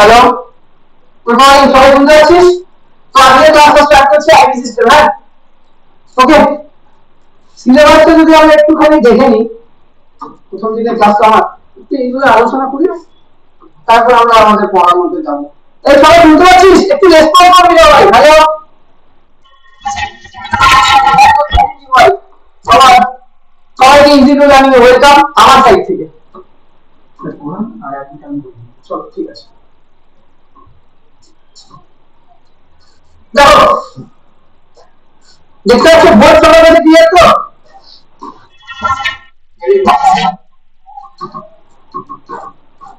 Hello, good morning, সবাই শুনতে পাচ্ছিস? তো আজকে ক্লাসটা স্টার্ট করছি আইটি সিস্টেম। হ্যাঁ, ওকে। সিলেবাসটা যদি আমরা একটুখানি দেখে নিই, প্রথম দিনের ক্লাসটা আমার একটু এইগুলো আলোচনা করি, তারপর আমরা আমাদের পড়ার মধ্যে যাবো। এই সবাই শুনতে পাচ্ছিস? একটু রেসপন্স করবি না ভাই? হ্যালো, সবাই সবাইকে ইনস্টিটিউট জানিয়ে ওয়েলকাম আমার সাইড থেকে। আর অ্যাডমিট আমি বলি, চলো ঠিক আছে। দেখো, দেখতে পাচ্ছ বোর্ড সবার কাছে ক্লিয়ার তো?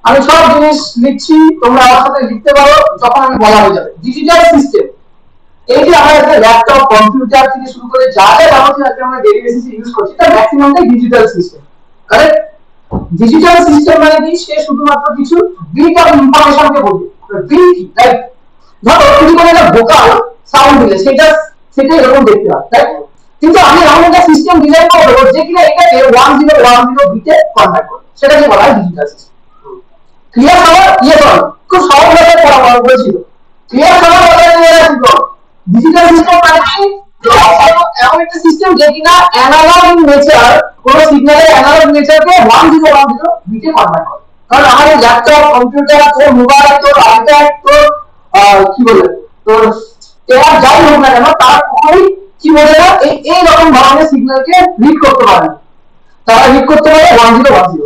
আমি সব জিনিস লিখছি, তোমরা আমার সাথে লিখতে পারো যখন আমি বলা হয়ে যাবে। ডিজিটাল সিস্টেম, এই যে আমাদের একটা ল্যাপটপ কম্পিউটার থেকে শুরু করে যা যা যাবতীয় আজকে আমরা ডেইলি বেসিসে ইউজ করছি তার ম্যাক্সিমামটাই digital system. Correct? Digital system মানে কি? সে শুধুমাত্র কিছু বিট অফ ইনফরমেশনকে বোঝে। Bit, right? ধরো তুমি কোনো একটা ভোকাল সাউন্ড দিলে সেটা এরকম দেখতে হয়, তাই? কিন্তু আমি এমন একটা সিস্টেম ডিজাইন করবো যে কিনা এটাকে 1010 বিটে কনভার্ট করে, সেটাকে বলা হয় ডিজিটাল সিস্টেম। ক্লিয়ার সবার? ইয়ে করো, খুব সহজ ভাবে পড়া বলেছিল। ক্লিয়ার সবার বলে ডিজিটাল সিস্টেম মানে কি? এমন একটা সিস্টেম যে কিনা অ্যানালগ ইন নেচার, কোন সিগন্যালের অ্যানালগ নেচারকে 1010 বিটে কনভার্ট করে। কারণ আমাদের ল্যাপটপ, কম্পিউটার, তোর মোবাইল, তোর আইপ্যাড, তোর কি বলে, তোর এরা যাই হোক না কেন, তারা কখনোই কি বলে না এই রকম ধরনের সিগন্যালকে রিড করতে পারে না। তারা রিড করতে পারে 1010।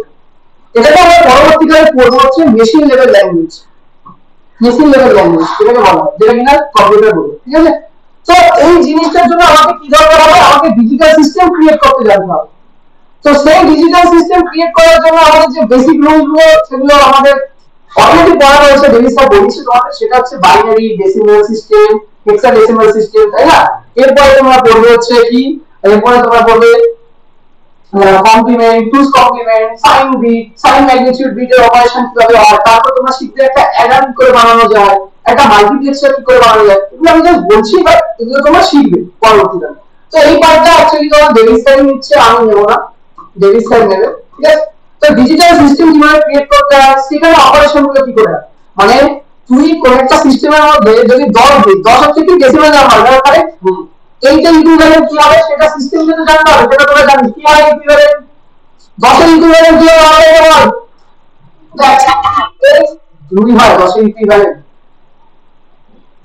এটাকে আমরা পরবর্তীকালে পড়বো হচ্ছে machine level language. Machine level language এটাকে বলা হয়, যেটা কিনা কম্পিউটার বলে, ঠিক আছে? তো এই জিনিসটার জন্য আমাকে কি দরকার হবে? আমাকে ডিজিটাল সিস্টেম ক্রিয়েট করতে জানতে হবে। তো সেই ডিজিটাল সিস্টেম ক্রিয়েট করার জন্য আমাদের যে বেসিক রুলস গুলো, সেগুলো আমাদের অলরেডি পড়া রয়েছে, ডেলি সব বলেছি তোমাদের। সেটা হচ্ছে binary, decimal system, hexadecimal system, তাই না? এরপরে তোমরা পড়বে হচ্ছে কি, এরপরে তোমরা পড়বে complement, two's complement, sign bit, sign magnitude বিটের অপারেশন কিভাবে হয়, তারপর তোমরা শিখবে একটা অ্যাডার কি করে বানানো যায়, একটা মাল্টিপ্লেক্সার কি করে বানানো যায়। এগুলো আমি জাস্ট বলছি, বাট এগুলো তোমরা শিখবে পরবর্তীকালে। তো এই পার্টটা অ্যাকচুয়ালি তোমার ডেভিস স্যার নিচ্ছে, আমি নেব না, ডেভিস স্যার নেবে, ঠিক আছে? তো ডিজিটাল সিস্টেম কিভাবে ক্রিয়েট করতে হয়, সেখানে অপারেশন গুলো কি করে হয়, মানে তুই কোন একটা সিস্টেমের মধ্যে যদি 10 হচ্ছে কি ডেসিমাল নাম্বার, কারেক্ট? এইটা ইকুইভ্যালেন্ট কি হবে সেটা সিস্টেম যদি জানতে হবে, সেটা তোমরা জানিস কি হয় ইকুইভ্যালেন্ট। 10 এর ইকুইভ্যালেন্ট কি হবে? বল, 2 হয় 10 এর ইকুইভ্যালেন্ট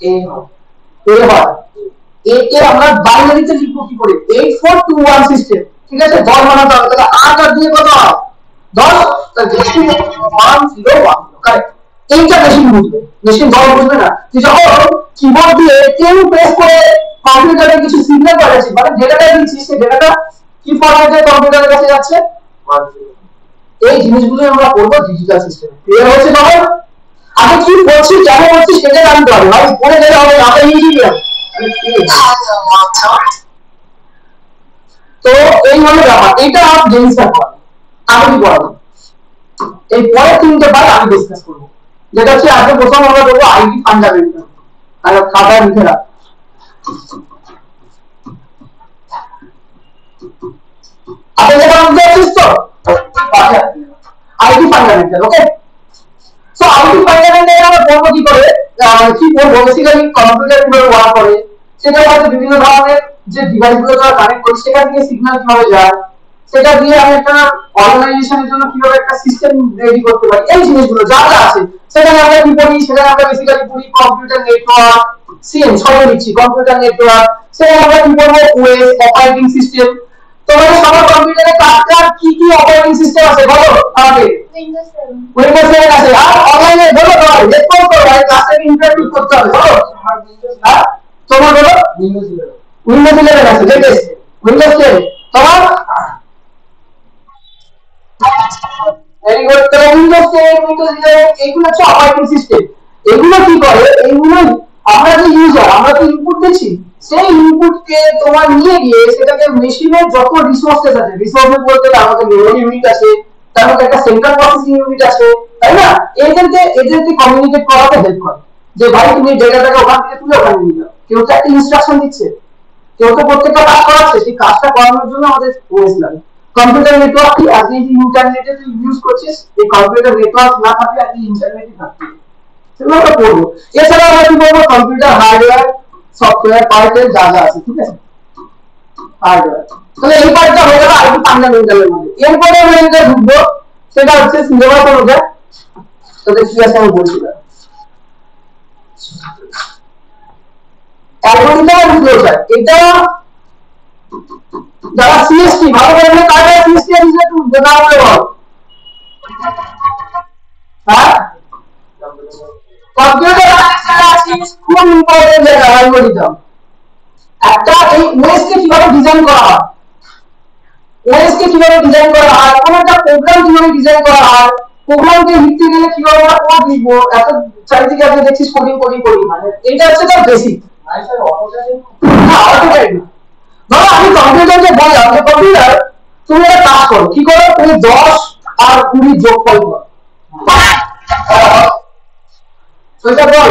a হয়, a হয়। a কে আমরা বাইনারিতে লিখবো কি করে? 8421 সিস্টেম, ঠিক আছে? 10 বানাতে হবে, তাহলে 8 আর 2 কত হয়? 10। তাহলে 1010, কারেক্ট? এইটা মেশিন বুঝবে, মেশিন 10 বুঝবে না। তুই যখন কিবোর্ড দিয়ে কেউ প্রেস করে কম্পিউটারে কিছু সিগন্যাল পাঠাচ্ছিস, মানে ডেটাটা দিচ্ছিস, সেই ডেটাটা কি ফরম্যাটে কম্পিউটারের কাছে যাচ্ছে? 10। এই জিনিসগুলো আমরা করবো ডিজিটাল সিস্টেমে। ক্লিয়ার হচ্ছে সবাই? আগে কি করছি, কেন করছি সেটা জানতে হবে, ভাই পড়ে গেলে হবে না, আমরা ইঞ্জিনিয়ার। তো এই হলো ব্যাপার, এটা জেমস স্যার পড়াবে, আমি কি পড়াবো। এই পরের 3টে পার্ট আমি ডিসকাস করবো, যেটা হচ্ছে আজকে প্রথম আমরা করবো আইটি ফান্ডামেন্টাল। আর খাতায় লিখে রাখ, আপনি যেটা বুঝতে পারছিস তো? IT fundamental, okay? So IT fundamental আমরা পড়বো কি করে, কি পড়বো বেসিক্যালি কম্পিউটার কিভাবে ওয়ার্ক করে, সেটার সাথে বিভিন্ন ধরনের যে ডিভাইসগুলো আমরা কানেক্ট করি সেখান থেকে সিগন্যাল কিভাবে যায়, সেটা দিয়ে আমি একটা অর্গানাইজেশনের জন্য কিভাবে একটা সিস্টেম রেডি করতে পারি, এই জিনিসগুলো যা যা আছে সেখানে আমরা কি পড়ি, সেখানে আমরা বেসিক্যালি পড়ি কম্পিউটার নেটওয়ার্ক, সিএন সবাই লিখছি কম্পিউটার নেটওয়ার্ক। সেখানে আমরা কি পড়বো? OS, operating system. তোমাদের সবার কম্পিউটারে কার কি কি অপারেটিং সিস্টেম আছে বলো আমাকে? উইন্ডোজ 7 আছে। আর অনলাইনে বলো, তোমার রেসপন্স করো, ভাই ক্লাসটাকে ইন্টারভিউ করতে হবে, বলো। হ্যাঁ, তোমার বলো উইন্ডোজ 11 আছে, লেটেস্ট উইন্ডোজ 10। তোমার ভেরি গুড। তাহলে উইন্ডোজ 10, উইন্ডোজ 11 এইগুলো হচ্ছে অপারেটিং সিস্টেম। এগুলো কি করে? এইগুলো আমরা যে ইউজার, আমরা তো ইনপুট দিচ্ছি, সেই ইনপুটকে তোমার নিয়ে গিয়ে সেটাকে মেশিনের যত রিসোর্সেস আছে, রিসোর্সেস বলতে আমাদের মেমরি ইউনিট আছে, তার মধ্যে একটা সেন্ট্রাল প্রসেসিং ইউনিট আছে, তাই না? এদেরকে কমিউনিকেট করাতে হেল্প করে, যে ভাই তুমি ডেটাটাকে ওখান থেকে তুলে ওখানে নিয়ে যাও। কেউ তো একটা ইনস্ট্রাকশন দিচ্ছে, কেউ তো প্রত্যেকটা কাজ করাচ্ছে, সেই কাজটা করানোর জন্য আমাদের ওএস লাগে। কম্পিউটার নেটওয়ার্ক কি? আজকে যে ইন্টারনেটে তুই ইউজ করছিস, এই কম্পিউটার নেটওয়ার্ক না থাকলে আজকে ইন্টারনেটই থাকবে। সেগুলো আমরা পড়বো। এছাড়া আমরা কি বলবো, কম্পিউটার হার্ডওয়্যার সফটওয়্যার পার্টের যা যা আছে, ঠিক আছে, হার্ডওয়্যার। তাহলে এই পার্টটা হয়ে গেল আইটি ফান্ডামেন্টালের মধ্যে। এরপরে আমরা যেটা ঢুকবো সেটা হচ্ছে সিলেবাস অনুযায়ী তোদের কি আছে আমি বলছিলাম। অ্যালগরিদম এন্ড ফ্লোচার্ট, এটা যারা সিএসটি ভালো করে কারা সিএসটি আছে একটু জানা বলে বল। হ্যাঁ, কম্পিউটার অ্যানালাইসিস খুব ইম্পর্টেন্ট জায়গা অ্যালগরিদম। একটা এই ওএস কে কিভাবে ডিজাইন করা হয়, ওএস কে কিভাবে ডিজাইন করা হয়, কোন একটা প্রোগ্রাম কিভাবে ডিজাইন করা হয়, প্রোগ্রামকে লিখতে গেলে কিভাবে আমরা কোড লিখবো, এত চারিদিকে আপনি দেখছিস কোডিং কোডিং কোডিং, মানে এটা হচ্ছে তার বেসিক। ভাই স্যার অটোক্যাড না, অটোক্যাড না। ধরো আমি কম্পিউটারকে বললাম যে কম্পিউটার তুমি একটা কাজ করো, কি করো, তুমি 10 আর 20 যোগফল করো, সেটা বল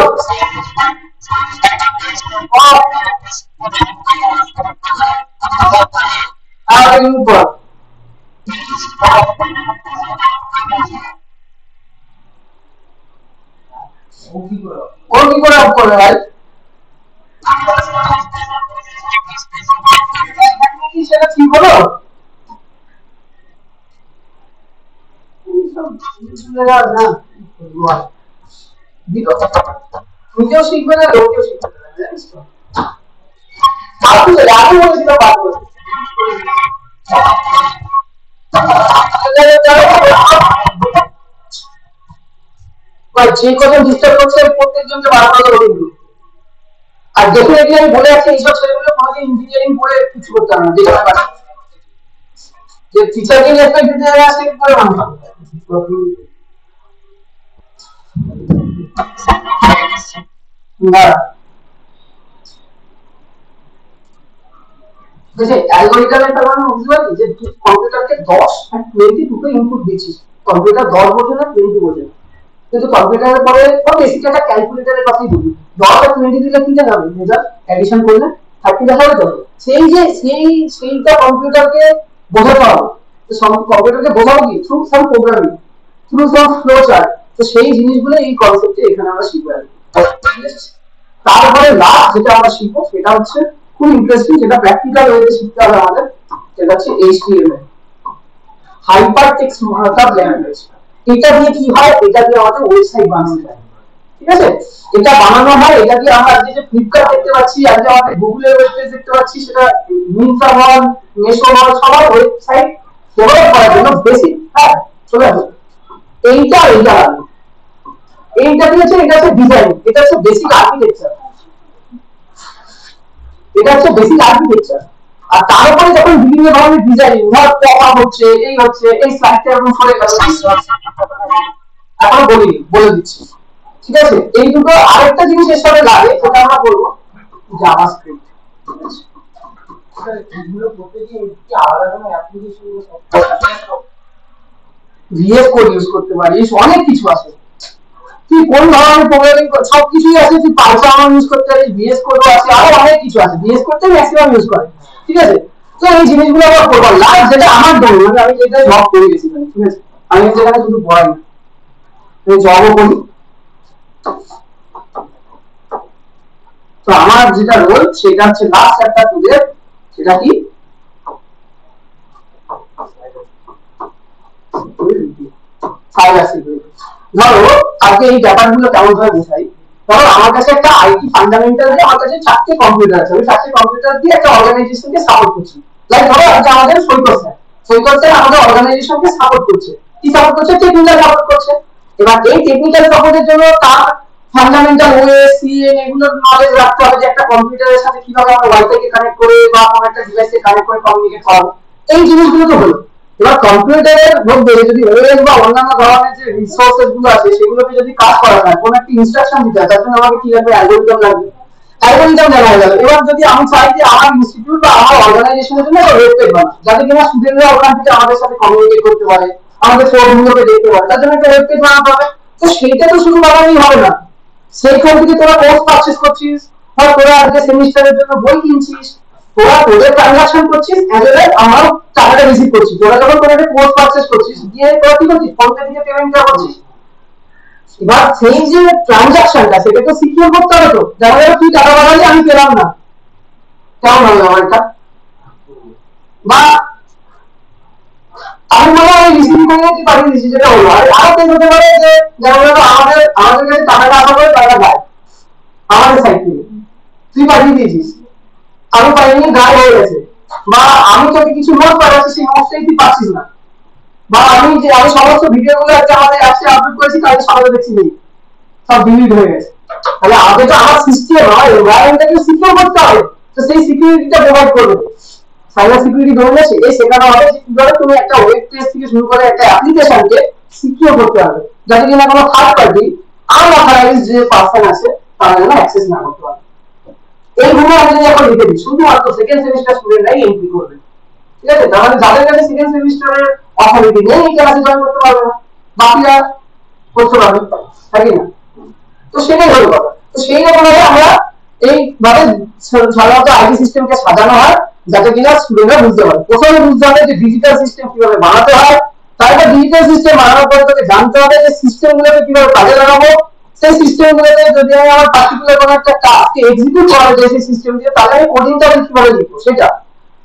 আর ইনপুট ও কি করে আপ করে ভাই, সেটা ঠিক হলো। নিজেও শিখবে না, লোককেও শিখবে না, জানিস তো। বাপু রাখু বলেছিল বাপু, যে কথা ডিস্টার্ব করছে প্রত্যেকজনকে বারবার করে বলবো। আর ডেফিনেটলি আমি বলে আছি এইসব ছেলেগুলো কোনোদিন ইঞ্জিনিয়ারিং পড়ে কিছু করতে পারে না, যে টিচারকে রেসপেক্ট দিতে আসে করে মানুষ না। বুঝে অ্যালগরিদমের তার মানে বুঝতে পারলি যে তুই কম্পিউটারকে 10 আর 20 দুটো ইনপুট দিচ্ছিস, কম্পিউটার 10 বোঝে না 20 বোঝে না, কিন্তু কম্পিউটারের পরে বেসিক একটা ক্যালকুলেটরের কথাই বলি, 10 আর 20 দিলে কি দেখাবে, রেজাল্ট অ্যাডিশন করলে 30 দেখাবে তো। সেইটা কম্পিউটারকে বোঝাতে হবে। তো কম্পিউটারকে বোঝাবো কি, থ্রু সাম প্রোগ্রামিং, থ্রু সাম ফ্লো চার্ট। তো সেই জিনিসগুলো এই কনসেপ্টে এখানে আমরা শিখবো। তারপরে লাস্ট যেটা আমরা শিখবো সেটা হচ্ছে খুব ইন্টারেস্টিং, যেটা প্র্যাকটিক্যাল ওয়েতে শিখতে হবে আমাদের, সেটা হচ্ছে HTML, hyper text markup language. এটা দিয়ে কি হয়, এটা দিয়ে আমাদের ওয়েবসাইট বানানো যায়, ঠিক আছে। এটা বানানো হয়, এটা দিয়ে আমরা আজকে যে ফ্লিপকার্ট দেখতে পাচ্ছি, আজকে আমাদের গুগলের ওয়েবসাইট দেখতে পাচ্ছি, সেটা মিন্ত্রা বল, মেশো বল, সবার ওয়েবসাইট ডেভেলপ করার জন্য বেসিক, হ্যাঁ চলে আসবে। এইটা কি হচ্ছে, এটা হচ্ছে ডিজাইন, এটা হচ্ছে বেসিক আর্কিটেকচার, এটা হচ্ছে বেসিক আর্কিটেকচার। আর তার উপরে যখন বিভিন্ন ধরনের ডিজাইন, ধর পপআপ হচ্ছে, এই হচ্ছে, এই স্লাইডটা এরকম সরে গেল, এখন বলে দিচ্ছি, ঠিক আছে। এই দুটো আরেকটা জিনিস এর সাথে লাগে, সেটা আমরা বলবো জাভাস্ক্রিপ্ট। এগুলো করতে কি আলাদা কোনো অ্যাপ্লিকেশন ভিএস কোড ইউজ করতে পারিস, অনেক কিছু আছে। তুই কোন ধরনের প্রোগ্রামিং সবকিছুই আছে, তুই পাইথন ইউজ করতে পারিস, ভিএস কোড আছে, আরো অনেক কিছু আছে, ভিএস কোড ম্যাক্সিমাম ইউজ করে, ঠিক আছে। তো এই জিনিসগুলো আমরা করব। লাস্ট যেটা আমার দৌড়, আমি যেটা জব করে গেছিলাম, ঠিক আছে, আমি যেখানে শুধু পড়াই না, আমি জবও করি। তো আমার যেটা রোল সেটা হচ্ছে লাস্ট একটা তোদের, সেটা কি সাইবার সিকিউরিটি। ধরো আজকে এই ব্যাপারগুলো কেমন ভাবে বোঝাই, ধরো আমার কাছে একটা আইটি ফান্ডামেন্টাল দিয়ে আমার কাছে 4টে কম্পিউটার আছে, আমি 4টে কম্পিউটার দিয়ে একটা অর্গানাইজেশনকে সাপোর্ট করছি। লাইক ধরো আজকে আমাদের সৈকত স্যার আমাদের অর্গানাইজেশনকে সাপোর্ট করছে, কি সাপোর্ট করছে, টেকনিক্যাল সাপোর্ট করছে। এবার এই টেকনিক্যাল সাপোর্টের জন্য তার ফান্ডামেন্টাল ওএস সিএন এগুলোর নলেজ রাখতে হবে, যে একটা কম্পিউটারের সাথে কিভাবে আমরা ওয়াইফাই কে কানেক্ট করে বা কোনো একটা ডিভাইসকে কানেক্ট করে কমিউনিকেট করব, এই জিনিসগুলো তো হলো। এবার কম্পিউটারের মধ্যে যদি ওএস বা অন্যান্য ধরনের যে রিসোর্সেস গুলো আছে সেগুলোকে যদি কাজ করা যায়, কোনো একটা ইনস্ট্রাকশন দিতে হয়, তার জন্য আমাকে কি লাগবে, অ্যালগরিদম লাগবে, অ্যালগরিদম জানা হয়ে যাবে। এবার যদি আমি চাই যে আমার ইনস্টিটিউট বা আমার অর্গানাইজেশনের জন্য একটা ওয়েবসাইট বানাবো, যাতে কিনা স্টুডেন্টরা ওখান থেকে আমাদের সাথে কমিউনিকেট করতে পারে, আমাদের কোডগুলোকে দেখতে পারে, তার জন্য একটা ওয়েবসাইট বানাতে হবে। তো সেইটা তো শুধু বানানোই হবে না, সেইখান থেকে তোরা কোর্স পারচেজ করছিস, হয় তোরা আজকে সেমিস্টারের জন্য বই কিনছিস, তোরা তোদের ট্রানজাকশন করছিস, এজ ওয়েল এজ আমার টাকাটা রিসিভ করছিস। তোরা যখন কোনো একটা কোর্স পারচেজ করছিস, গিয়ে তোরা কি করছিস, ফোন পে থেকে পেমেন্টটা করছিস, এবার সেই যে ট্রানজাকশনটা সেটা তো সিকিউর করতে হবে, তো যেমন কি টাকা বাড়ালে আমি পেলাম না, কেমন হবে আমার এটা? বা আমি মনে হয় রিসিভ করে কি পাঠিয়ে দিচ্ছি, যেটা হলো আরো কেস হতে পারে যে যেমন আমাদের আমাদের কাছে টাকাটা আসা করে টাকা গায় আমাদের সাইড থেকে, তুই পাঠিয়ে দিয়েছিস, আমি পাইনি, গায়ে হয়ে গেছে, বা আমি তোকে কিছু নোট পাঠাচ্ছি সেই নোটটাই তুই পাচ্ছিস না, বা আমি সমস্ত ভিডিও গুলো একটা আমাদের অ্যাপসে আপলোড করেছি, কালকে সকালে দেখছি নেই, সব ডিলিট হয়ে গেছে। তাহলে আগে তো আমার সিস্টেম আমার এনভায়রনমেন্টটাকে সিকিউর করতে হবে, তো সেই সিকিউরিটিটা প্রোভাইড করবে সাইবার সিকিউরিটি ধরলে এই শেখানো হবে যে কিভাবে তুমি একটা ওয়েব পেজ থেকে শুরু করে একটা অ্যাপ্লিকেশনকে সিকিউর করতে হবে, যাতে কিনা কোনো থার্ড পার্টি আনঅথরাইজড যে পারসন আছে তারা যেন অ্যাক্সেস না করতে পারে। এইগুলো আমি যদি এখন লিখে দিই, শুধুমাত্র সেকেন্ড সেমিস্টার স্টুডেন্টরাই এন্ট্রি করবে, ঠিক আছে? তার মানে যাদের কাছে সেকেন্ড সেমিস্টারের অথরিটি নেই এই ক্লাসে জয়েন করতে পারবে না, বাকিরা করতে পারবে, তাই না? তো সেটাই হলো কথা। তো সেই রকম ভাবে আমরা এইভাবে সাধারণত আইটি সিস্টেমকে সাজানো হয় যাতে কিনা স্টুডেন্টরা বুঝতে পারে। প্রথমে বুঝতে হবে যে ডিজিটাল সিস্টেম কিভাবে বানাতে হয়, তারপর ডিজিটাল সিস্টেম বানানোর পর তোকে জানতে হবে যে সিস্টেম গুলোকে কিভাবে কাজে লাগাবো, সেই সিস্টেম গুলোতে যদি আমি আমার পার্টিকুলার কোনো একটা টাস্ককে এক্সিকিউট করা যায় সেই সিস্টেম দিয়ে, তাহলে আমি কোডিংটা কিভাবে লিখবো সেটা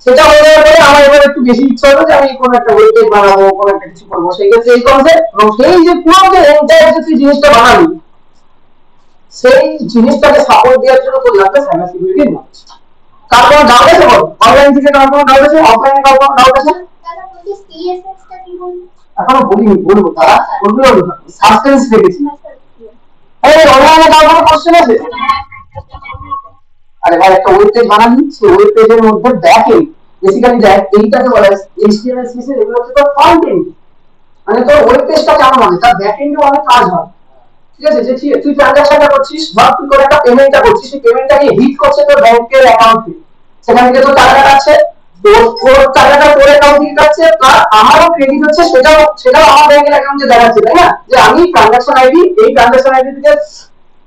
সেটা হয়ে যাওয়ার পরে আমার এবার একটু বেশি ইচ্ছা হলো যে আমি কোনো একটা ওয়েব পেজ বানাবো, কোনো একটা কিছু করবো, সেই ক্ষেত্রে এই কনসেপ্ট এবং সেই যে পুরো যে এন্টায়ার যে তুই জিনিসটা বানাবি সেই জিনিসটাকে সাপোর্ট দেওয়ার জন্য তোর লাগবে সাইবার সিকিউরিটি নলেজ। কার কোনো ডাউট আছে বল? অনলাইন থেকে কার কোনো ডাউট আছে? অফলাইনে কার কোনো ডাউট আছে? এখনো বলিনি, বলবো, তারা বলবো, সাসপেন্স রেখেছি। এই অনলাইনে কার কোনো কোশ্চেন আছে? আরে ভাই একটা ওয়েব পেজ বানাবি, সেই ওয়েব পেজের মধ্যে ব্যাক এন্ড বেসিক্যালি দেখ এইটাকে বলা হয় এইচটিএমএল সিএসএস, এগুলো হচ্ছে তোর ফ্রন্ট এন্ড, মানে তোর ওয়েব পেজটা কেমন হবে তার ব্যাক এন্ডে অনেক কাজ হয়, ঠিক আছে? যে তুই ট্রানজাকশনটা করছিস বা তুই করে একটা পেমেন্টটা করছিস, সেই পেমেন্টটাকে হিট করছে তোর ব্যাংকের অ্যাকাউন্টে, সেখান থেকে তোর টাকা কাটছে, তোর টাকাটা তোর অ্যাকাউন্ট থেকে কাটছে, আর আমারও ক্রেডিট হচ্ছে, সেটাও আমার ব্যাংকের অ্যাকাউন্টে দেখাচ্ছে, তাই না? যে আমি ট্রানজাকশন আইডি, এই ট্রানজাকশন আইডি থেকে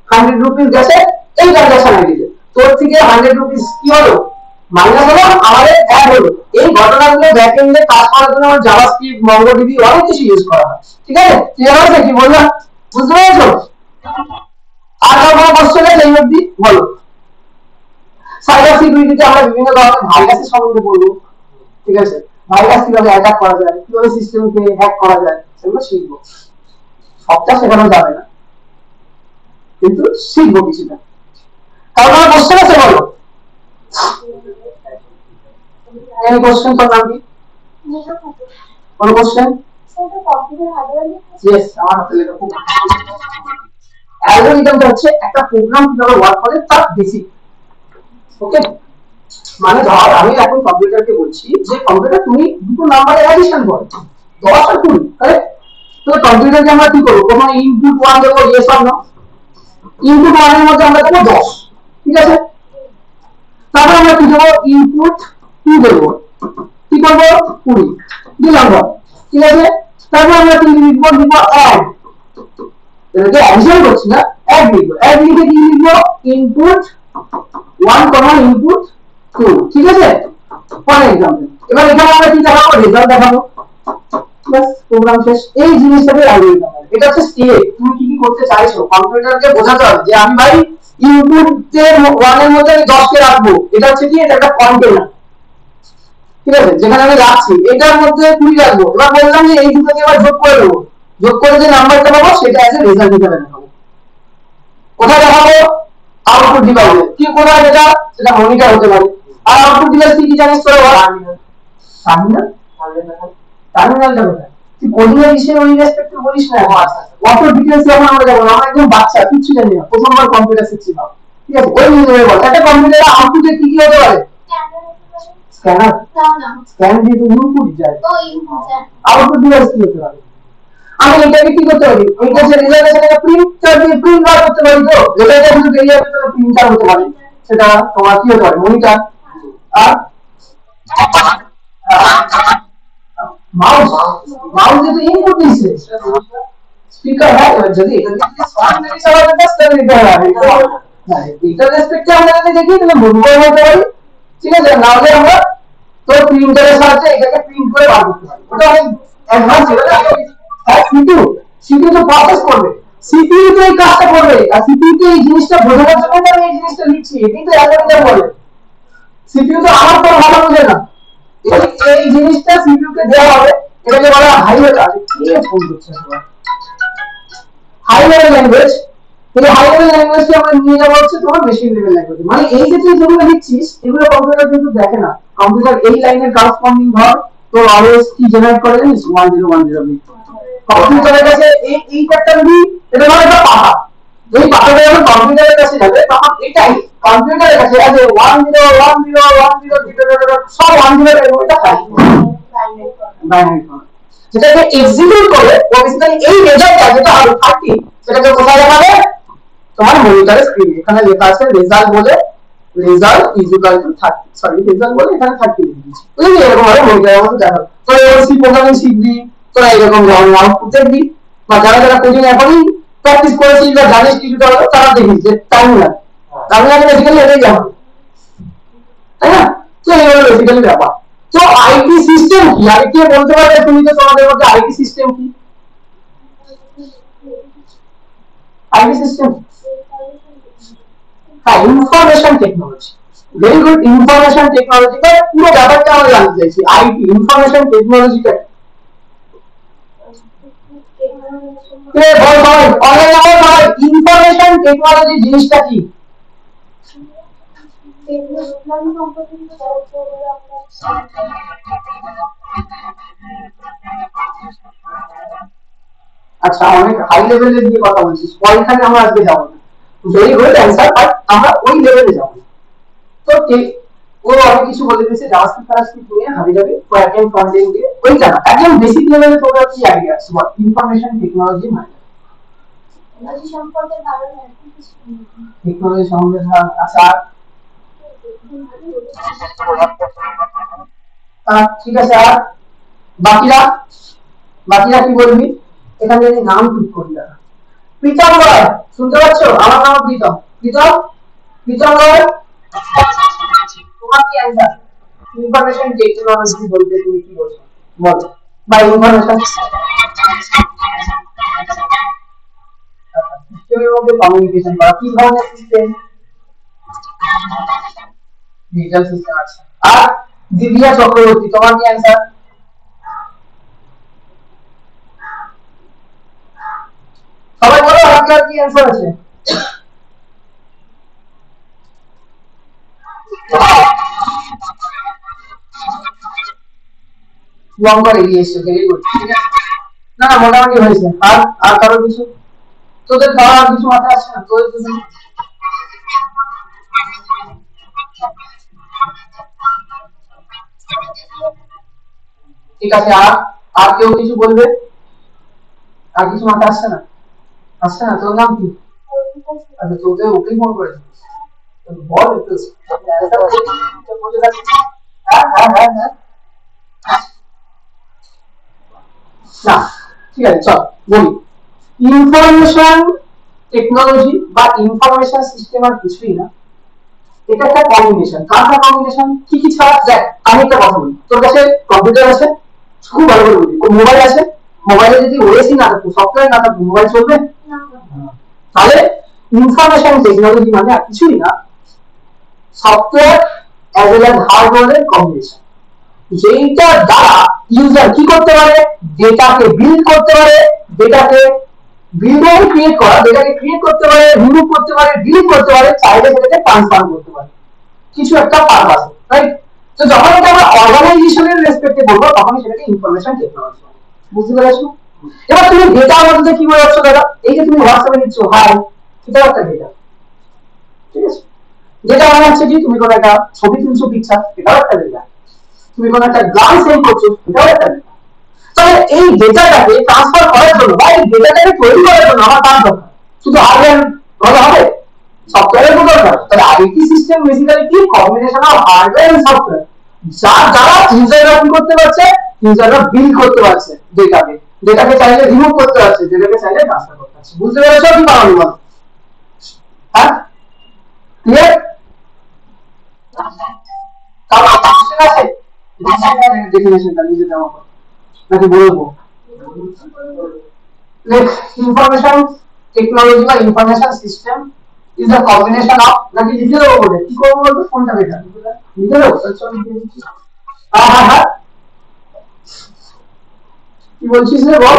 100 রুপিস গেছে এই ট্রানজাকশন আইডিতে, তোর থেকে 100 রুপিস কি হলো মাইনাস হলো, আমাদের অ্যাড হলো। এই ঘটনাগুলো ব্যাকএন্ডে কাজ করার জন্য আমার জাভাস্ক্রিপ্ট, মঙ্গোডিবি অনেক কিছু ইউজ করা হয়, ঠিক আছে? ক্লিয়ার আছে কি বললাম? বুঝতে পেরেছো? আর কোনো কোশ্চেন আছে এই অবধি? বলো। সাইবার সিকিউরিটিতে আমরা বিভিন্ন ধরনের ভাইরাসের সম্বন্ধে বলবো, ঠিক আছে? ভাইরাস কিভাবে অ্যাটাক করা যায়, কিভাবে সিস্টেমকে হ্যাক করা যায়, সেগুলো শিখবো। সবটা শেখানো যাবে না, কিন্তু শিখবো কিছুটা। কারণ আমার কোশ্চেন আছে, বলো। Any question? তোর নাম কি? কোন কোশ্চেন? ইয়েস, আমার হাতে লেখা। খুব অ্যালগরিদমটা হচ্ছে একটা প্রোগ্রাম কিভাবে ওয়ার্ক করে তার বেসিক, ওকে? মানে ধর আমি এখন কম্পিউটারকে বলছি যে কম্পিউটার তুমি দুটো নাম্বারের অ্যাডিশন করো, 10 আর 20, কারেক্ট? তো কম্পিউটারকে আমরা কি করব? প্রথমে ইনপুট 1 দেবো, ইয়েস অর নো। ইনপুট 1 এর মধ্যে আমরা দেবো 10, ঠিক আছে? তারপর আমরা কি দেবো? ইনপুট 2 দেবো, কি করবো? 20 দিলাম, ঠিক আছে? তারপর আমরা কি লিখবো? লিখবো অ্যাড, এটা তো অ্যাডিশন করছি না, অ্যাড লিখবো। অ্যাড লিখে কি লিখবো? ইনপুট 1 কমা ইনপুট 2, ঠিক আছে? ফর एग्जांपल এবার এখানে আমরা কি দেখাবো? রেজাল্ট দেখাবো, বাস প্রোগ্রাম শেষ। এই জিনিসটাকে অ্যালগরিদম, এটা হচ্ছে স্টেপ। তুমি কি কি করতে চাইছো কম্পিউটারকে বোঝাতে হবে যে আমি ভাই ইনপুটের 1 এর মধ্যে আমি 10 কে রাখবো, এটা হচ্ছে কি? এটা একটা কন্টেনার, ঠিক আছে? যেখানে আমি রাখছি এটার মধ্যে 20 রাখবো। এবার বললাম যে এই দুটোকে এবার যোগ করে দেবো, যোগ করে যে নাম্বারটা পাবো সেটা আছে রেজাল্ট হিসেবে দেখাবো। কোথায় দেখাবো? আউটপুট ডিভাইসে। কি কোথায়? যেটা সেটা মনিটর হতে পারে। আর আউটপুট ডিভাইস কি কি জানিস তোরা? টার্মিনাল। টার্মিনালটা কোথায়? তুই কোডিং এর বিষয়ে ওই রেসপেক্টে বলিস না, অত ডিটেইলস এখন আমরা যাব না, আমরা একদম বাচ্চা, কিছু জানি না, প্রথমবার কম্পিউটার শিখছি না, ঠিক আছে? ওই নিয়ে বল একটা কম্পিউটারে আউটপুটে কি কি হতে পারে? স্ক্যানার। স্ক্যান দিয়ে তো ইনপুট যায়, আউটপুট ডিভাইস কি হতে পারে? আমি এটাকে কি করতে পারি? এটা যে রেজাল্ট আছে সেটা প্রিন্টার দিয়ে প্রিন্ট বার করতে পারি, তো রেজাল্টটা শুধু বেরিয়ে আসবে তো প্রিন্টার হতে পারে, সেটা তোমার কি হতে পারে? মনিটর। আর মাউস, মাউস যে ইনপুট দিছে, স্পিকার। হ্যাঁ, এবার যদি এটা দিয়ে সাউন্ড দিয়ে চালাতে চাস তাহলে এটা হবে না, এটা রেসপেক্টে আমরা যদি দেখি তাহলে মোবাইল হতে পারি, ঠিক আছে? না হলে আমরা তো প্রিন্টারের সাহায্যে এটাকে প্রিন্ট করে বার করতে পারি, ওটা অনেক অ্যাডভান্স। এটা সিপিইউ, সিপিইউ তো প্রসেস করবে, সিপিইউ তো এই কাজটা করবে, আর সিপিইউ তো এই জিনিসটা বোঝানোর জন্য আমি এই জিনিসটা লিখছি, এটাই তো অ্যালগরিদম বলে। সিপিইউ তো আমার তো ভালো বোঝে না, এই জিনিসটা সিপিইউ কে দেওয়া হবে, এটাকে বলা হাই লেভেল। আরে কে ফোন করছে সবাই? High level language. এই হাই লেভেল ল্যাঙ্গুয়েজকে আমরা নিয়ে যাবো হচ্ছে তোমার মেশিন লেভেল ল্যাঙ্গুয়েজ। মানে এই যে তুই যেগুলো লিখছিস এগুলো কম্পিউটার কিন্তু দেখে না। কম্পিউটার এই লাইনের করেসপন্ডিং ধর তো অলওয়েজ কি জেনারেট করে জানিস? 1010 বিট। কম্পিউটারের কাছে এই প্যাটার্ন বি, এটা ধর একটা পাতা, এই পাতাটা যখন কম্পিউটারের কাছে যাবে তখন এটাই কম্পিউটারের কাছে আছে 101010 সব 10 এর এটা ফাইল বাইনারি ফর্ম, যেটাকে এক্সিকিউট করে ও বেসিক্যালি এই রেজাল্টটা যেটা হবে 30 সেটাকে কোথায় দেখাবে? তোমার মনিটরের স্ক্রিনে। এখানে লেখা আছে রেজাল্ট বলে, result is equal to 30, sorry result বলে এখানে 30 লিখে দিয়েছি। এই এরকম ভাবে মনিটরের মধ্যে দেখাবে। তো এবার সি প্রোগ্রামিং শিখবি তো এরকম যেমন আউটপুট দেখবি, বা যারা যারা কোডিং এখনই প্র্যাকটিস করেছিস বা জানিস কিছুটা হলো তারা দেখিস যে টাইম লাগে, টাইম লাগে বেসিক্যালি এটাই যাবে, তাই না? তো এই হলো বেসিক্যালি ব্যাপার। তো আইটি সিস্টেম কি? আর কে বলতে পারবে তুমি তো তোমাদের মধ্যে আইটি সিস্টেম কি? আইটি সিস্টেম হ্যাঁ information technology. Very good, information technology. পুরো ব্যাপারটা আমরা জানতে চাইছি আইটি ইনফরমেশন টেকনোলজিটা কে বল ভাই, অনেক আমার ভাই ইনফরমেশন টেকনোলজি জিনিসটা কি? আচ্ছা অনেক হাই লেভেলে দিয়ে কথা বলছিস, পরীক্ষাতে আমরা আজকে যাবো না। ভেরি গুড অ্যান্সার, বাট আমরা ওই লেভেলে যাবো না। তো ও অনেক কিছু বলে দিয়েছে জাভাস্ক্রিপ্ট টাভাস্ক্রিপ্ট নিয়ে হাবি যাবি ব্যাকএন্ড ফ্রন্টএন্ড দিয়ে, ওইটা না একদম বেসিক লেভেলে তোমরা কি আইডিয়া আছে বল ইনফরমেশন টেকনোলজি মানে? টেকনোলজি সম্পর্কে ধারণা টেকনোলজি সম্বন্ধে ধারণা। আচ্ছা ঠিক আছে, আর বাকিরা বাকিরা কি বলবি? এখানে যদি নাম ঠিক করি না, প্রীতম রয় শুনতে পাচ্ছ? আমার নাম প্রীতম। প্রীতম, প্রীতম রয়, তোমার কি অ্যান্সার? ইনফরমেশন টেকনোলজি বলতে তুমি কি বলছো বলো? বা ইনফরমেশন সিস্টেমের মধ্যে কমিউনিকেশন করা, কি ধরনের সিস্টেম? Digital system. আছে। আর দিব্যা চক্রবর্তী তোমার কি অ্যান্সার? সবাই বলো আপনার কি অ্যান্সার আছে? লম্বা এগিয়ে এসছে, ভেরি গুড। না না মোটামুটি হয়েছে। আর আর কারো কিছু তোদের ধরা আর কিছু মাথায় আসছে না তোদের কিছু? ঠিক আছে, আর আর কেউ কিছু বলবে? আর কিছু মাথায় আসছে না? আসছে না? তোর নাম কি? আচ্ছা তোকে ওকেই ফোন করেছিস, বল একটু। হ্যাঁ হ্যাঁ হ্যাঁ হ্যাঁ না ঠিক আছে চল বলি। ইনফরমেশন টেকনোলজি বা ইনফরমেশন সিস্টেম আর কিছুই না, এটা একটা কম্বিনেশন। কার কম্বিনেশন? কি কি ছাড়া? দেখ আমি একটা কথা বলি, তোর কাছে কম্পিউটার আছে, খুব ভালো করে বলি, মোবাইল আছে, মোবাইলে যদি ওএসই না থাকতো সফটওয়্যার না থাকতো মোবাইল চলবে? তাহলে ইনফরমেশন টেকনোলজি মানে আর কিছুই না সফটওয়্যার অ্যাজ ওয়েল অ্যাজ হার্ডওয়্যারের কম্বিনেশন, যেইটা দ্বারা ইউজার কি করতে পারে? ডেটাকে বিল্ড করতে পারে, ডেটাকে বিল্ড এবং ক্রিয়েট করা, ডেটাকে ক্রিয়েট করতে পারে, রিমুভ করতে পারে, ডিলিট করতে পারে, চাইলে সেটাকে ট্রান্সফার করতে পারে কিছু একটা পারপাস, রাইট? তো যখন এটা আমরা অর্গানাইজেশনের রেসপেক্টে বলবো তখন সেটাকে ইনফরমেশন টেকনোলজি। বুঝতে পেরেছো? এবার তুমি ডেটার মধ্যে কি বোঝাচ্ছ দাদা? এই যে তুমি হোয়াটসঅ্যাপে নিচ্ছ হাই, এটা একটা ডেটা, ঠিক আছে? যেটা মানে হচ্ছে কি তুমি কোনো একটা ছবি তুলছো পিকচার, এটাও একটা ডেটা। তুমি কোনো একটা গান সেন্ড করছো, এটাও একটা ডেটা। তাহলে এই ডেটাটাকে ট্রান্সফার করার জন্য বা এই ডেটাটাকে তৈরি করার জন্য আমার কাজ দরকার, শুধু হার্ডওয়্যার ভালো হবে? সফটওয়্যারের দরকার। তাহলে আইটি সিস্টেম বেসিক্যালি কি combination of hardware and software, যার দ্বারা ইউজাররা কি করতে পারছে? ইউজাররা বিল্ড করতে পারছে ডেটাকে, ডেটাকে চাইলে রিমুভ করতে পারছে, ডেটাকে চাইলে ট্রান্সফার করতে পারছে। বুঝতে পেরেছো কি পারো বল? হ্যাঁ ক্লিয়ার? কারো কোশ্চেন আছে? ডেফিনেশনটা নিজে দেওয়া নাকি বলবো? ইনফরমেশন টেকনোলজি বা information system is a combination of, নাকি লিখে দেবো বলে কি করবো বলতো, ফোনটা বেকার লিখে দেবো। হ্যাঁ হ্যাঁ হ্যাঁ, কি বলছিস রে বল।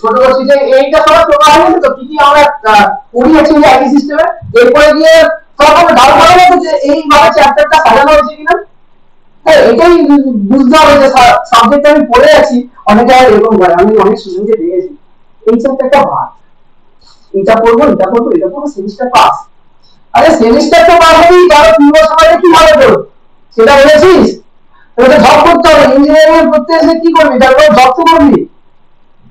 ছোট করছি যে এইটা সবার প্রকার হয়ে গেছে তো, কি কি আমরা পড়িয়েছি আইটি সিস্টেমে, এরপরে গিয়ে তখন ডাউট হবে না যে এইভাবে চ্যাপ্টারটা সাজানো হয়েছে কিনা। হ্যাঁ, এটাই বুঝতে হবে যে সাবজেক্ট আমি পড়ে আছি। অনেকে এরকম করে, আমি অনেক স্টুডেন্টকে দেখেছি এই চ্যাপ্টারটা বাদ, এটা পড়বো এটা পড়বো এটা পড়বো, সেমিস্টার পাস। আরে সেমিস্টার তো পাস হবি, কারো 3 বছর পরে কি হবে তোর সেটা বলেছিস? তোকে জব করতে হবে, ইঞ্জিনিয়ারিং করতে এসে কি করবি, তারপর জব তো করবি।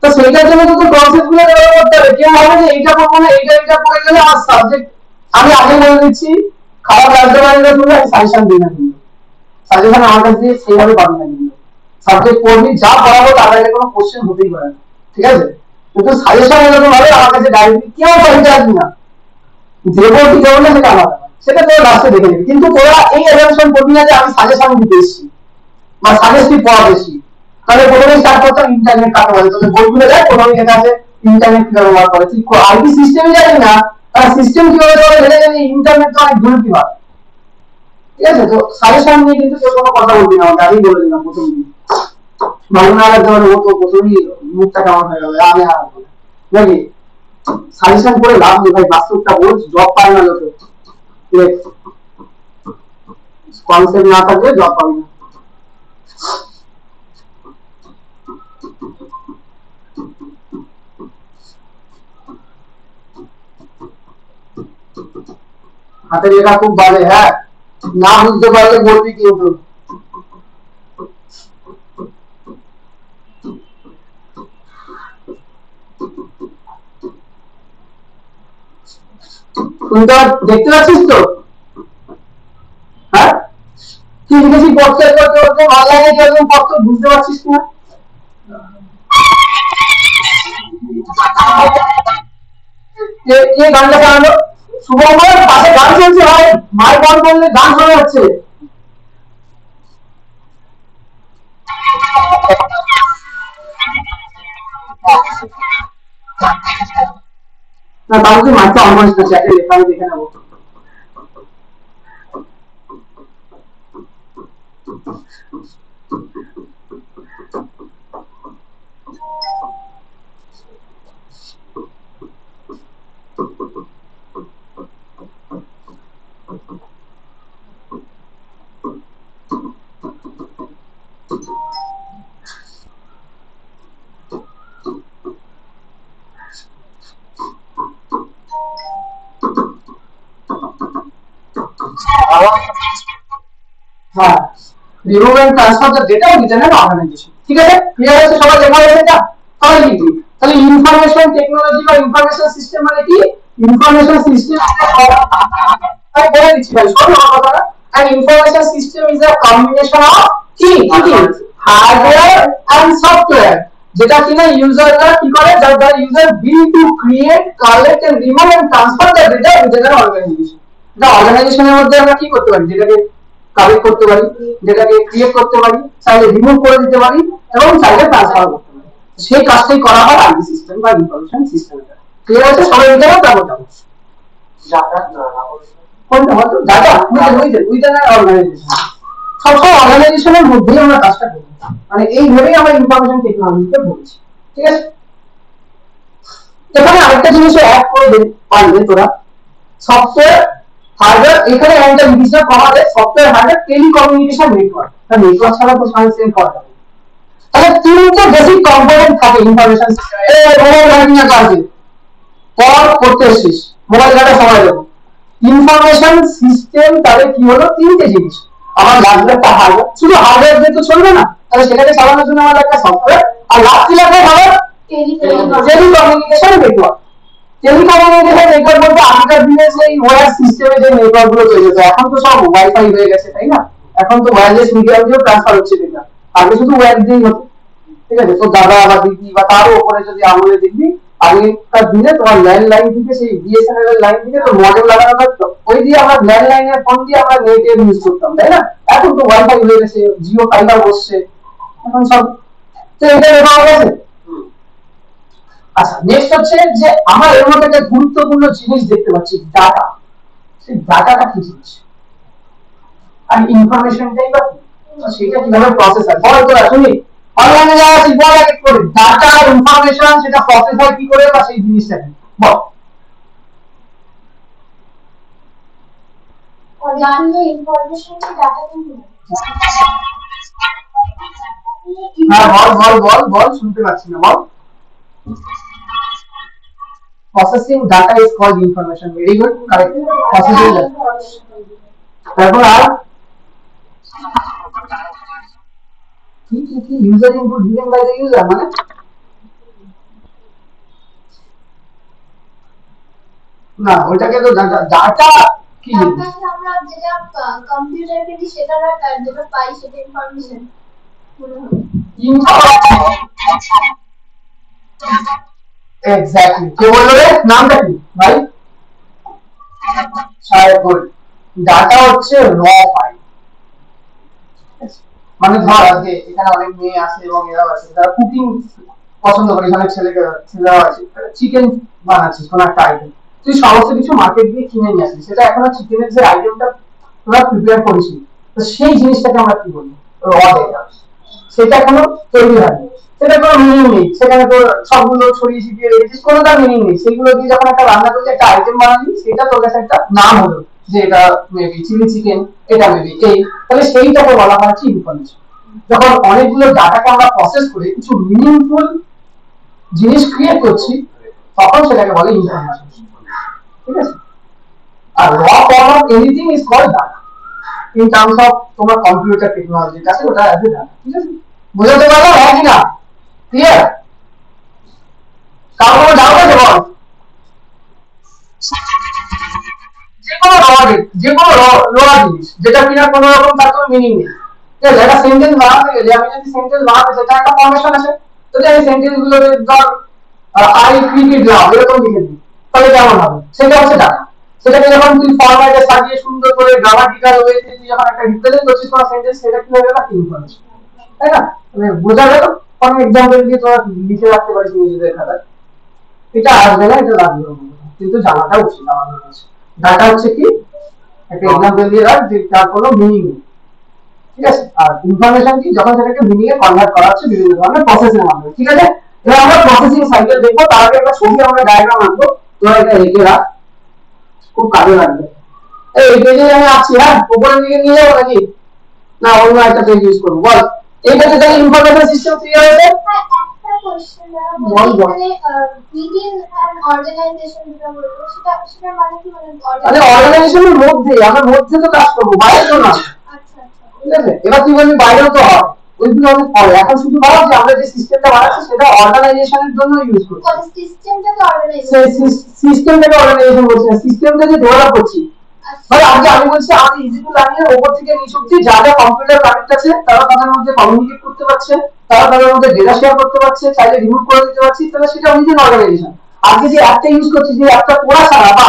তো সেইটার জন্য তো প্রসেস গুলো ডেভেলপ করতে হবে। কেউ ভাবে যে এইটা করবো না, এইটা পড়ে গেলে আমার সাবজেক্ট, আমি আগে বলে দিচ্ছি, খারাপ লাগতে পারে না, তুমি আমি সাজেশন দিই না, কিন্তু সাজেশন আমার কাছে দিয়ে সেইভাবে পাবি না। কিন্তু সাবজেক্ট পড়বি, যা পড়াবো তার আগে কোনো কোশ্চেন হতেই পারে না, ঠিক আছে? কিন্তু সাজেশন এরকম ভাবে আমার কাছে ডাইরেক্টলি কেউ চাইতে আসবি না, যে বলছি কেউ না সেটা আলাদা, সেটা তোর লাস্টে দেখে নিবি। কিন্তু তোরা এই অ্যাজাম্পশন করবি না যে আমি সাজেশন দিতে এসেছি বা সাজেস্টিভ পড়াতে এসেছি। তাহলে প্রথমে স্টার্ট করতাম ইন্টারনেট কাকে বলে, তোদের বইগুলো দেখ প্রথমে যেটা আছে ইন্টারনেট ব্যবহার করে, তুই আইটি সিস্টেমে জানি না, তার সিস্টেম কিভাবে চলে সেটা জানি, ইন্টারনেট তো অনেক দূর কিভাবে, ঠিক আছে? তো সাজেশন নিয়ে কিন্তু কেউ কোনো কথা বলবি না, আমাকে আগেই বলে দিলাম প্রথম দিন, ভালো না লাগতে পারে ও তো প্রথমেই মুখটা কেমন হয়ে গেল, আমি আর নাকি সাজেশন করে লাভ নেই ভাই, বাস্তবটা বল, জব পায় না লোকে, কনসেপ্ট না থাকলে জব পাবি না। হাতের লেখা খুব বাজে, হ্যাঁ, না বুঝতে পারলে বলবি কিন্তু। তুই তো দেখতে পাচ্ছিস তো, হ্যাঁ, কি লিখেছি পড়তে করতে করতে ভালো লাগে, কিরকম পড়তে বুঝতে পারছিস না? কে গানটা চালালো? শুভঙ্কর পাশে গান চলছে ভাই, মাইক অন করলে গান শোনা যাচ্ছে। না তাহলে তুই মাইকটা অন করিস না, চ্যাটে লেখা আমি দেখে নেবো। হ্যাঁ, remove and transfer the data within an organization, ঠিক আছে? ক্লিয়ার আছে সবাই, লেখা হয়েছে এটা? তাহলে লিখবি, তাহলে ইনফরমেশন টেকনোলজি বা ইনফরমেশন সিস্টেম মানে কি? ইনফরমেশন সিস্টেম আমি বলে দিচ্ছি ভাই, শোনো আমার কথাটা। an information system is a combination of কি হার্ডওয়্যার এন্ড সফটওয়্যার, যেটা কিনা ইউজাররা কি করে, যারা user will to create, collect and remove and transfer the data within an organization. এটা অর্গানাইজেশনের মধ্যে আমরা কি করতে পারি, যেটাকে কালেক্ট করতে পারি, যেটাকে ক্রিয়েট করতে পারি, চাইলে রিমুভ করে দিতে পারি এবং চাইলে ট্রান্সফার করতে পারি, সেই কাজটাই করা হয় আইটি সিস্টেম বা ইনফরমেশন সিস্টেম। ক্লিয়ার আছে সবাই? এটা তারপর কোনটা হতো ডাটা উইদিন অ্যান অর্গানাইজেশন, সবসময় অর্গানাইজেশনের মধ্যেই আমরা কাজটা করি, মানে এইভাবেই আমরা ইনফরমেশন টেকনোলজিতে বলছি, ঠিক আছে? এখানে আরেকটা জিনিস অ্যাড করে পারবে তোরা, সফটওয়্যার হার্ডওয়্যার, এখানে একটা জিনিস করা যায়, সফটওয়্যার হার্ডওয়্যার টেলিকমিউনিকেশন নেটওয়ার্ক, তার নেটওয়ার্ক ছাড়া তো সায়েন্স সেল করা যাবে। তাহলে তিনটে বেসিক কম্পোনেন্ট থাকে ইনফরমেশন সিস্টেমে। এই মোবাইল ঘাটা কাজে কল করতে এসেছিস, মোবাইল ঘাটা সময় দেবো। ইনফরমেশন সিস্টেম তাহলে কি হলো, তিনটে জিনিস। আমার লাগবে একটা হার্ডওয়্যার, শুধু হার্ডওয়্যার দিয়ে তো চলবে না, তাহলে সেটাকে চালানোর জন্য আমার একটা সফটওয়্যার, আর লাস্ট কি লাগবে হবে টেলিকমিউনিকেশন নেটওয়ার্ক। টেলিকমিউনিকেশন নেটওয়ার্ক বলতে আগেকার দিনে সেই ওয়্যার সিস্টেমে যে নেটওয়ার্ক গুলো তৈরি হতো, এখন তো সব ওয়াইফাই হয়ে গেছে, তাই না? এখন তো ওয়্যারলেস মিডিয়া দিয়েও ট্রান্সফার হচ্ছে ডেটা, আগে শুধু ওয়্যার দিয়েই হতো, ঠিক আছে? তো দাদা বা দিদি বা তারও উপরে যদি আমলে দেখবি আগেকার দিনে তোমার ল্যান্ডলাইন থেকে সেই বিএসএনএল এর লাইন থেকে তো মডেল লাগানো থাকতো, ওই দিয়ে আমরা ল্যান্ডলাইনের ফোন দিয়ে আমরা নেট ইউজ করতাম, তাই না? এখন তো ওয়াইফাই হয়ে গেছে, জিও ফাইবার বসছে এখন সব, তো এটা ব্যবহার গেছে। আচ্ছা, নেক্সট হচ্ছে যে আমরা এর মধ্যে একটা গুরুত্বপূর্ণ জিনিস দেখতে পাচ্ছি, ডাটা। সেই ডাটাটা কি জিনিস আর ইনফরমেশনটাই বা কি, সেটা কিভাবে প্রসেস হয় বল তোরা শুনি। অনলাইনে যারা আছে বল এক এক করে, ডাটা আর ইনফরমেশন সেটা প্রসেস হয় কি করে বা সেই জিনিসটা কি বল। জানলে ইনফরমেশন কি ডাটা তুমি হ্যাঁ বল বল বল বল, শুনতে পাচ্ছি না, বল। Processing data is called information. Very good, correct. Processing data. তারপর আর কি user input given by the user মানে না, ওটাকে তো ডাটা কি ডাটা আমরা যেটা কম্পিউটারে দিই সেটা না, যেটা পাই সেটা ইনফরমেশন এক্স্যাক্টলি। কে বললো রে, নামটা কি ভাই? গুড। ডাটা হচ্ছে র ফাইল, মানে ধর আজকে এখানে অনেক মেয়ে আছে এবং এরাও আছে যারা কুকিং পছন্দ করে, এখানে ছেলেরা আছে, চিকেন বানাচ্ছিস কোন একটা আইটেম, তুই সমস্ত কিছু মার্কেট দিয়ে কিনে নিয়ে আসিস, সেটা এখনো চিকেনের যে আইটেমটা তোরা প্রিপেয়ার করেছিস, তো সেই জিনিসটাকে আমরা কি বলি, র ডেটা। সেটা এখনো তৈরি হয়নি, সেটা কোনো মিনিং নেই, সেখানে তো সবগুলো ছড়িয়ে ছিটিয়ে রেখেছিস, কোনো তার মিনিং নেই। সেগুলো দিয়ে যখন একটা রান্না করলে একটা আইটেম বানাবি, সেটা তোর কাছে একটা নাম হলো যে এটা মেবি চিলি চিকেন, এটা মেবি এই, তাহলে সেইটাকে বলা হয় কি ইনফরমেশন। যখন অনেকগুলো ডাটাকে আমরা প্রসেস করে কিছু মিনিংফুল জিনিস ক্রিয়েট করছি, তখন সেটাকে বলে ইনফরমেশন, ঠিক আছে? আর raw form of anything is called data in terms of তোমার কম্পিউটার টেকনোলজি কাছে, ওটা অ্যাজ এ ডাটা, ঠিক আছে? বুঝতে পারলো হ্যাঁ কি না? ক্লিয়ার? কারো কোনো ডাউট আছে বল? যে কোনো রোয়া জিনিস যেটা কিনা কোনো রকম তার কোনো মিনিং নেই, ঠিক আছে? একটা সেন্টেন্স বানাতে গেলে আমি যদি সেন্টেন্স বানাতে চাই, তার একটা ফরমেশন আছে, যদি আমি সেন্টেন্স গুলোকে ধর আই ক্রিকেট লাভ এরকম লিখে দিই, তাহলে কেমন হবে? সেটা হচ্ছে ডাটা। সেটাকে যখন তুই ফরম্যাটে সাজিয়ে সুন্দর করে গ্রামাটিক্যাল ওয়েতে তুই যখন একটা রিপ্রেজেন্ট করছিস কোনো সেন্টেন্স, সেটা কি হয়ে গেল ইনফরমেশন, তাই না? মানে বোঝা গেল? কোনো এক্সাম্পল দিয়ে তোরা লিখে রাখতে পারিস নিজেদের খাতায়, এটা আসবে না, এটা লাগবে না, কিন্তু জানাটা উচিত আমাদের কাছে। ডাটা হচ্ছে কি, একটা এক্সাম্পল দিয়ে রাখ যে তার কোনো মিনিং নেই, ঠিক আছে? আর ইনফরমেশন কি, যখন সেটাকে মিনিং এ কনভার্ট করা হচ্ছে বিভিন্ন ধরনের প্রসেসের মাধ্যমে, ঠিক আছে? এবার আমরা প্রসেসিং সাইকেল দেখবো, তার আগে একটা ছবি আমরা ডায়াগ্রাম আঁকবো, তোরা এটা এঁকে রাখ, খুব কাজে লাগবে। এই পেজে আমি আছি, হ্যাঁ উপরের দিকে নিয়ে যাবো নাকি না অন্য একটা পেজ ইউজ করবো, বল। এইটাতে তাহলে ইনফরমেশন সিস্টেম ক্লিয়ার হয়েছে? একটা কোশ্চেন মানে উইদিন অ্যান অর্গানাইজেশন যেটা বলবো সেটা মানে কি, মানে অর্গানাইজেশনের মধ্যে, আমরা মধ্যে তো কাজ করবো, বাইরে তো না, আচ্ছা আচ্ছা, ঠিক আছে? এবার তুই বলবি বাইরেও তো হয়, ওইগুলো অনেক পরে, এখন শুধু বল যে আমরা যে সিস্টেমটা বানাচ্ছি সেটা অর্গানাইজেশনের জন্য ইউজ করছি। সিস্টেমটাকে সেই সিস্টেমটাকে অর্গানাইজেশন বলছি না, সিস্টেমটাকে ডেভেলপ করছি। মানে আজকে আমি বলছি আমাদের ইজি টু লার্নিং এর উপর থেকে নিচ অব্দি যা যা কম্পিউটার কানেক্ট আছে, তারা তাদের মধ্যে কমিউনিকেট করতে পারছে, তারা তাদের মধ্যে ডেটা শেয়ার করতে পারছে, চাইলে রিমুভ করে দিতে পারছি, তাহলে সেটা উইদিন অর্গানাইজেশন। আজকে যে অ্যাপটা ইউজ করছি, যে অ্যাপটা পড়া ছাড়া বা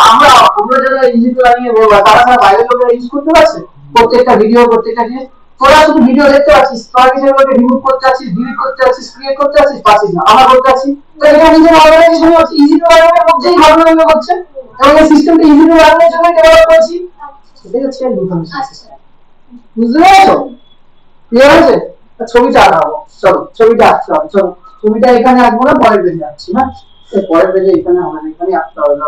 আমরা যারা ইজি টু লার্নিং এ বলবো, তারা ছাড়া বাইরের লোকেরা ইউজ করতে পারছে প্রত্যেকটা ভিডিও, প্রত্যেকটা জিনিস। তোরা শুধু ভিডিও দেখতে পাচ্ছিস, তোরা কিছুগুলোকে রিমুভ করতে পারছিস, ডিলিট করতে পারছিস, ক্রিয়েট করতে পারছিস, পারছিস না, আমরা করতে পারছি। তো এটা নিজের অর্গানাইজেশন হচ্ছে, ইজি টু লার্নিং এর মধ্যেই ঘটনাগুলো হচ্ছে, এবং এই সিস্টেমটা ইজি টু লার্নিং এর জন্য ডেভেলপ করেছি, সেটাই হচ্ছে ইনফরমেশন সিস্টেম। বুঝতে পেরেছো? ক্লিয়ার হয়েছে? ছবিটা আঁকাবো, চলো ছবিটা আঁকতে হবে, চলো ছবিটা এখানে আঁকবো না, পরের পেজে আঁকছি, না পরের পেজে এখানে আমাদের এখানে আঁকতে হবে না।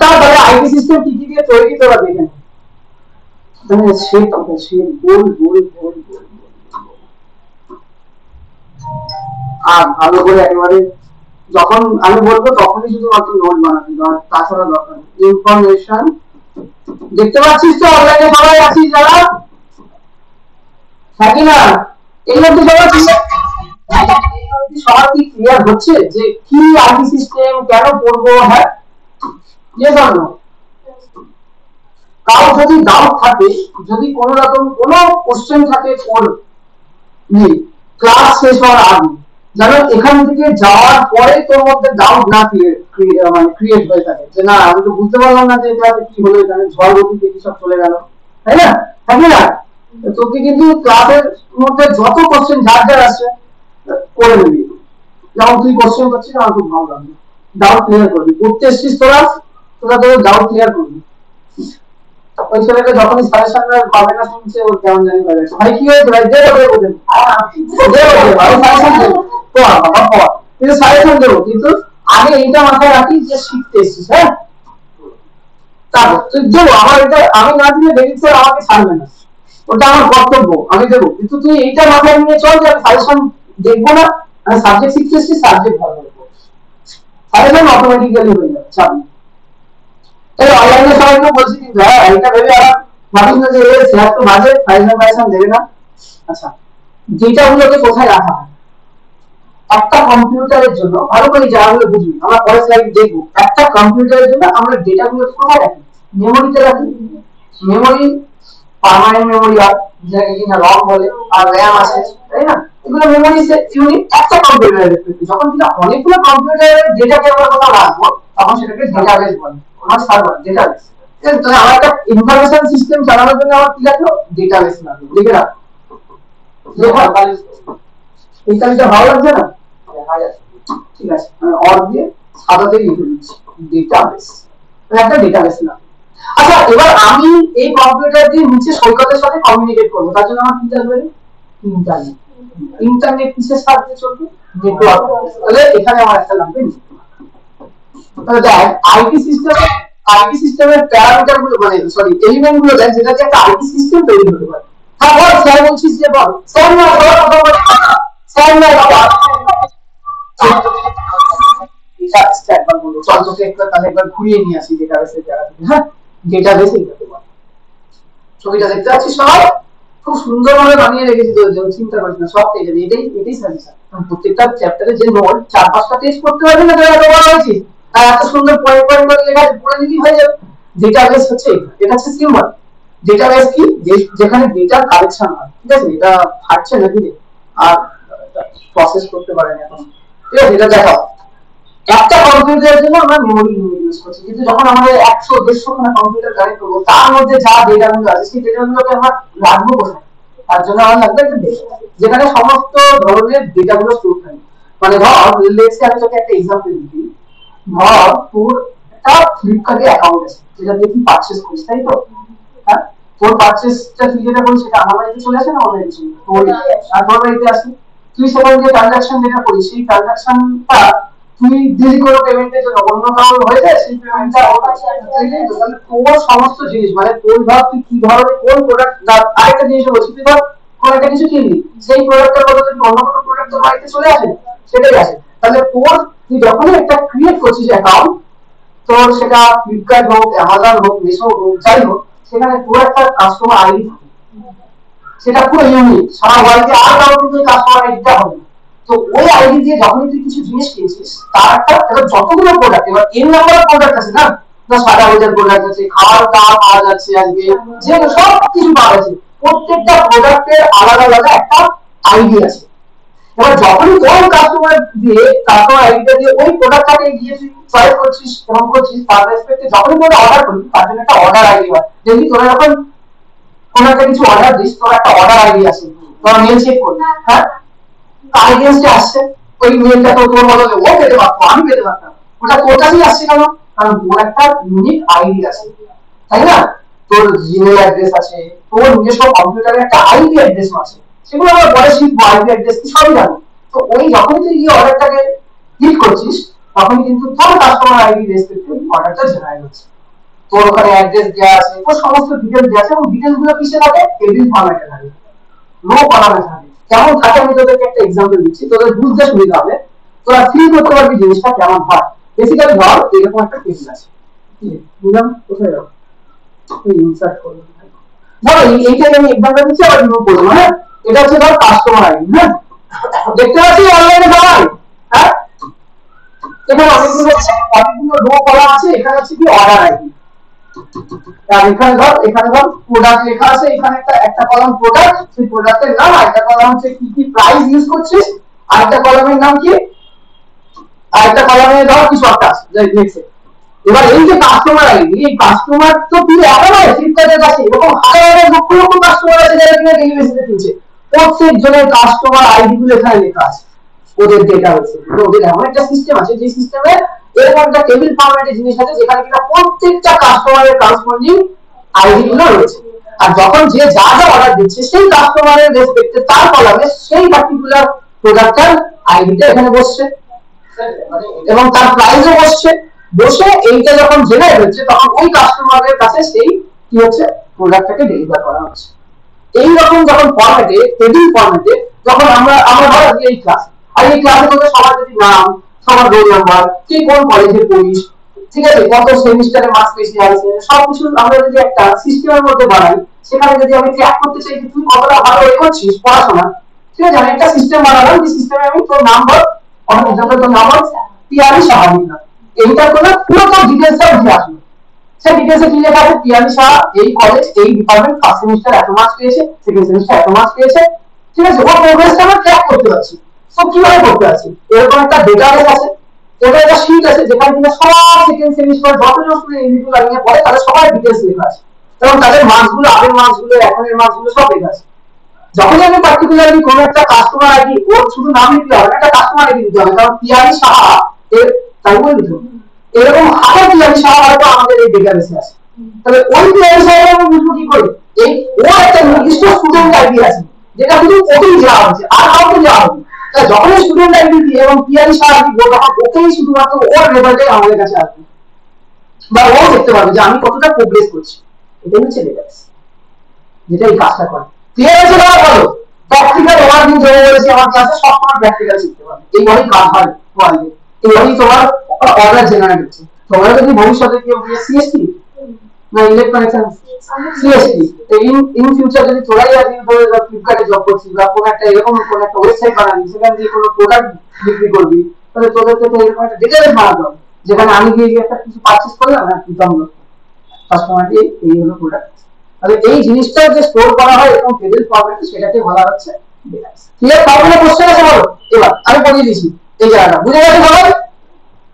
তারপরে আইটি সিস্টেম কি কি দিয়ে তৈরি তোরা দেখে নে, মানে সে তবে সে গোল গোল গোল গোল আর ভালো করে একেবারে যখন আমি বলবো তখনই শুধুমাত্র নোট বানাবি, তাছাড়া দরকার নেই। ইনফরমেশন দেখতে পাচ্ছিস তো অনলাইনে সবাই আছিস যারা, থাকি না এগুলো তো সবার কি ক্লিয়ার হচ্ছে যে কি আইটি সিস্টেম কেন পড়বো? হ্যাঁ ইয়ে জানো, কারো যদি ডাউট থাকে, যদি কোনো রকম কোনো কোশ্চেন থাকে, ক্লাস শেষ হওয়ার আগে জানো এখান থেকে যাওয়ার পরে তোর মধ্যে ডাউট না মানে ক্রিয়েট হয়ে থাকে যে না আমি তো বুঝতে পারলাম না যে এটা কি হলো, এখানে ঝড় গতিতে কি সব চলে গেল, তাই না? থাকে না? তোকে কিন্তু ক্লাসের মধ্যে যত কোশ্চেন যার যার আসছে করে নিবি, যেমন তুই কোশ্চেন করছিস আমার খুব ভালো লাগবে, ডাউট ক্লিয়ার করবি, পড়তে এসছিস তোরা তোরা তোর ডাউট ক্লিয়ার করবি। ওই ছেলেটা যখনই সাজেশন পাবে না শুনছে ওর কেমন জানি লাগে, ভাই কি হয়েছে ভাই দে ওকে বলেন দে ওকে ভাই সাজেশন দে পড়া বাবা পড়া, কিন্তু সাজেশন দেবো, কিন্তু আগে এইটা মাথায় রাখি যে শিখতে এসছিস, হ্যাঁ তারপর তুই দেবো, আমার এটা আমি না দিলে ডেভিড স্যার আমাকে ছাড়বে না, ওটা আমার কর্তব্য আমি দেবো, কিন্তু তুই এইটা মাথায় নিয়ে চল যে আমি সাজেশন দেখবো না, আমি সাবজেক্ট শিখতে এসছি সাবজেক্ট ভালো করবো, সাজেশন অটোমেটিক্যালি হয়ে যাবে চাপ নেই। তাই অনলাইনে সবাইকে বলছি কিন্তু হ্যাঁ এটা ভেবে আর ভাবিস না যে স্যার তো বাজে সাজেশন দেবে না। আচ্ছা ডেটাগুলোকে কোথায় রাখা হয়? একটা কম্পিউটারের জন্য ভালো করে জায়গাগুলো বুঝবি, আমরা পরের স্লাইড দেখবো, একটা কম্পিউটারের জন্য আমরা ডেটাগুলোকে কোথায় রাখি? মেমোরিতে রাখি। মেমোরি পার্মানেন্ট মেমোরি আর যেটাকে কিনা রম বলে, আর র্যাম আছে, তাই না? এগুলো মেমোরি ইউনিট একটা কম্পিউটারের ক্ষেত্রে, যখন কিনা অনেকগুলো কম্পিউটারের ডেটাকে আমরা কোথাও রাখবো তখন সেটাকে ডেটাবেস বলে, আমার সার্ভার ডেটাবেস। তাহলে আমার একটা ইনফরমেশন সিস্টেম চালানোর জন্য আমার কি লাগলো? ডেটাবেস লাগলো, লিখে রাখ। এই কাজটা ভালো লাগছে না? ঠিক আছে আমি অর দিয়ে সাদাতে লিখে দিচ্ছি ডেটাবেস, একটা ডেটাবেস না। আচ্ছা এবার আমি এই কম্পিউটার দিয়ে নিচে সৈকতের সাথে কমিউনিকেট করবো, তার জন্য আমার কি লাগবে? ইন্টারনেট। ইন্টারনেট কিসের সাহায্যে চলবে? নেটওয়ার্ক। তাহলে এখানে আমার একটা লাগবে। তাহলে দেখ আইটি সিস্টেমের প্যারামিটার গুলো মানে সরি এলিমেন্ট গুলো দেখ যেটা দিয়ে একটা আইটি সিস্টেম তৈরি হতে পারে। হ্যাঁ বল স্যার বলছিস যে বল স্যার না স্যার না বাবা একবার বলবো চল তোকে একবার ঘুরিয়ে নিয়ে আসি ডেটাবেসের জায়গা থেকে। হ্যাঁ ডেটাবেসে করতে পারে, ছবিটা দেখতে পাচ্ছিস সবাই খুব সুন্দর ভাবে বানিয়ে রেখেছি, তো চিন্তা করিস না সব পেয়ে যাবে, এটাই সাজেশন। প্রত্যেকটা চ্যাপ্টারে যে নোট 4-5টা টেস্ট করতে পারবি না তোরা এত বড় হয়েছিস, আর এত সুন্দর পয়েন্ট পয়েন্ট করে লেখা পড়ে নিলেই হয়ে যাবে। ডেটাবেস হচ্ছে এটা হচ্ছে সিম্বল। ডেটাবেস কি? যেখানে ডেটা কালেকশন হয়, ঠিক আছে? এটা ফাটছে নাকি আর প্রসেস করতে পারে না এখন, ঠিক আছে? এটা দেখাও একটা কম্পিউটারের জন্য আমরা মেমোরি ইউজ করছি, কিন্তু যখন আমাদের 100-150 খানা কম্পিউটার কানেক্ট করবো তার মধ্যে যা ডেটাগুলো আছে সেই ডেটাগুলোকে আমরা রাখবো কোথায়? তার জন্য আমার লাগবে একটা ডেটা যেখানে সমস্ত ধরনের ডেটাগুলো স্টোর থাকে। মানে ধর লেটস আমি তোকে একটা एग्जांपल দিই, ধর তোর একটা ফ্লিপকার্টে অ্যাকাউন্ট আছে যেটা দিয়ে তুই পারচেজ করিস, তাই তো? হ্যাঁ তোর পারচেজটা তুই যেটা করিস সেটা আমার বাড়িতে চলে আসে না আমার বাড়িতে চলে আসে? আর তোর বাড়িতে আসে, তুই সেখানে যে ট্রানজাকশন যেটা করিস সেই ট্রানজাকশনটা তুই দিলি কোনো পেমেন্টের জন্য অন্য কারোর হয়ে যায় সেই পেমেন্টটা তোর সমস্ত জিনিস মানে তোর ভাব তুই কি ধরনের কোন প্রোডাক্ট। আরেকটা জিনিস বলছি, তুই ধর কোন একটা কিছু কিনলি সেই প্রোডাক্টের বদলে অন্য কোনো প্রোডাক্ট তোর বাড়িতে চলে আসে, সেটাই আসে। তাহলে তোর তুই যখনই একটা ক্রিয়েট করছিস অ্যাকাউন্ট, তোর সেটা ফ্লিপকার্ট হোক অ্যামাজন হোক মিশো হোক যাই হোক, সেখানে তোর একটা কাস্টমার আইডি থাকে, সেটা পুরো ইউনিক, সারা ওয়ার্ল্ডে আর কারো কিন্তু কাস্টমার আইডিটা হবে। তো ওই আইডি দিয়ে যখনই তুই কিছু জিনিস কিনছিস তার একটা যতগুলো প্রোডাক্ট, এবার এর নাম্বার প্রোডাক্ট আছে না, সাদা হাজার প্রোডাক্ট আছে, খাওয়ার দাওয়া পাওয়া যাচ্ছে আজকে, যে সব কিছু পাওয়া যাচ্ছে, প্রত্যেকটা প্রোডাক্টের আলাদা আলাদা একটা আইডি আছে। এবার যখনই কোন কাস্টমার দিয়ে কাস্টমার আইডিটা দিয়ে ওই প্রোডাক্টটাকে গিয়ে তুই চয়েস করছিস এবং করছিস তার রেসপেক্টে যখনই তোরা অর্ডার করবি তার জন্য একটা অর্ডার আইডি হয়। দেখবি তোরা যখন কোন একটা কিছু অর্ডার দিস তোর একটা অর্ডার আইডি আছে, তোরা মেল চেক করবি, হ্যাঁ কার এগেইনস্টে আসছে ওই মেলটা তো তোর বদলে ও পেতে পারতো আমি পেতে পারতাম, ওটা তোর কাছেই আসছে কেন? কারণ তোর একটা ইউনিক আইডি আছে, তাই না? তোর জিমেল অ্যাড্রেস আছে, তোর নিজস্ব কম্পিউটারে একটা আইপি অ্যাড্রেস আছে, সেগুলো আমরা পরে শিখবো, আইপি অ্যাড্রেস কি সবই জানো। তো ওই যখন তুই এই অর্ডারটাকে ক্লিক করছিস তখন কিন্তু তোর কাস্টমার আইডি রেসপেক্টিভ অর্ডারটা জেনারেট হচ্ছে, তোর ওখানে অ্যাড্রেস দেওয়া আছে, তোর সমস্ত ডিটেইলস দেওয়া আছে, এবং ডিটেইলস গুলো কিসে থাকে? টেবিল ফরম্যাটে থাকে, নো কলামে থাকে। কেমন থাকে আমি তোদেরকে একটা एग्जांपल দিচ্ছি, তোদের বুঝতে সুবিধা হবে, তোরা ফিল করতে পারবি জিনিসটা কেমন হয়। বেসিক্যালি ধর এরকম একটা টেবিল আছে, বুঝলাম কোথায় যাও ইনসার্ট করব, ধর এইটাকে আমি एग्जांपल দিচ্ছি আবার রিমুভ করব। হ্যাঁ এটা হচ্ছে ধর কাস্টমার আইডি, হ্যাঁ দেখতে পাচ্ছি অনলাইনে সবাই, হ্যাঁ এখানে অনেকগুলো রো কলাম আছে, এখানে হচ্ছে কি অর্ডার আইডি, আর এখানে ধর প্রোডাক্ট লেখা আছে, এখানে একটা কলাম প্রোডাক্ট, সেই প্রোডাক্টের নাম, আর একটা কলাম হচ্ছে কি কি প্রাইস ইউজ করছিস, আরেকটা কলামের নাম কি, আরেকটা কলামে ধরো কিছু একটা আছে লিখছে। এবার এই যে কাস্টমার আইডি, এই কাস্টমার তো তুই একা নয়, ফ্লিপকার্টের কাছে এরকম হাজার হাজার লক্ষ লক্ষ কাস্টমার আছে যারা কিনা ডেইলি বেসিসে কিনছে। প্রত্যেক জনের কাস্টমার আইডি গুলো এখানে লেখা আছে, ওদের ডেটা হচ্ছে। ওদের এমন একটা সিস্টেম আছে যে সিস্টেমে এরকম একটা টেবিল ফরম্যাটের জিনিস আছে যেখানে কিনা প্রত্যেকটা কাস্টমারের করেসপন্ডিং আইডি গুলো রয়েছে। আর যখন যে যা যা অর্ডার দিচ্ছে সেই কাস্টমারের রেসপেক্টে তার কলামে সেই পার্টিকুলার প্রোডাক্টের আইডিটা এখানে বসছে এবং তার প্রাইসও বসছে। বসে এইটা যখন জেনারেট হচ্ছে তখন ওই কাস্টমারের কাছে সেই কি হচ্ছে প্রোডাক্টটাকে ডেলিভার করা হচ্ছে। এইরকম যখন ফরম্যাটে, টেবিল ফরম্যাটে, যখন আমরা আমরা ধরো এই ক্লাস, আর এই ক্লাসে তোদের সবার যদি নাম, সবার রোল নাম্বার, কে কোন কলেজে পড়িস, ঠিক আছে, কত সেমিস্টারে মার্কস বেশি আছে, সবকিছু আমরা যদি একটা সিস্টেমের মধ্যে বানাই, সেখানে যদি আমি ট্র্যাক করতে চাই যে তুই কতটা ভালো এগোচ্ছিস পড়াশোনা, ঠিক আছে, আমি একটা সিস্টেম বানালাম, যে সিস্টেমে আমি তোর নাম্বার, অনেক এক্সাম্পল তোর নাম্বার টিআরই স্বাভাবিক না, এইটার কোনো পুরো তোর ডিটেলসটা উঠে আসবে। সেই ডিটেলসে কি লেখা আছে, টিআরই শাহ এই কলেজ এই ডিপার্টমেন্ট ফার্স্ট সেমিস্টার এত মার্কস পেয়েছে, সেকেন্ড সেমিস্টার এত মার্কস পেয়েছে, ঠিক আছে, ওর প্রোগ্রেসটা আমরা ট্র্যাক করতে পারছি। তো কিভাবে করতে পারছি, এরকম একটা ডেটাবেস আছে, এটা একটা শীট আছে যেখানে কিনা সব সেকেন্ড সেমিস্টার যতজন স্টুডেন্ট ইউনিট লাইনে পড়ে তাদের সবার ডিটেইলস লেখা আছে এবং তাদের মার্কস গুলো, আগের মার্কস গুলো, এখনের মার্কস গুলো সব লেখা আছে। যখন আমি পার্টিকুলারলি কোন একটা কাস্টমার আইডি, ওর শুধু নাম লিখতে হবে, একটা কাস্টমার আইডি দিতে হবে, কারণ টিআরই সাহা এর তাই বলি তো এরকম হাজার টিআরই সাহা হয়তো আমাদের এই ডেটাবেসে আছে। তাহলে ওই টিআরই সাহা আমি বুঝবো কি করে, এই ও একটা নির্দিষ্ট স্টুডেন্ট আইডি আছে যেটা শুধু ওকেই দেওয়া হচ্ছে, আর কাউকে দেওয়া হবে। যখন স্টুডেন্ট আইডি এবং টিআরই সাহা দিব তখন ওকেই শুধুমাত্র ওর রেজাল্টটাই আমাদের কাছে আসবে, বা ও দেখতে পারবে যে আমি কতটা প্রোগ্রেস করছি। এটাই হচ্ছে ডেটাবেস, যেটা এই কাজটা করে। ক্লিয়ার আছে না? বলো প্র্যাকটিক্যাল ওয়ার্কিং জমা বলেছি আমার ক্লাসে, সব সময় প্র্যাকটিক্যাল শিখতে পারবে, এইভাবেই কাজ হয় ওয়ার্ল্ডে, এইভাবেই তোমার অর্ডার জেনারেট হচ্ছে। তোমরা যদি ভবিষ্যতে কেউ সিএসটি না ইলেকট্রনিক্স সিএসটি, ইন ফিউচার যদি তোরাই আজ ফ্লিপকার্টে জব করছিস বা কোন একটা এরকম কোন একটা ওয়েবসাইট বানাবি, সেখানে দিয়ে কোনো প্রোডাক্ট বিক্রি করবি, তাহলে তোদেরকে তো এরকম একটা ডেটাবেস বানাতে হবে যেখানে আমি গিয়ে একটা কিছু পারচেজ করলাম, হ্যাঁ ডাউনলোড কাস্টমারকে এই হলো প্রোডাক্ট। তাহলে এই জিনিসটা যে স্টোর করা হয় এরকম টেবিল ফরম্যাটে, সেটাকে বলা হচ্ছে ডেটাবেস। ক্লিয়ার? তারপরে কোশ্চেন আছে বলো, এবার আমি বলিয়ে দিচ্ছি এই জায়গাটা, বুঝে গেছো সবাই?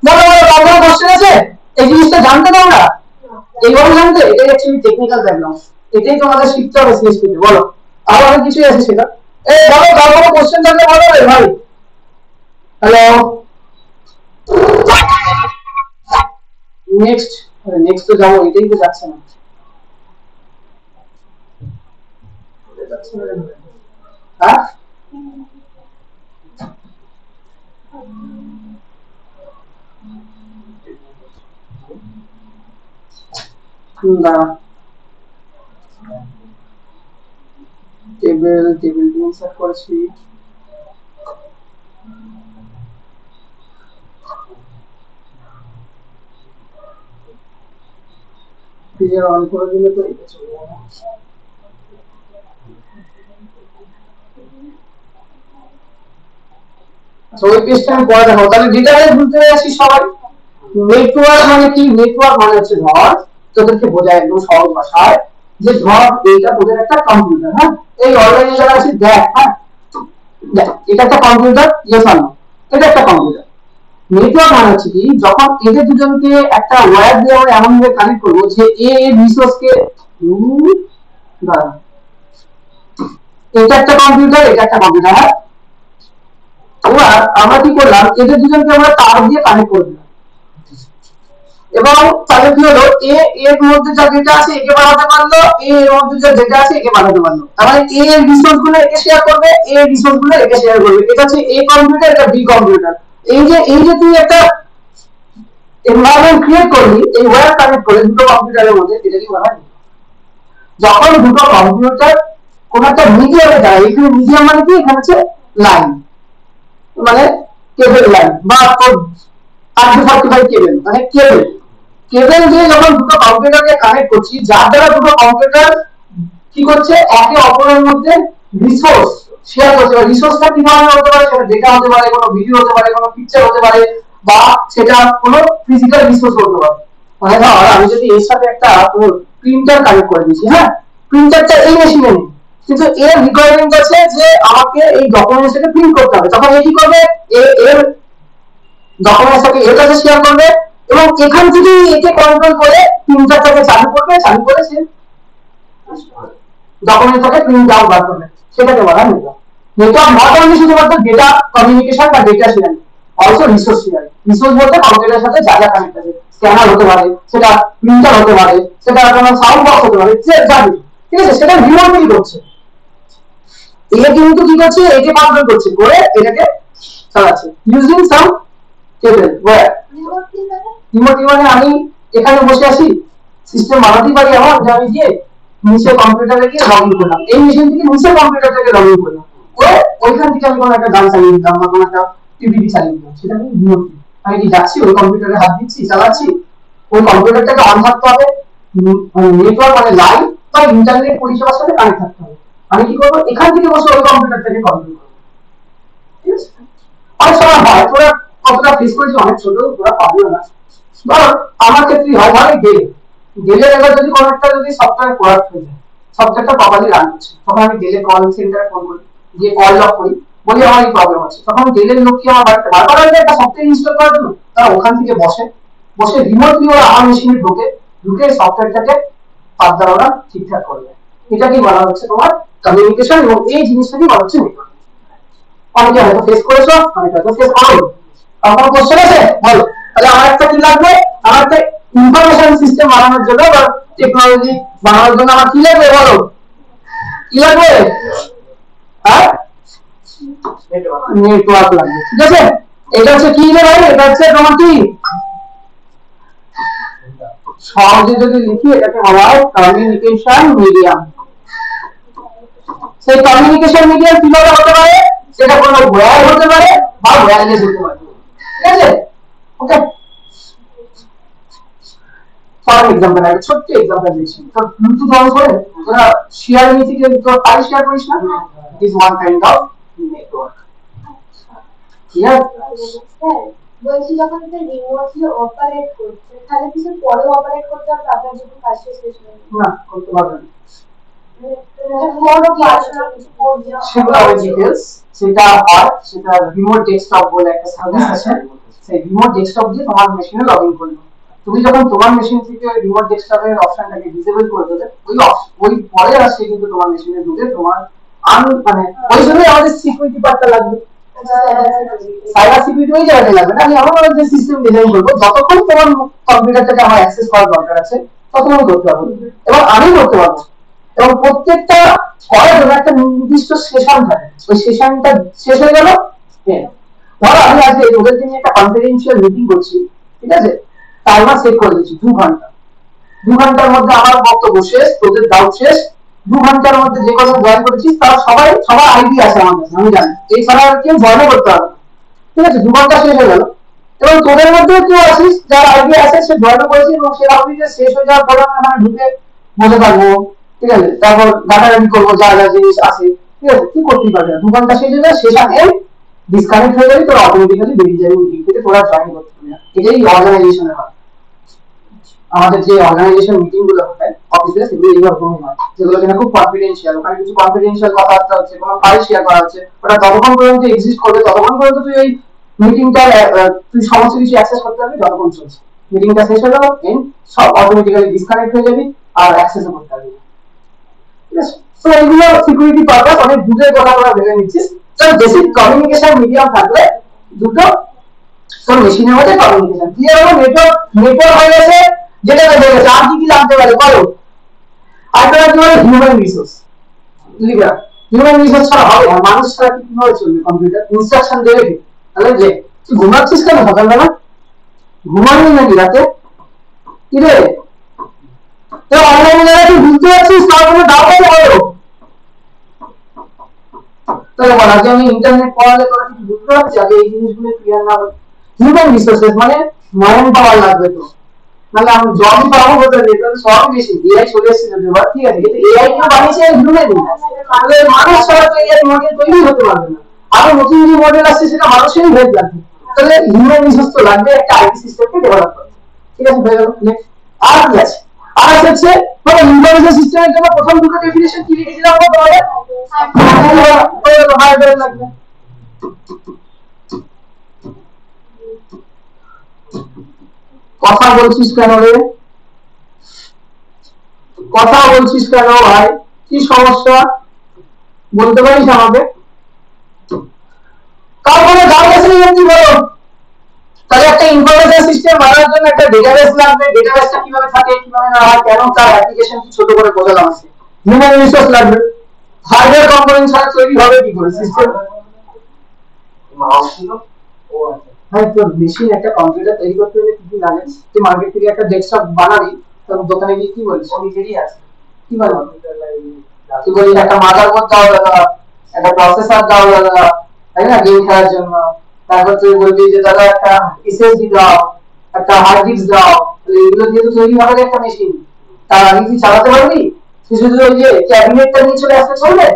বলো বলো, তারপরে কোশ্চেন আছে, এই জিনিসটা জানতে তোমরা এইভাবে জানতে, এটাই অ্যাকচুয়ালি টেকনিক্যাল ব্যাকগ্রাউন্ড, এটাই তোমাদের শিখতে হবে সিএসপি তে। বলো আরো অনেক কিছুই আছে সেটা, এই বলো তারপরে কোশ্চেন জানতে বলো রে ভাই। হ্যালো, নেক্সট, নেক্সট তো যাবো, এটাই তো যাচ্ছে না। হ্যাঁ দাঁড়া, টেবিল টেবিল ইনসার্ট করেছি, ক্লিয়ার অন করে দিলে তো এটা চলে যাবে। আচ্ছা ওই পেজটা আমি পরে দেখাবো। তাহলে ডেটাবেস বুঝতে পেরেছি সবাই। নেটওয়ার্ক মানে কি? নেটওয়ার্ক মানে হচ্ছে ধর, তোদেরকে বোঝায় একদম সহজ ভাষায়, যে ধর এইটা তোদের একটা কম্পিউটার, হ্যাঁ, এই অনলাইনে যারা আছে দেখ, হ্যাঁ দেখ এটা একটা কম্পিউটার, ইয়েস আর নো, এটা একটা কম্পিউটার। নেটওয়ার্ক মানে হচ্ছে কি, যখন এদের দুজনকে একটা ওয়্যার দিয়ে আমরা এমন ভাবে কানেক্ট করবো যে এ এর রিসোর্সকে, এটা একটা কম্পিউটার, এটা একটা কম্পিউটার, হ্যাঁ, এবার আমরা কি করলাম, এদের দুজনকে আমরা তার দিয়ে কানেক্ট করে দিলাম এবং তাহলে কি হলো, এ এর মধ্যে যা ডেটা আছে একে বানাতে পারলো, এ এর মধ্যে যা ডেটা আছে একে বানাতে পারলো। তার মানে এ এর রিসোর্স গুলো একে শেয়ার করবে, এ এর রিসোর্স গুলো একে শেয়ার করবে। এটা হচ্ছে এ কম্পিউটার, এটা বি কম্পিউটার। এই যে তুই একটা এনভায়রনমেন্ট ক্রিয়েট করলি এই ওয়্যার কানেক্ট করে দুটো কম্পিউটারের মধ্যে, এটা কি বলা হয়? যখন দুটো কম্পিউটার কোন একটা মিডিয়ামে যায়, এখানে মিডিয়াম মানে কি, এখানে হচ্ছে লাইন, মানে কেবল লাইন বা 245 কেবল, মানে কেবল, কেবল দিয়ে যখন দুটো কম্পিউটারকে কানেক্ট করছি, যার দ্বারা দুটো কম্পিউটার কি করছে, একে অপরের মধ্যে রিসোর্স শেয়ার করছে। রিসোর্সটা কি ধরনের হতে পারে, সেটা ডেটা হতে পারে, কোনো ভিডিও হতে পারে, কোনো পিকচার হতে পারে, বা সেটা কোনো ফিজিক্যাল রিসোর্স হতে পারে। মানে ধর আমি যদি এর সাথে একটা প্রিন্টার কানেক্ট করে দিচ্ছি, হ্যাঁ, প্রিন্টারটা এই মেশিনে নেই, কিন্তু এর রিকোয়ারমেন্ট আছে যে আমাকে এই ডকুমেন্টসটাকে প্রিন্ট করতে হবে, তখন এ কি করবে, এর ডকুমেন্টসটাকে এর কাছে শেয়ার করবে এবং এখান থেকে একে কন্ট্রোল করে প্রিন্টারটাকে চালু করবে, চালু করে সে ডকুমেন্টটাকে প্রিন্ট আউট বার করবে, সেটাকে বলা হয় নেটওয়ার্ক। নেটওয়ার্ক নট অনলি শুধুমাত্র ডেটা কমিউনিকেশন বা data sharing, also resource sharing. Resource বলতে কম্পিউটারের সাথে যা যা কানেক্ট আছে, স্ক্যানার হতে পারে, সেটা প্রিন্টার হতে পারে, সেটা তোমার সাউন্ড বক্স হতে পারে, যে যা কিছু, ঠিক আছে, সেটা রিমোটলি করছে। এটা কিন্তু কি করছে, একে কন্ট্রোল করছে, করে এটাকে চালাচ্ছে ইউজিং সাম কেবল ওয়্যার। রিমোট মানে আমি এখানে বসে আছি, সিস্টেম বানাতেই পারি এমন যে আমি গিয়ে নিচে কম্পিউটারে গিয়ে লগ ইন করলাম, এই মেশিন থেকে নিচে কম্পিউটার থেকে লগ ইন করলাম, করে ওইখান থেকে আমি কোনো একটা গান চালিয়ে দিলাম বা কোনো একটা টিভি চালিয়ে দিলাম, সেটা আমি রিমোট। আমি কি যাচ্ছি ওই কম্পিউটারে, হাত দিচ্ছি, চালাচ্ছি, ওই কম্পিউটারটাকে অন থাকতে হবে, নেটওয়ার্ক মানে লাইন বা ইন্টারনেট পরিষেবার সাথে কানেক্ট থাকতে হবে। আমি কি করবো, এখান থেকে বসে ওই কম্পিউটারটাকে কন্ট্রোল করবো, ঠিক আছে। অনেক সময় হয়, তোরা কতটা ফেস করেছি, অনেক ছোট তোরা পাবলিও না। ধর আমার ক্ষেত্রে হয়, ধর ডেলের এবার যদি কোনো একটা যদি সফটওয়্যার করাপ্ট হয়ে যায়, সফটওয়্যারটা প্রপারলি রান করছে, তখন আমি ডেলে কল সেন্টারে ফোন করি, গিয়ে কল লক করি, বলি আমার এই প্রবলেম আছে, তখন ডেলের লোক কি আমার বাড়িতে বারবার আসবে একটা সফটওয়্যার ইনস্টল করার জন্য, তারা ওখান থেকে বসে রিমোটলি ওরা আমার মেশিনে ঢুকে সফটওয়্যারটাকে ফার্দার ওরা ঠিকঠাক করবে। এটাকেই বলা হচ্ছে তোমার কমিউনিকেশন, এবং এই জিনিসটাকেই বলা হচ্ছে নেটওয়ার্ক। অনেকে হয়তো ফেস করেছো, অনেকে হয়তো ফেস করো। আমার কোশ্চেন আছে, বলো। তাহলে আমার একটা কি লাগবে, আমার একটা ইনফরমেশন সিস্টেম বানানোর জন্য বা টেকনোলজি বানানোর জন্য আমার কি লাগবে, বলো কি লাগবে, হ্যাঁ, নেটওয়ার্ক লাগবে, ঠিক আছে। এটা হচ্ছে কি রে ভাই, এটা হচ্ছে তোমার কি, সহজে যদি লিখি এটাকে বলা হয় কমিউনিকেশন মিডিয়াম। সেই কমিউনিকেশন মিডিয়াম কিভাবে হতে পারে, সেটা কোনো ওয়্যার হতে পারে বা ওয়্যারলেস হতে পারে, ঠিক আছে। ওকে, ফর এক্সাম্পল একটা ছোট্ট এক্সাম্পল দিচ্ছি, তো ব্লুটুথ অন করে তোরা শেয়ার মিটিংয়ে তো ফাইল শেয়ার করিস না, it is one kind of network, clear. বলছি যখন এটা রিমোটলি অপারেট করছে, তাহলে কিছু পরে অপারেট করতে হবে আপনার যদি কাজটা শেষ হয়ে যায়? না, করতে পারবে না, সেটা হয় সেটা রিমোট ডেস্কটপ বলে একটা সার্ভিস আছে, সেই রিমোট ডেস্কটপ দিয়ে তোমার মেশিনে লগ ইন করবে। তুমি যখন তোমার মেশিন থেকে রিমোট ডেস্কটপের অপশনটাকে ডিসেবল করে দেবে, ওই পরে আসছে কিন্তু তোমার মেশিনে ঢুকে তোমার মানে ওই জন্যই আমাদের সিকিউরিটি পার্টটা লাগবে, সাইবার সিকিউরিটি ওই জায়গাতে লাগবে না। আমি এমন একটা সিস্টেম ডিজাইন করবো যতক্ষণ তোমার কম্পিউটারটাকে আমার অ্যাক্সেস করার দরকার আছে ততক্ষণ করতে পারবো, এবং আমি করতে পারবো। এবং প্রত্যেকটা করার জন্য একটা নির্দিষ্ট সেশন থাকে, ওই সেশনটা শেষ হয়ে গেল, ধরো আমি আজকে ওদেরকে নিয়ে একটা কনফিডেন্সিয়াল মিটিং করছি, ঠিক আছে, টাইমার সেট করে দিচ্ছি 2 ঘন্টা, 2 ঘন্টার মধ্যে আমার বক্তব্য শেষ, তোদের ডাউট শেষ, 2 ঘন্টার মধ্যে যে কথা জয়েন করেছিস তারা সবার আইডি আছে আমার কাছে, আমি জানি, এই ছাড়া কেউ জয়েন করতে পারবে, ঠিক আছে। 2 ঘন্টা শেষ হয়ে গেল, এবং তোদের মধ্যে কেউ আসিস যার আইডি আছে, সে জয়েন করেছে এবং সে ভাবলি যে শেষ হয়ে যাওয়ার পরে আমরা ঢুকে বসে থাকবো, ঠিক আছে, তারপর ঘাটাঘাটি করবো যা যা জিনিস আছে, ঠিক আছে, কি করতেই পারবে না। 2 ঘন্টা শেষ হয়ে যায়, সেখানে ডিসকানেক্ট হয়ে যাবে, তোরা অটোমেটিক্যালি বেরিয়ে যাবে মিটিং থেকে, তোরা জয়েন করতে পারবে না। এটাই অর্গানাইজেশনে হয়, আমাদের যে অর্গানাইজেশন মিটিং গুলো হয় অফিসে, সেগুলো এইরকমই হয়, যেগুলো কিনা খুব কনফিডেন্সিয়াল, ওখানে কিছু কনফিডেন্সিয়াল কথাবার্তা হচ্ছে, কোনো ফাইল শেয়ার করা হচ্ছে, ওটা যতক্ষণ পর্যন্ত এক্সিস্ট করবে ততক্ষণ পর্যন্ত তুই এই মিটিংটা তুই সমস্ত কিছু অ্যাক্সেস করতে পারবি যতক্ষণ চলছে। মিটিংটা শেষ হয়ে গেল, সব অটোমেটিক্যালি ডিসকানেক্ট হয়ে যাবি আর অ্যাক্সেসও করতে পারবি না, ঠিক আছে। সো এগুলো সিকিউরিটি পারপাস, অনেক দূরের কথা আমরা ভেবে নিচ্ছিস। তো বেসিক কমিউনিকেশন মিডিয়াম থাকলে দুটো তোর মেশিনের মধ্যে কমিউনিকেশন ক্লিয়ার হলো। নেটওয়ার্ক হয়ে গেছে, যেটা হয়ে গেছে, আর কি কি লাগতে পারে বলো। আরেকটা লাগতে পারে হিউম্যান রিসোর্স, লিখা হিউম্যান রিসোর্স ছাড়া হবে না, মানুষ ছাড়া কিভাবে চলবে কম্পিউটার, ইনস্ট্রাকশন দেবে কি, তাহলে যে তুই ঘুমাচ্ছিস কেন সকালবেলা, ঘুমাবি নাকি রাতে, কি রে, তো অনলাইনে যারা তুই বুঝতে পারছিস তার কোনো ডাউট আছে বলো। তাহলে বলা যে আমি ইন্টারনেট পড়ালে তোরা কিছু বুঝতে পারছিস, আগে এই জিনিসগুলো ক্লিয়ার না হলে হিউম্যান রিসোর্সেস মানে ম্যান পাওয়ার লাগবে, তো নাহলে আমি জবই পাবো কোথায়, নেটওয়ার্ক সব বেশি এআই চলে এসেছে যদি বা, ঠিক আছে, কিন্তু এআই কে বানিয়েছে হিউম্যান, তাহলে মানুষ ছাড়া তো এআই মডেল তৈরি হতে পারবে না, আরো নতুন যে মডেল আসছে সেটা মানুষেরই হেল্প লাগবে, তাহলে হিউম্যান রিসোর্স তো লাগবে একটা আইটি সিস্টেমকে ডেভেলপ করতে, ঠিক আছে, হয়ে গেল। নেক্সট আর কি আছে, আর হচ্ছে মানে ইনফরমেশন সিস্টেমের জন্য প্রথম দুটো ডেফিনিশন কি লিখেছিলাম আমরা তোমাদের হার্ডওয়্যার লাগবে। কথা বলছিস কেন রে, কথা বলছিস কেন ভাই, কি সমস্যা বলতে পারিস আমাকে? তারপরে ডাটাবেস নিয়ে কি বলো? তাহলে একটা ইনফরমেশন সিস্টেম বানানোর জন্য একটা ডেটাবেস লাগবে, ডেটাবেসটা কিভাবে থাকে কিভাবে না হয়, কেন তার অ্যাপ্লিকেশন কি ছোট করে বোঝালাম আছে। হিউম্যান রিসোর্স লাগবে, হার্ডওয়্যার কম্পোনেন্ট ছাড়া তৈরি হবে কি করে সিস্টেম? মাউস ছিল ও আচ্ছা ভাই, তোর মেশিন একটা কম্পিউটার তৈরি করতে হলে কি কি লাগে? তুই মার্কেট থেকে একটা ডেস্কটপ বানাবি, তোর দোকানে গিয়ে কি বলিস? ও নিজেরই আছে, কি বল তুই বলিস একটা মাদারবোর্ড দাও দাদা, একটা প্রসেসর দাও দাদা, তাই না, গেম খেলার জন্য। তারপর তুই বলবি যে দাদা একটা এসএসডি দাও, একটা হার্ড ডিস্ক দাও, তাহলে এগুলো দিয়ে তো তৈরি হবে একটা মেশিন। তার আগে কি চালাতে পারবি? তুই শুধু ওই যে ক্যাবিনেটটা নিয়ে চলে আসতে চলবে?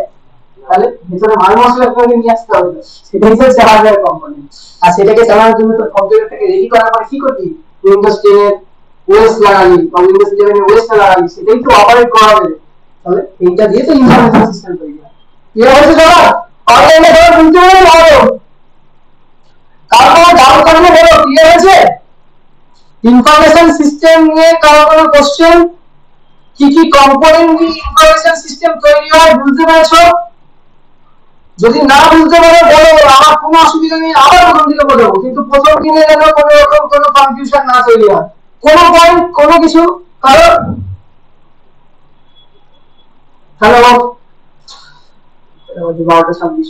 তাহলে ভিতরে মাল মশলা করে নিয়ে আসতে হবে, সেটাই হচ্ছে হার্ডওয়্যার কম্পোনেন্ট। আর সেটাকে চালানোর জন্য তোর কম্পিউটারটাকে রেডি করার পরে কি করবি? উইন্ডোজ 10 এর ওএস লাগাবি বা উইন্ডোজ 11 এর ওএস লাগাবি, সেটাই তো অপারেট করা হবে। তাহলে এইটা দিয়ে তো ইনফরমেশন সিস্টেম তৈরি হয়। কি হয়েছে সবার? অনলাইনে ধরো বুঝতে পারো, কারো কোনো ডাউট থাকলে বলো, ক্লিয়ার হয়েছে? ইনফরমেশন সিস্টেম নিয়ে কারো কোনো কোশ্চেন? কি কি কম্পোনেন্ট নিয়ে ইনফরমেশন সিস্টেম তৈরি হয় বুঝতে পেরেছো? যদি না বুঝতে পারো বলো, আমার কোনো অসুবিধা নেই, আবার প্রথম থেকে বোঝাবো, কিন্তু প্রথম দিনে যেন কোনো রকম কোনো কনফিউশন না তৈরি হয়। কোনো পয়েন্ট কোনো কিছু কারণ? হ্যালো, 12:26,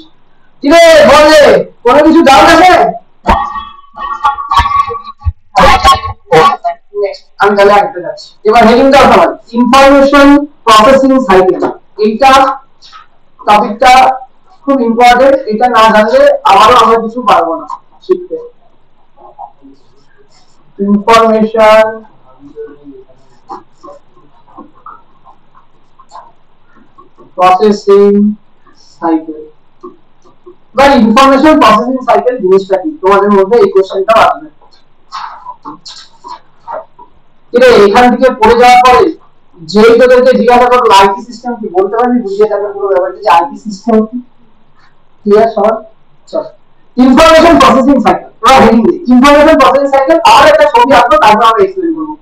ঠিক আছে বলে কোনো কিছু ডাউট আছে? আমি তাহলে আরেকটা যাচ্ছি। এবার হেডিংটা সবাই ইনফরমেশন প্রসেসিং সাইকেল, এইটা টপিকটা খুব ইম্পর্টেন্ট। এটা না জানলে আবারও আমরা কিছু পারবো না শিখতে। ইনফরমেশন প্রসেসিং সাইকেল বা ইনফরমেশন প্রসেসিং সাইকেল জিনিসটা কি, তোমাদের মধ্যে এই কোশ্চেনটা আসবে। এখান থেকে পড়ে যাওয়ার পরে যেই তোদেরকে জিজ্ঞাসা করবো আইটি সিস্টেম কি, বলতে পারবি বুঝিয়ে থাকবে পুরো ব্যাপারটা যে আইটি সিস্টেম কি। ক্লিয়ার সবার? চল ইনফরমেশন প্রসেসিং সাইকেল, পুরো হেডিং দিয়ে ইনফরমেশন প্রসেসিং সাইকেল। আর একটা ছবি আঁকবো, তারপর আমরা এক্সপ্লেইন করবো।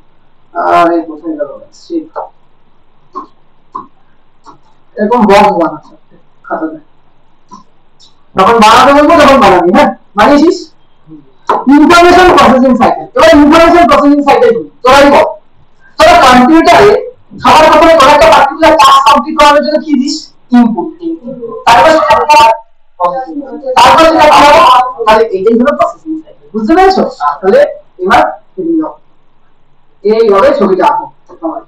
আরে কোথায় গেল এরকম বক্স বানাচ্ছে খাতাতে, তখন বানাতে বলবো তখন বানাবি। হ্যাঁ বানিয়েছিস? Information processing cycle. এবার ইনফরমেশন প্রসেসিং সাইকেল কি তোরাই বল। তোরা কম্পিউটারে সবার প্রথমে কোনো একটা পার্টিকুলার টাস্ক কমপ্লিট করার জন্য কি দিস? ইনপুট। তারপর সেটা তাহলে এইটাই হলো প্রসেসিং সাইকেল। বুঝতে পেরেছো? তাহলে এবার এইভাবে ছবিটা আঁকো সবাই,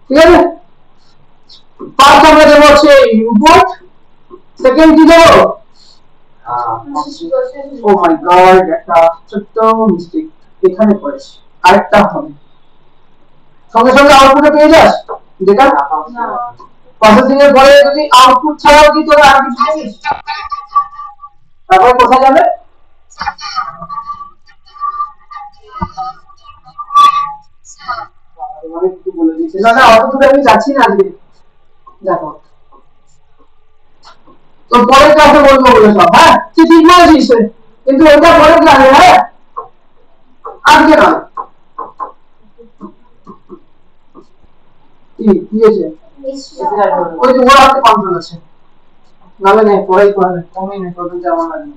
ঠিক আছে? ফার্স্ট আমরা দেবো হচ্ছে ইনপুট, সেকেন্ড কি দেবো? ও মাই গড, একটা ছোট্ট মিস্টেক এখানে করেছি, আরেকটা হবে। সঙ্গে সঙ্গে আউটপুটে পেয়ে যাস যেটা প্রসেসিং এর পরে যদি আউটপুট ছাড়াও কি তোরা আর কিছু জানিস, তারপরে কোথায় যাবে? আমি একটু বলে দিচ্ছি, না না অত দূরে আমি যাচ্ছি না আজকে। দেখো তো পরের ক্লাসে বলবো বলে সব। হ্যাঁ তুই ঠিক বলেছিস, কিন্তু ওটা পরের ক্লাসে। হ্যাঁ আজকে নয়। কি হয়েছে? ওই যে ওর হাতে কন্ট্রোল আছে, নালে নেই পরেই করে কমই নেই তোদের যেমন লাগে।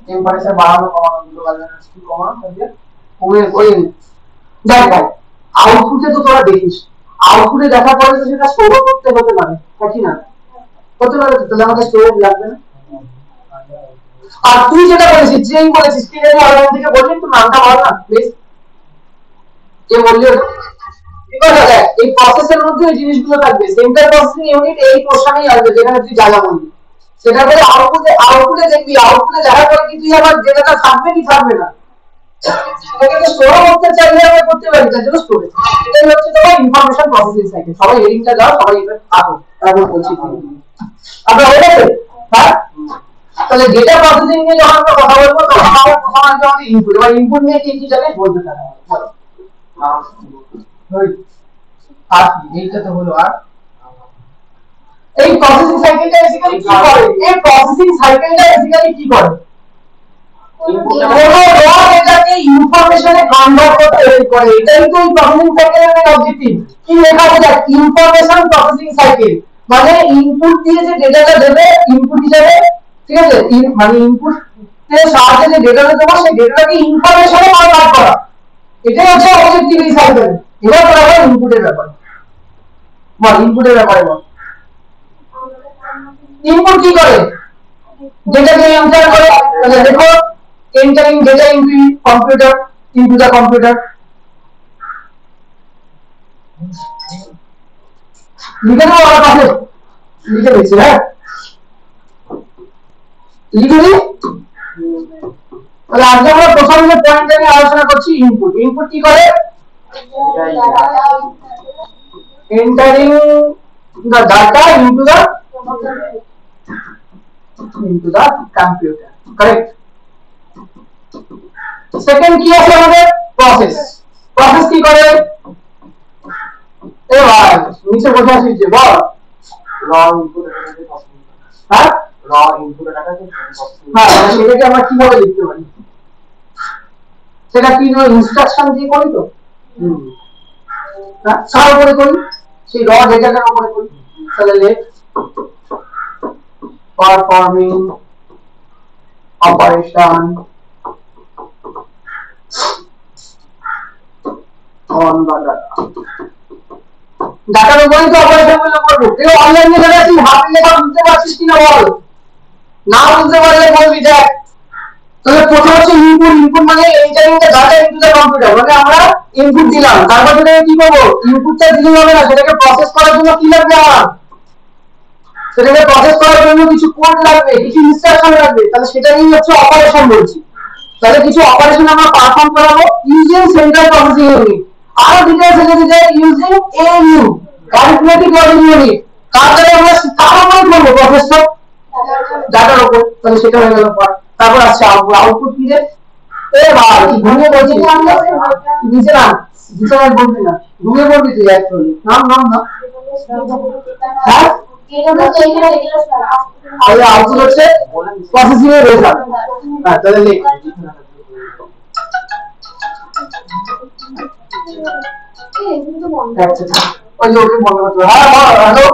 টেম্পারেচার বাড়ানো কমানো দুটো কাজে কি কমানো তাহলে ওই যাই ভাই, আউটপুটে তো তোরা দেখিস, আউটপুটে দেখার পরে তো সেটা স্টোর করতে হতে পারে, কি না? হতে পারে, তাহলে আমাদের স্টোর লাগবে না। আর তুই যেটা বলেছিস, যেই বলেছিস কি জানি অনলাইন থেকে বললি, একটু নামটা বল না প্লিজ, কে বললি? এই প্রসেসের মধ্যে এই জিনিসগুলো থাকবে। সেন্টার প্রসেসিং ইউনিট এই পোরশনেই আসবে যেখানে তুই যা যা বলবি, সেটা পরে আউটপুটে দেখবি, আউটপুটে দেখার পরে কি তুই আবার ডেটাটা থাকবে কি থাকবে না, সেটাকে স্টোর করতে চাইলে আমরা করতে পারি, তার জন্য স্টোরেজ। এটাই হচ্ছে তোমার ইনফরমেশন প্রসেসিং সাইকেল। সবাই হেডিংটা দাও, সবাই এটা আঁকো, তারপর বলছি। আমরা হয়ে গেছে? হ্যাঁ তাহলে ডেটা প্রসেসিং নিয়ে যখন আমরা কথা বলবো তখন আমরা প্রথম আসবে আমাদের ইনপুট, এবার ইনপুট নিয়ে কি কি জানে বলতে থাকা বলো। আর এইটা তো হলো আর এই প্রসেসিং সাইকেলটা বেসিক্যালি কি করে, এই প্রসেসিং সাইকেলটা বেসিক্যালি কি করে, কোনো র ডেটাকে ইনফরমেশনে কনভার্ট করতে হেল্প করে, এটাই তো এই প্রসেসিং সাইকেলের মেইন অবজেক্টিভ। কি লেখা আছে দেখ, ইনফরমেশন প্রসেসিং সাইকেল, মানে ইনপুট দিয়ে যে ডেটাটা দেবে ইনপুট হিসেবে, ঠিক আছে, মানে ইনপুট এর সাহায্যে যে ডেটাটা দেবো সেই ডেটাটাকে ইনফরমেশনে কনভার্ট করা, এটাই হচ্ছে অবজেক্টিভ এই সাইকেল। এবার বলা হয় ইনপুটের ব্যাপারে, বল ইনপুটের ব্যাপারে বল। ইনপুট কি করে, ডেটাকে এন্টার করে, তাহলে দেখো entering data into computer, into the computer, লিখে দাও আমার কাছে, লিখে দিচ্ছি, হ্যাঁ লিখে দিই। তাহলে আজকে আমরা প্রথম যে পয়েন্টটা নিয়ে আলোচনা করছি ইনপুট। ইনপুট কি করে, entering the data into the computer, correct। Second কি আছে আমাদের, প্রসেস। প্রসেস কি করে, এ ভাই নিচে বসে আছিস যে বল, র ইনপুট এটাকে প্রসেসিং, হ্যাঁ র ইনপুট এটাকে প্রসেসিং, হ্যাঁ সেটাকে আমরা কিভাবে লিখতে পারি, সেটা কি ইনস্ট্রাকশন দিয়ে করি তো, তার উপরে করি, সেই র ডেটাটার উপরে করি। তাহলে let performing operation on the data, ডাটার উপরে তো অপারেশন গুলো করবো। কেউ অনলাইনে দেখাচ্ছি হাত লেখা বুঝতে পারছিস কিনা বল, না বুঝতে পারলে বলবি দেখ। তাহলে প্রথম হচ্ছে ইনপুট। ইনপুট মানে entering the data into the computer, মানে আমরা ইনপুট দিলাম, তারপর সেটাকে কি করবো, ইনপুটটা দিলে হবে না, সেটাকে প্রসেস করার জন্য কি লাগবে আমার, সেটাকে প্রসেস করার জন্য কিছু কোড লাগবে, কিছু ইনস্ট্রাকশন লাগবে, তাহলে সেটা নিয়ে হচ্ছে অপারেশন বলছি। তাহলে কিছু অপারেশন আমরা পারফর্ম করাবো ইউজিং সেন্ট্রাল প্রসেসিং ইউনিট। আরো ডিটেইলস যদি যাই, using ALU arithmetic logic unit, কার দ্বারা আমরা কার উপর করবো, প্রসেসটা ডাটার উপর। তাহলে সেটা হয়ে গেল পার্ট। তারপর আসছে আউটপুট। আউটপুট কি রে, এ ভাই কি ঘুমিয়ে বলছিস, নিচে না নিচে না বলবি না, ঘুমিয়ে বলবি তুই অ্যাকচুয়ালি, নাম নাম না, হ্যাঁ তাহলে আউটপুট হচ্ছে প্রসেসিং এর রেজাল্ট। হ্যাঁ তাহলে লিখ, আচ্ছা ওই যে ওকে বন্ধ করতে, হ্যাঁ বল হ্যালো,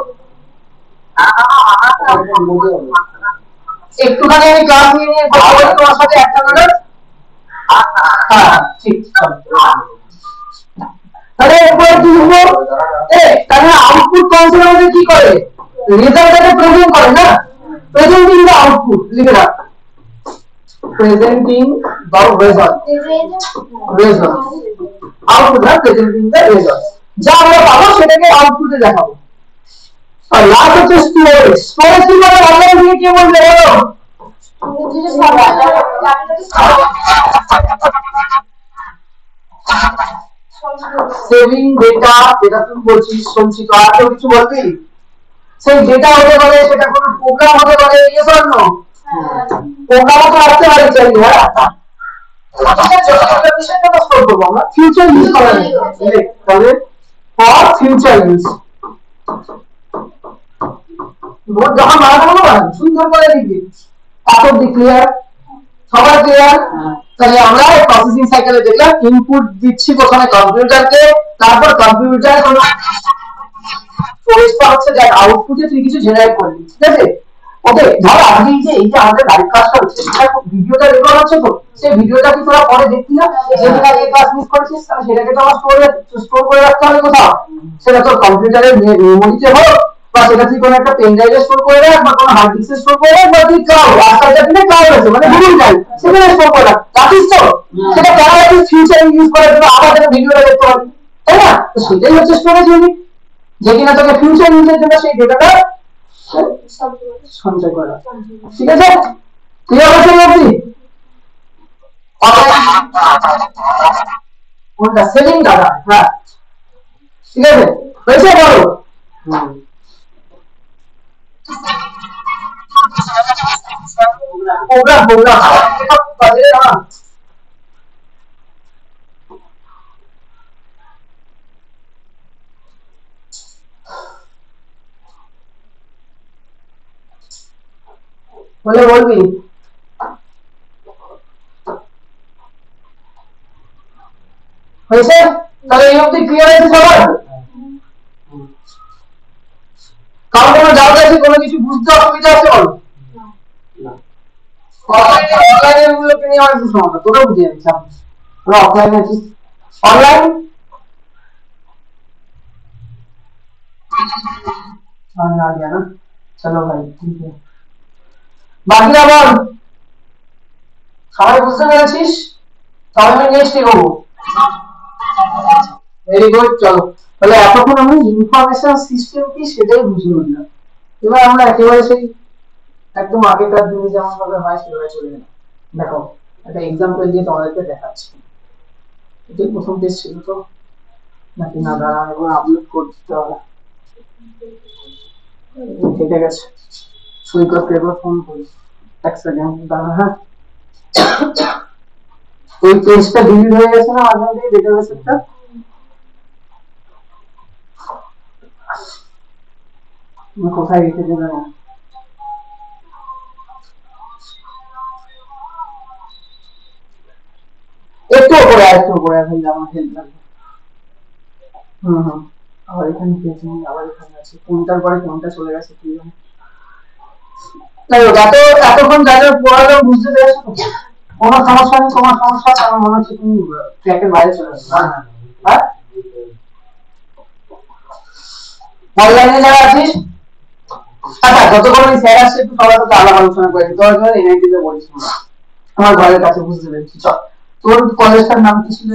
একটুখানি আমি ক্লাস নিয়ে নিয়ে কথা বলি তোমার সাথে একটা মিনিট। হ্যাঁ ঠিক, তাহলে এরপরে কি হলো, তাহলে আউটপুট কনসেপ্ট আমাদের কি করে, রেজাল্টটাকে প্রেজেন্ট করে না, প্রেজেন্টিং দ্য আউটপুট, লিখে রাখ presenting the result, result output না, প্রেজেন্টিং দ্য রেজাল্ট, যা আমরা পাবো সেটাকে আউটপুটে দেখাবো। আর লাস্ট হচ্ছে স্টোরেজ। স্টোরেজ কি করে, অনলাইন দিয়ে কি বলবে বলো, সেভিং ডেটা, যেটা তুমি বলছিস সঞ্চিত, আর কেউ কিছু বলবি, সেই ডেটা হতে পারে, সেটা কোনো প্রোগ্রাম হতে পারে, ইয়েস অর নো, প্রোগ্রামও তো আসতে পারে চাইলে, হ্যাঁ আমরা ফিউচার ইউজ করা যায়, তাহলে ফর ফিউচার ইউজ যখন বানাবো না সুন্দর করে লিখবি, পাথর দি ক্লিয়ার, সবাই ক্লিয়ার। তাহলে আমরা প্রসেসিং সাইকেলে দেখলাম ইনপুট দিচ্ছি প্রথমে কম্পিউটারকে, তারপর কম্পিউটার ফোর্সটা হচ্ছে দেখ আউটপুটে তুই কিছু জেনারেট করবি, ঠিক আছে। ওকে ধর আজকে এই যে আমাদের লাইভ ক্লাসটা হচ্ছে, সেটা ভিডিওটা রেকর্ড হচ্ছে তো, সেই ভিডিওটা কি তোরা পরে দেখবি না, যেদিন আগে ক্লাস মিস করেছিস, তাহলে সেটাকে তো আমার স্টোর করে রাখতে হবে কোথাও, সেটা তোর কম্পিউটারের মেমোরিতে হোক, বা সেটা তুই কোনো একটা পেন ড্রাইভে স্টোর করে রাখ, বা কোনো হার্ড ডিস্কে স্টোর করে রাখ, বা তুই ক্লাউড আজকালকার দিনে ক্লাউড আছে মানে গুগল ড্রাইভ, সেখানে স্টোর করে রাখ, রাখিস তো, সেটা কেন রাখিস, ফিউচার ইউজ করার জন্য আবার যেন ভিডিওটা দেখতে পারবি, তাই না। তো সেটাই হচ্ছে স্টোরেজ ইউনিট, যে কিনা তোকে ফিউচার ইউজের জন্য সেই ডেটাটা সঞ্চয় করা, ঠিক আছে। ক্লিয়ার হচ্ছে নাকি, কোনটা সেভিং ডাটা, হ্যাঁ ঠিক আছে হয়েছে বলো। प्रोग्राम प्रोग्राम बाजे ना बोले बोल भी হয়েছে তাহলে এই অবধি ক্লিয়ার আছে সবার কারণ কোনো ডাউট আছে কোনো কিছু বুঝতে অসুবিধা আছে বলো অনলাইনে গুলো নিয়ে অনেক সমস্যা তোরা বুঝে যাচ্ছিস তোরা অফলাইনে আছিস অনলাइन समझ आ गया ना चलो भाई ठीक है বাকিরা বল সবাই বুঝতে পেরেছিস তাহলে আমি নেক্সট এগোবো ভেরি গুড চলো তাহলে এতক্ষণ আমি ইনফরমেশন সিস্টেম কি সেটাই বুঝে নিলাম এবার আমরা একেবারে সেই একদম আগেকার দিনে যেমন ভাবে হয় সেভাবে চলে গেলাম দেখো একটা এক্সাম্পল দিয়ে তোমাদেরকে দেখাচ্ছি এটাই প্রথম টেস্ট ছিল তো নাকি না দাঁড়া এবার আপলোড করতে হবে কেটে গেছে সৈকতকে এবার ফোন করি এক সেকেন্ড দাঁড়া হ্যাঁ ওই টেস্টটা ডিলিট হয়ে গেছে না মাঝে মাঝে ডেটাবেসটা তুমি কোথায় রেখে দেবে না একটু উপরে ভাই আমার হেল্প লাগবে আবার এখানে পেয়েছি আবার এখানে আছে কোনটার পরে কোনটা চলে গেছে কি জানি তাই এতক্ষণ যা যা পড়ালাম বুঝতে পেরেছো তো কোনো সমস্যা নেই তোমার সমস্যা আমার মনে হচ্ছে তুমি ট্র্যাকের বাইরে চলে গেছো হ্যাঁ অনলাইনে যারা আছিস আচ্ছা যতক্ষণ আমি স্যার আসছে একটু সবার সাথে আলাপ আলোচনা করে দিতে হবে এনআইটি তে পড়িস আমার ঘরের কাছে বুঝতে পেরেছি চল তোর কলেজটার নাম কি ছিল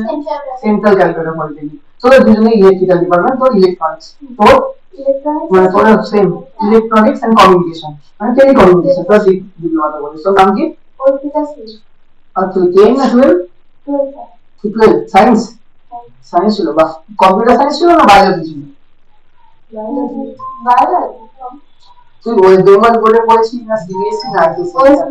সেন্ট্রাল ক্যালকাটা পলিটেকনিক তোদের দুজনে ইলেকট্রিক্যাল ডিপার্টমেন্ট তোর ইলেকট্রনিক্স তোর মানে তোর সেম ইলেকট্রনিক্স এন্ড কমিউনিকেশন মানে টেলিকমিউনিকেশন তোর ডিপ্লোমাটা বলিস তোর নাম কি অর্পিতা সিং আর তুই 10 না 12 12 সায়েন্স সায়েন্স ছিল বা কম্পিউটার সায়েন্স ছিল না বায়োলজি ছিল বায়োলজি তুই ওই দোমান বোর্ডে পড়েছিস না সিবিএসসি না আইসিএসসি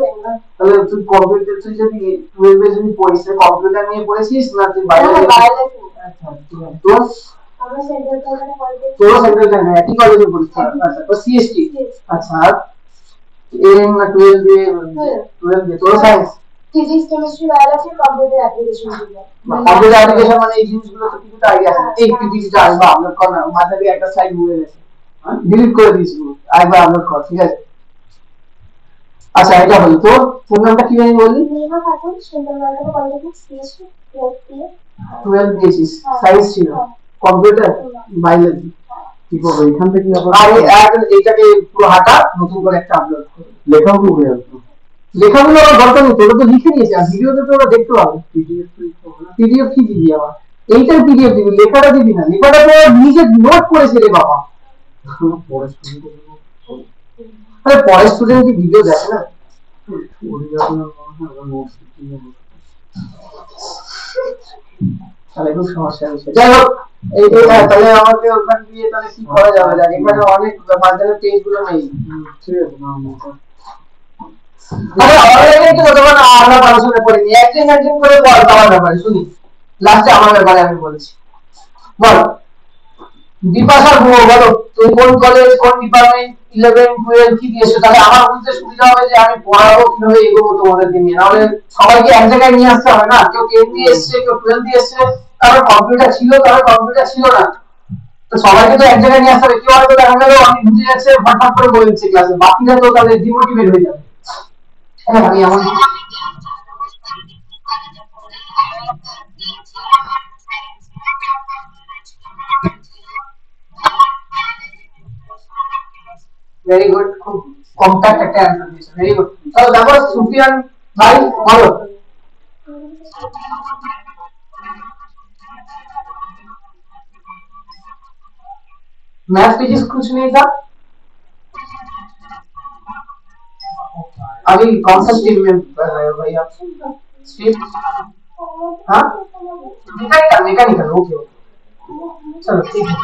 তাহলে তুই কম্পিউটার তুই যদি 12 এ যদি পড়িস কম্পিউটার নিয়ে পড়েছিস না তুই বায়োলজি আচ্ছা ঠিক আছে তো আমরা সেন্ট্রাল কলেজে পড়েছি তো সেন্ট্রাল না একই কলেজে পড়িস আচ্ছা তো সিএসটি আচ্ছা এর না 12 এ 12 এ তো science physics chemistry biology computer application computer application মানে এই জিনিসগুলো তো কিছু আইডিয়া আছে এই ফিজিক্সটা আসবে আপলোড কর না মাথা দিয়ে একটা স্লাইড মুড়ে গেছে ডিলিট করে দিয়েছি একবার আপলোড কর ঠিক আছে আচ্ছা এটা হলো তো ফোন নাম্বারটা কি জানি বললি নেহা খাতুন সেন্ট্রাল কলেজে সিএসটি 12 দিয়েছিস সায়েন্স ছিল কম্পিউটার বায়োলজি কি করব এখান থেকে আর এইটাকে পুরো হাঁটা নতুন করে একটা আপলোড কর লেখাও কি হয়ে যাবে লেখাগুলো আমার দরকার নেই তোরা তো লিখে নিয়েছিস আর ভিডিওতে তো ওরা দেখতে পাবে পিডিএফ কি দিবি আবার এইটাই পিডিএফ দিবি লেখাটা দিবি না লেখাটা তো নিজে নোট করেছে রে বাবা আরে পরে স্টুডেন্ট কি ভিডিও দেখে না তাহলে খুব সমস্যা হচ্ছে যাই হোক এই তাহলে আমাকে ওখান দিয়ে তাহলে কি করা যাবে দেখ এখানে অনেক বাজারের পেজ গুলো নেই ঠিক আছে আরে অনলাইনে তো তখন আমরা আলোচনা করিনি একদিন করে বল আমার ব্যাপারে শুনি লাস্টে আমার ব্যাপারে আমি বলছি বল বিপাশা বলো তুই কোন কলেজ কোন ডিপার্টমেন্ট 11 12 কি দিয়েছো তাহলে আমার বুঝতে সুবিধা হবে যে আমি পড়াবো কিভাবে এগোবো তোমাদেরকে নিয়ে নাহলে সবাইকে এক জায়গায় নিয়ে আসতে হবে না কেউ 10 দিয়ে এসেছে কেউ 12 দিয়ে এসেছে কারণ কম্পিউটার ছিল কারণ কম্পিউটার ছিল না তো সবাইকে তো এক জায়গায় নিয়ে আসতে হবে কেউ হয়তো দেখা গেল আমি বুঝে যাচ্ছে ফটফট করে বলে দিচ্ছে ক্লাসে বাকিরা তো তাহলে ডিমোটিভেট হয়ে যাবে হ্যাঁ আমি এমন very good compact একটা অ্যানসার দিয়েছো very good তাহলে দেখো সুফিয়ান ভাই বলো मैथ फिजिक्स कुछ नहीं था अभी कौन सा स्ट्रीम में पढ़ रहे हो भाई आप स्ट्रीम हाँ मैकेनिकल ओके चलो ठीक है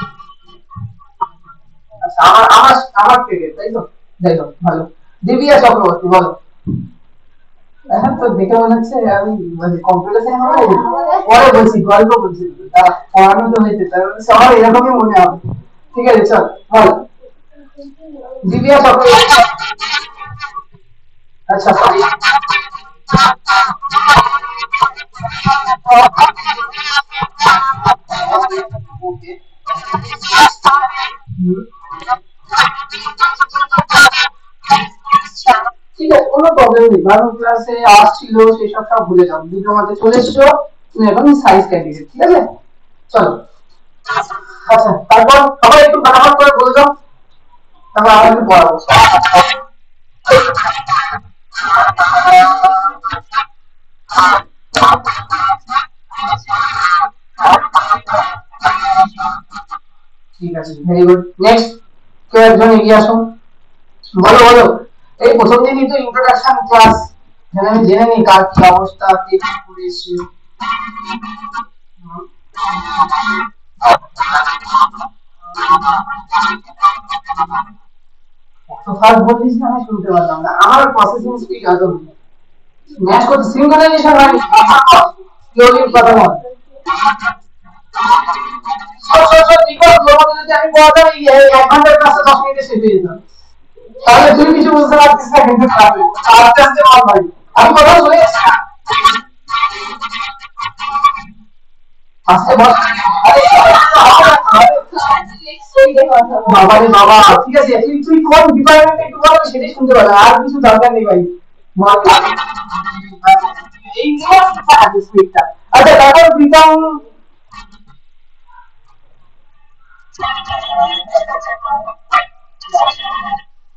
আচ্ছা আমার আমার আমার থেকে তাই তো ভালো দিব্যা চক্রবর্তী বলো এখন তো দেখে মনে হচ্ছে আমি মানে কম্পিউটার সাইন্স হবে পরে বলছি গল্প বলছি তারা পড়ানো তো হয়েছে তার মানে সবার এরকমই মনে হবে ঠিক আছে চল বল দিব্যা সব আচ্ছা ওকে ঠিক আছে কোনো প্রবলেম নেই বারো ক্লাসে আসছিল সেসব সব ভুলে যাও ডিপ্লোমাতে চলে এসছো তুমি এখন সায়েন্স ক্যান্ডিডেট ঠিক আছে চলো আচ্ছা তারপর সবাই একটু ফাটাফাট করে বলে দাও তারপর আমরা একটু পড়াবো ঠিক আছে ভেরি গুড নেক্সট কেউ একজন এগিয়ে আসো বলো বলো এই প্রথম দিনই তো ইন্ট্রোডাকশন ক্লাস যেখানে আমি জেনে নিই কার কি অবস্থা কে কি করে এসছে এত ফাস্ট বলছিস না আমি শুনতে পারলাম না আমার প্রসেসিং স্পিড এত ম্যাচ করতে সিঙ্ক্রোনাইজেশন হয় স্লোলি কথা বল সব সব সব বিকজ তোমাদের যদি আমি বলতাম এই 1 ঘন্টার ক্লাসে 10 মিনিটে শেষ হয়ে যেত তাহলে তুই কিছু বুঝতে পারছিস না কিন্তু আস্তে আস্তে বল ভাই আমি কথা শুনে আস্তে বল বাবা রে বাবা ঠিক আছে তুই তুই কোন ডিপার্টমেন্টে একটু বল আমি সেটাই শুনতে পারলাম আর কিছু দরকার নেই ভাই এই স্পিডটা আচ্ছা তারপর প্রীতম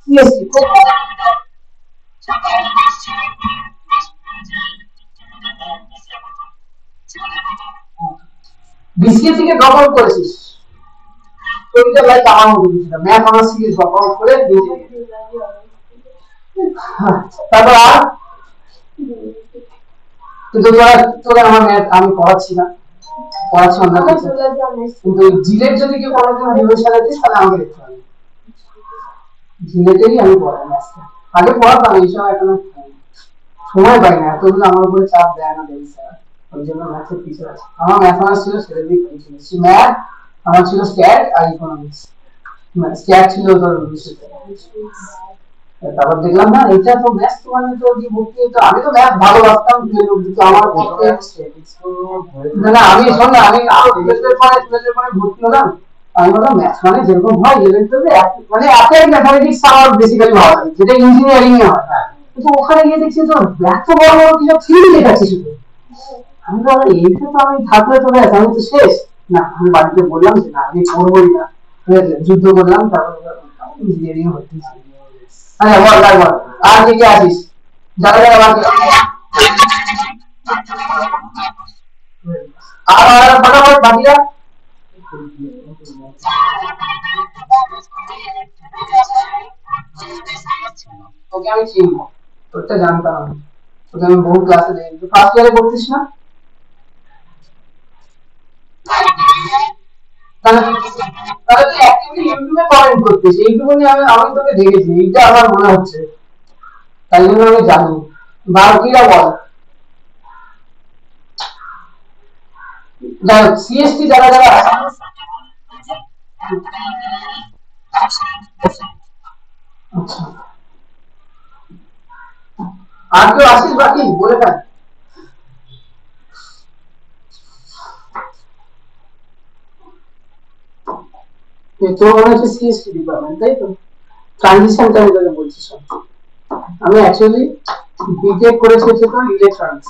সিএসটি বিসিএ থেকে ড্রপ আউট করেছিস ওইটা ভাই আমার মতো ছিল ম্যাথ অনার্স থেকে ড্রপ আউট করে দিয়েছি তারপর আর কিন্তু তোরা তোরা আমার ম্যাথ আমি পড়াচ্ছি না পড়াচ্ছি অন্য কিছু কিন্তু জিলেট যদি কেউ কোনোদিন রিভিশনে দিস তাহলে আমাকে দেখতে হবে জিলেটেরই আমি পড়াই ম্যাথটা আগে পড়াতাম এই সময় এখন সময় পাই না এতগুলো আমার উপরে চাপ দেয় না দেয় স্যার ওই জন্য ম্যাথের পিছনে আছে আমার ম্যাথ অনার্স ছিল সেটা দিয়ে করেছি ম্যাথ আমার ছিল স্ট্যাট আর ইকোনমিক্স স্ট্যাট ছিল তোর ভবিষ্যতে তারপর দেখলাম না এটা তো ম্যাথ মানে তো যে ভর্তি তো আমি তো ম্যাথ ভালোবাসতাম কিন্তু আমার ভর্তি না না আমি শোন না আমি টুয়েলভের পরে ভর্তি হলাম আমি বললাম ম্যাথ মানে যেরকম হয় ইলেভেন্থে মানে অ্যাপ্লাইড ম্যাথমেটিক্স আমার বেসিক্যালি ভালো লাগে যেটা ইঞ্জিনিয়ারিং এ হয় কিন্তু ওখানে গিয়ে দেখছি তো এত বড় বড় কিছু থিওরি লেখাচ্ছি শুধু আমি বললাম এইটা তো আমি থাকলে তো ব্যাস আমি তো শেষ না আমি বাড়িতে বললাম যে না আমি পড়বোই না যুদ্ধ করলাম তারপর ইঞ্জিনিয়ারিং হতে আচ্ছা বল তারপর আর কি কি আছিস যারা যারা বাকি আর ফটাফট বাকিরা তোকে আমি চিনবো তোরটা জানতাম আমি তোকে আমি বহু ক্লাসে দেখি ফার্স্ট ইয়ারে পড়তিস না তাহলে তাহলে তুই অ্যাক্টিভলি ইউটিউবে কমেন্ট করতিস এইটুকু নিয়ে আমি আমি তোকে দেখেছি এইটা আমার মনে হচ্ছে তাই জন্য আমি জানি বাকিরা বল যাই হোক সিএসটি যারা যারা আচ্ছা আর কেউ আসিস বাকি বলে ফেল তোর মনে হচ্ছে সিএসটি ডিপার্টমেন্ট তাই তো ট্রানজিশনটা আমি তোকে বলছি শোন আমি অ্যাকচুয়ালি বিটেক করেছি হচ্ছে তোর ইলেকট্রনিক্স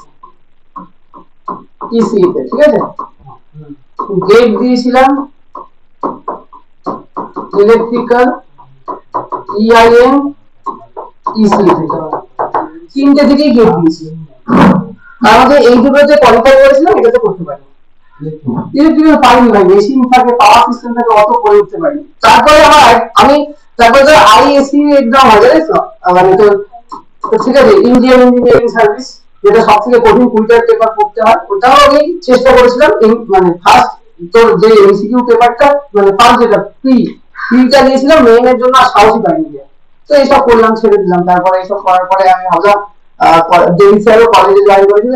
ইসিই তে ঠিক আছে গেট দিয়েছিলাম ইলেকট্রিক্যাল ইআইএম ইসি থেকে তিনটে থেকেই গেট দিয়েছি আমাদের এই দুটোতে কোয়ালিফাই করেছিলাম এটাতে করতে পারি ইলেকট্রিক্যাল পারিনি ভাই মেশিন থাকে পাওয়ার সিস্টেম থাকে অত করে উঠতে পারি তারপরে আমি তারপরে তো আইএসসি এক্সাম হয় জানিস তো মানে তো ঠিক আছে ইন্ডিয়ান ইঞ্জিনিয়ারিং সার্ভিস যেটা সব থেকে কঠিন 20টা পেপার পড়তে হয় ওটাও আমি চেষ্টা করেছিলাম মানে ফার্স্ট তোর যে এমসিকিউ পেপারটা মানে ফার্স্ট যেটা প্রিটা দিয়েছিলাম মেইনের জন্য আর সাহসই পাইনি তো তো এইসব করলাম, ছেড়ে দিলাম। তারপরে এইসব করার পরে আমি ভাবলাম ডেভিড স্যারও কলেজে জয়েন করেছিল,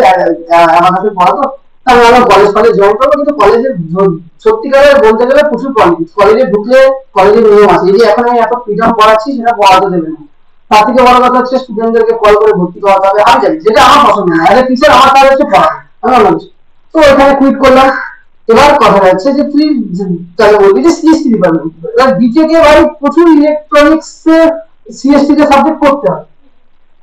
আমার কাছে পড়াতো। আমি ভাবলাম কলেজ জয়েন করবো, কিন্তু কলেজে সত্যিকারের বলতে গেলে প্রচুর পলিটিক্স। কলেজে ঢুকলে কলেজের নিয়ম আছে, এই যে এখন আমি এত ফ্রিডম পড়াচ্ছি সেটা পড়াতে দেবে না। তার থেকে বড় কথা হচ্ছে স্টুডেন্টদেরকে কল করে ভর্তি করাতে হবে, আমি জানি যেটা আমার পছন্দ না। অ্যাজ এ টিচার আমার কাজ হচ্ছে পড়ানো, আমি অন্য কিছু। তো ওখানে কুইট করলাম। এবার কথা হচ্ছে যে তুই তাহলে বলবি যে সিএসসি ডিপার্টমেন্ট, এবার বিটেকে ভাই প্রচুর ইলেকট্রনিক্স সিএসসি তে সাবজেক্ট করতে হয়,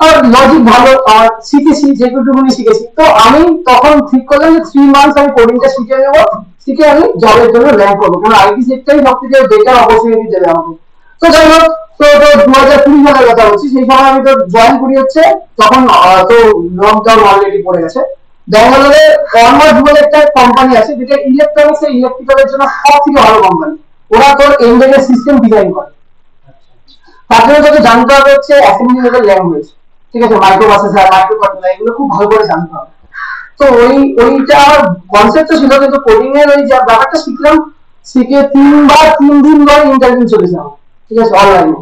আর লজিক ভালো, আর শিখেছি যেটুকুনি শিখেছি। তো আমি তখন ঠিক করলাম যে 3 মান্থস আমি কোডিংটা শিখে নেবো, শিখে আমি জবের জন্য র্যাঙ্ক করবো, কারণ আইটি সেক্টরই সব থেকে বেটার অপরচুনিটি দেবে আমাকে। তো যাই হোক, তো 2020 সালের কথা বলছি, সেই সময় আমি তো জয়েন করি হচ্ছে, তখন তো লকডাউন অলরেডি পড়ে গেছে। ব্যাঙ্গালোরে অনওয়ার্ড বলে একটা কোম্পানি আছে, যেটা ইলেকট্রনিক্স এর ইলেকট্রিক্যালের জন্য সব থেকে ভালো কোম্পানি। ওরা তোর এমবেডেড সিস্টেম ডিজাইন করে। তার জন্য তোকে জানতে হবে হচ্ছে অ্যাসেম্বলি লেভেল ল্যাঙ্গুয়েজ, ঠিক আছে, মাইক্রো প্রসেসর, মাইক্রো কন্ট্রোলার, এগুলো খুব ভালো করে জানতে হবে। তো ওইটা কনসেপ্ট ছিল, কিন্তু কোডিং এর ওই যে ব্যাপারটা শিখলাম, শিখে 3 দিন ধরে ইন্টারভিউ চলেছে আমার, ঠিক আছে, অনলাইনে।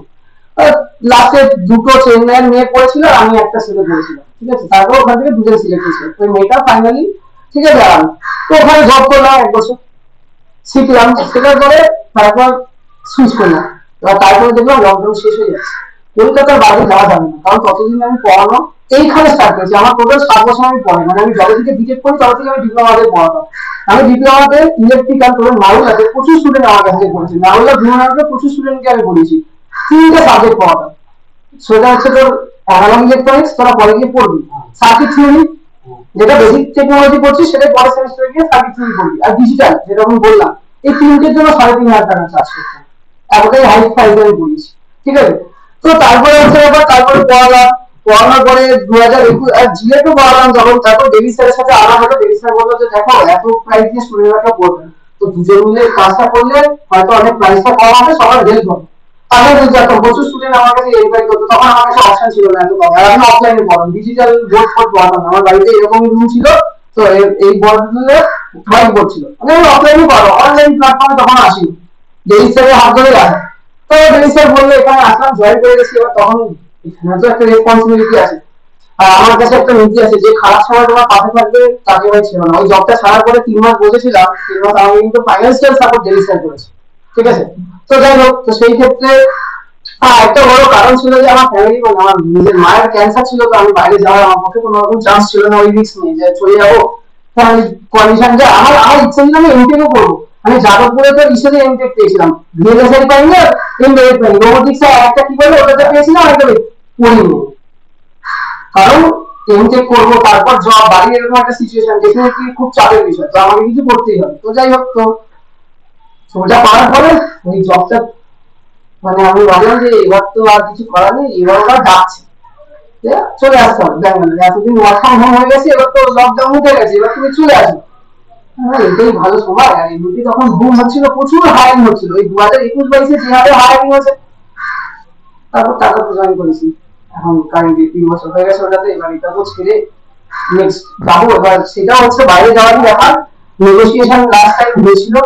লাস্টে দুটো চেন্নাইয়ের মেয়ে পড়েছিল, আর আমি একটা ছেলে পড়েছিলাম, ঠিক আছে। তারপর ওখান থেকে দুজন সিলেক্ট হয়েছিল, ওই মেয়েটা ফাইনালি, ঠিক আছে, আর তো ওখানে জব করলাম 1 বছর, শিখলাম। শেখার পরে তারপর সুইচ করলাম। এবার তারপরে দেখলাম লকডাউন শেষ হয়ে যাচ্ছে, কলকাতার বাইরে যাওয়া যাবে না, কারণ ততদিন আমি পড়ানো এইখানে স্টার্ট করেছি। আমার টোটাল 7 বছর আমি পড়াই, মানে আমি যবে থেকে বিটেক করি তবে থেকে আমি ডিপ্লোমাতে পড়াতাম। আমি ডিপ্লোমাতে ইলেকট্রিক্যাল তোর নাউলাতে প্রচুর স্টুডেন্ট আমার কাছে পড়েছে, নাউলা ভিমনাতে প্রচুর স্টুডেন্টকে আমি পড়িয়েছি, 3টে সাবজেক্ট পড়াতাম। সেটা হচ্ছে তোর অ্যানালগ ইলেকট্রনিক্স, তোরা পরে গিয়ে পড়বি, সার্কিট থিওরি, যেটা বেসিক টেকনোলজি পড়ছিস সেটা পরের সেমিস্টারে গিয়ে সার্কিট থিওরি পড়বি, আর ডিজিটাল যেটা আমি বললাম, এই 3টের জন্য 3,500 টাকা চার্জ করতাম। এতটাই হাই প্রাইস আমি পড়িয়েছি, ঠিক আছে। তো তারপরে হচ্ছে ব্যাপার, তারপরে পড়ালাম, পড়ানোর পরে 2021 আর জিএটও পড়ালাম যখন। তারপর ডেভিড স্যারের সাথে আলাপ হলো, ডেভিড স্যার বললো যে দেখো এত প্রাইস দিয়ে স্টুডেন্টরা পড়বে, তো দুজন মিলে কাজটা করলে হয়তো অনেক প্রাইসটা কম হবে, সবার হেল্প হবে। আমি বুঝতে পারতাম প্রচুর স্টুডেন্ট আমার কাছে এনকোয়ারি করতো, তখন আমার কাছে অপশন ছিল না এত কম, আর আমি অফলাইনে পড়াম, ডিজিটাল বোর্ড পড়াতাম। আমার বাড়িতে এরকম রুম ছিল, তো এই বোর্ডগুলো হোয়াইট বোর্ড ছিল, মানে আমি অফলাইনে পড়াবো, অনলাইন প্ল্যাটফর্মে তখন আসিনি। ডেভিড স্যারের হাত ধরে আসে। তো ডেভিড স্যার বললো এখানে আসলাম, জয়েন করে গেছি। এবার তখন এখানে তো একটা রেসপন্সিবিলিটি আছে, আর আমার কাছে একটা নীতি আছে যে খারাপ সময় তোমার পাশে থাকবে, তাকে ভাই ছিল না। ওই জবটা ছাড়ার পরে 3 মাস বসেছিলাম, 3 মাস আমি কিন্তু ফাইন্যান্সিয়াল সাপোর্ট ডেভিড স্যার করেছি, ঠিক আছে। তো যাই হোক, তো সেই ক্ষেত্রে একটা বড় কারণ ছিল যে আমার ফ্যামিলি, মানে আমার নিজের মায়ের ক্যান্সার ছিল, তো আমি বাইরে যাওয়ার আমার পক্ষে কোনো রকম চান্স ছিল না, ওই রিস্ক নিয়ে যে চলে যাবো। ফ্যামিলি কন্ডিশন যে আমার আমার ইচ্ছা ছিল আমি এমটেকও করবো। আমি যাদবপুরে তো ইসেতে এমটেক পেয়েছিলাম, ভিএলএসআই পাইনি, আর এমবেডেড পাইনি, রোবোটিক্স একটা কি বলে ওটাতে পেয়েছিলাম, একটা পড়িনি। কারণ এমটেক করবো, তারপর জব, বাড়ির এরকম একটা সিচুয়েশন ডেফিনেটলি খুব চাপের বিষয়, তো আমাকে কিছু করতেই হবে। তো যাই হোক, তো ওটা পাওয়ার পরে ওই জবটা, মানে আমি ভাবলাম যে এবার তো আর কিছু করার নেই, এবার ওরা ডাকছে চলে আসতে হবে ব্যাঙ্গালোরে, এতদিন ওয়ার্ক ফ্রম হোম হয়ে গেছে, এবার তো লকডাউন উঠে গেছে, এবার তুমি চলে আসো। এটাই ভালো সময়। আর এমনিতে তখন বুম হচ্ছিল, প্রচুর হায়ারিং হচ্ছিল, ওই 2021-22 যেভাবে হায়ারিং হয়েছে, তারপর টাকা তো জয়েন করেছি। এখন কারেন্টলি 3 বছর হয়ে গেছে ওটাতে, এবার এটা তো ছেড়ে নেক্সট যাবো। এবার সেটা হচ্ছে বাইরে যাওয়ারই ব্যাপার। নেগোসিয়েশন লাস্ট টাইম হয়েছিল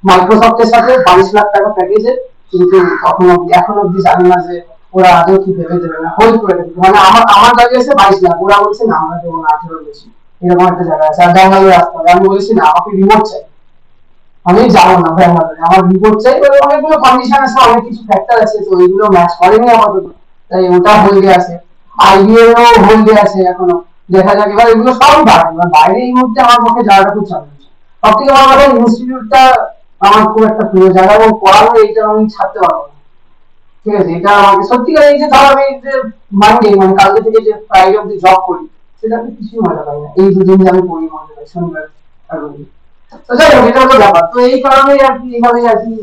মাইক্রোসফটের সাথে 22 লাখ টাকা প্যাকেজে, কিন্তু তখন এখন অব্দি জানি না যে ওরা আদৌ কি ভেবে দেবে না, হোল্ড করে দেবে। মানে আমার জায়গা এসে 22 লাখ, ওরা বলছে না আমরা দেবো না, 18 বেশি, এরকম একটা জায়গা আছে। আর ব্যাঙ্গালোরে আসতে হবে, আমি বলেছি না আমাকে রিমোট চাই, আমি যাবো না ব্যাঙ্গালোরে, আমার রিমোট চাই। অনেকগুলো কন্ডিশন আছে, অনেক কিছু ফ্যাক্টর আছে, তো এইগুলো ম্যাচ করেনি আপাতত, তাই ওটা হোল্ডে আছে। আইবিএম ও হোল্ডে আছে এখনো, দেখা যাক। এবার এগুলো সবই বাইরে, এবার বাইরে এই মুহূর্তে আমার পক্ষে যাওয়াটা খুব চ্যালেঞ্জ। সব থেকে বড় কথা, ইনস্টিটিউটটা আমার খুব একটা প্রিয় জায়গা, এবং পড়ানো এইটা আমি ছাড়তে পারবো না, ঠিক আছে। এটা আমাকে সত্যিকার, এই যে ধর আমি যে মানডে, মানে কালকে থেকে যে ফ্রাইডে অব্দি জব করি, সেটা আমি কিছুই মজা পাই না। এই 2 দিন যে আমি পড়ি মজা পাই, শনিবার আর রবিবার। তো যাই হোক, এটা হলো ব্যাপার। তো এই কারণেই আর কি, এইভাবে আর কি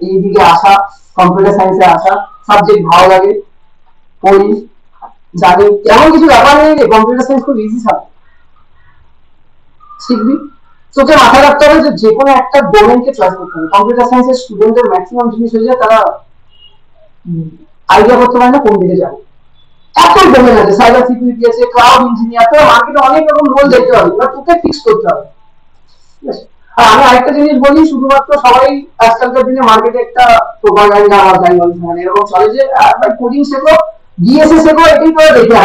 এইদিকে আসা, কম্পিউটার সায়েন্সে আসা, সাবজেক্ট ভালো লাগে, পড়ি, জানি। এমন কিছু ব্যাপার নেই যে কম্পিউটার সায়েন্স খুব ইজি সাবজেক্ট, শিখবি। তোকে মাথায় রাখতে হবে যে যে কোনো একটা ডোমেনকে চয়েস করতে হবে। কম্পিউটার সায়েন্সের স্টুডেন্টদের ম্যাক্সিমাম জিনিস হয়ে যায়, তারা আইডিয়া করতে পারে না কোন দিকে যাবে। এত ডোমেন আছে, সাইবার সিকিউরিটি আছে, ক্লাউড ইঞ্জিনিয়ার, তোর মার্কেটে অনেক রকম রোল দেখতে হবে, এবার তোকে ফিক্স করতে হবে, ঠিক আছে। আর আমি আরেকটা জিনিস বলি, শুধুমাত্র সবাই আজকালকার দিনে মার্কেটে একটা প্রোপাগান্ডা বা যাই বলি মানে এরকম চলে যে ভাই কোডিং শেখো, ডিএসএ শেখো, এটাই করে দেখে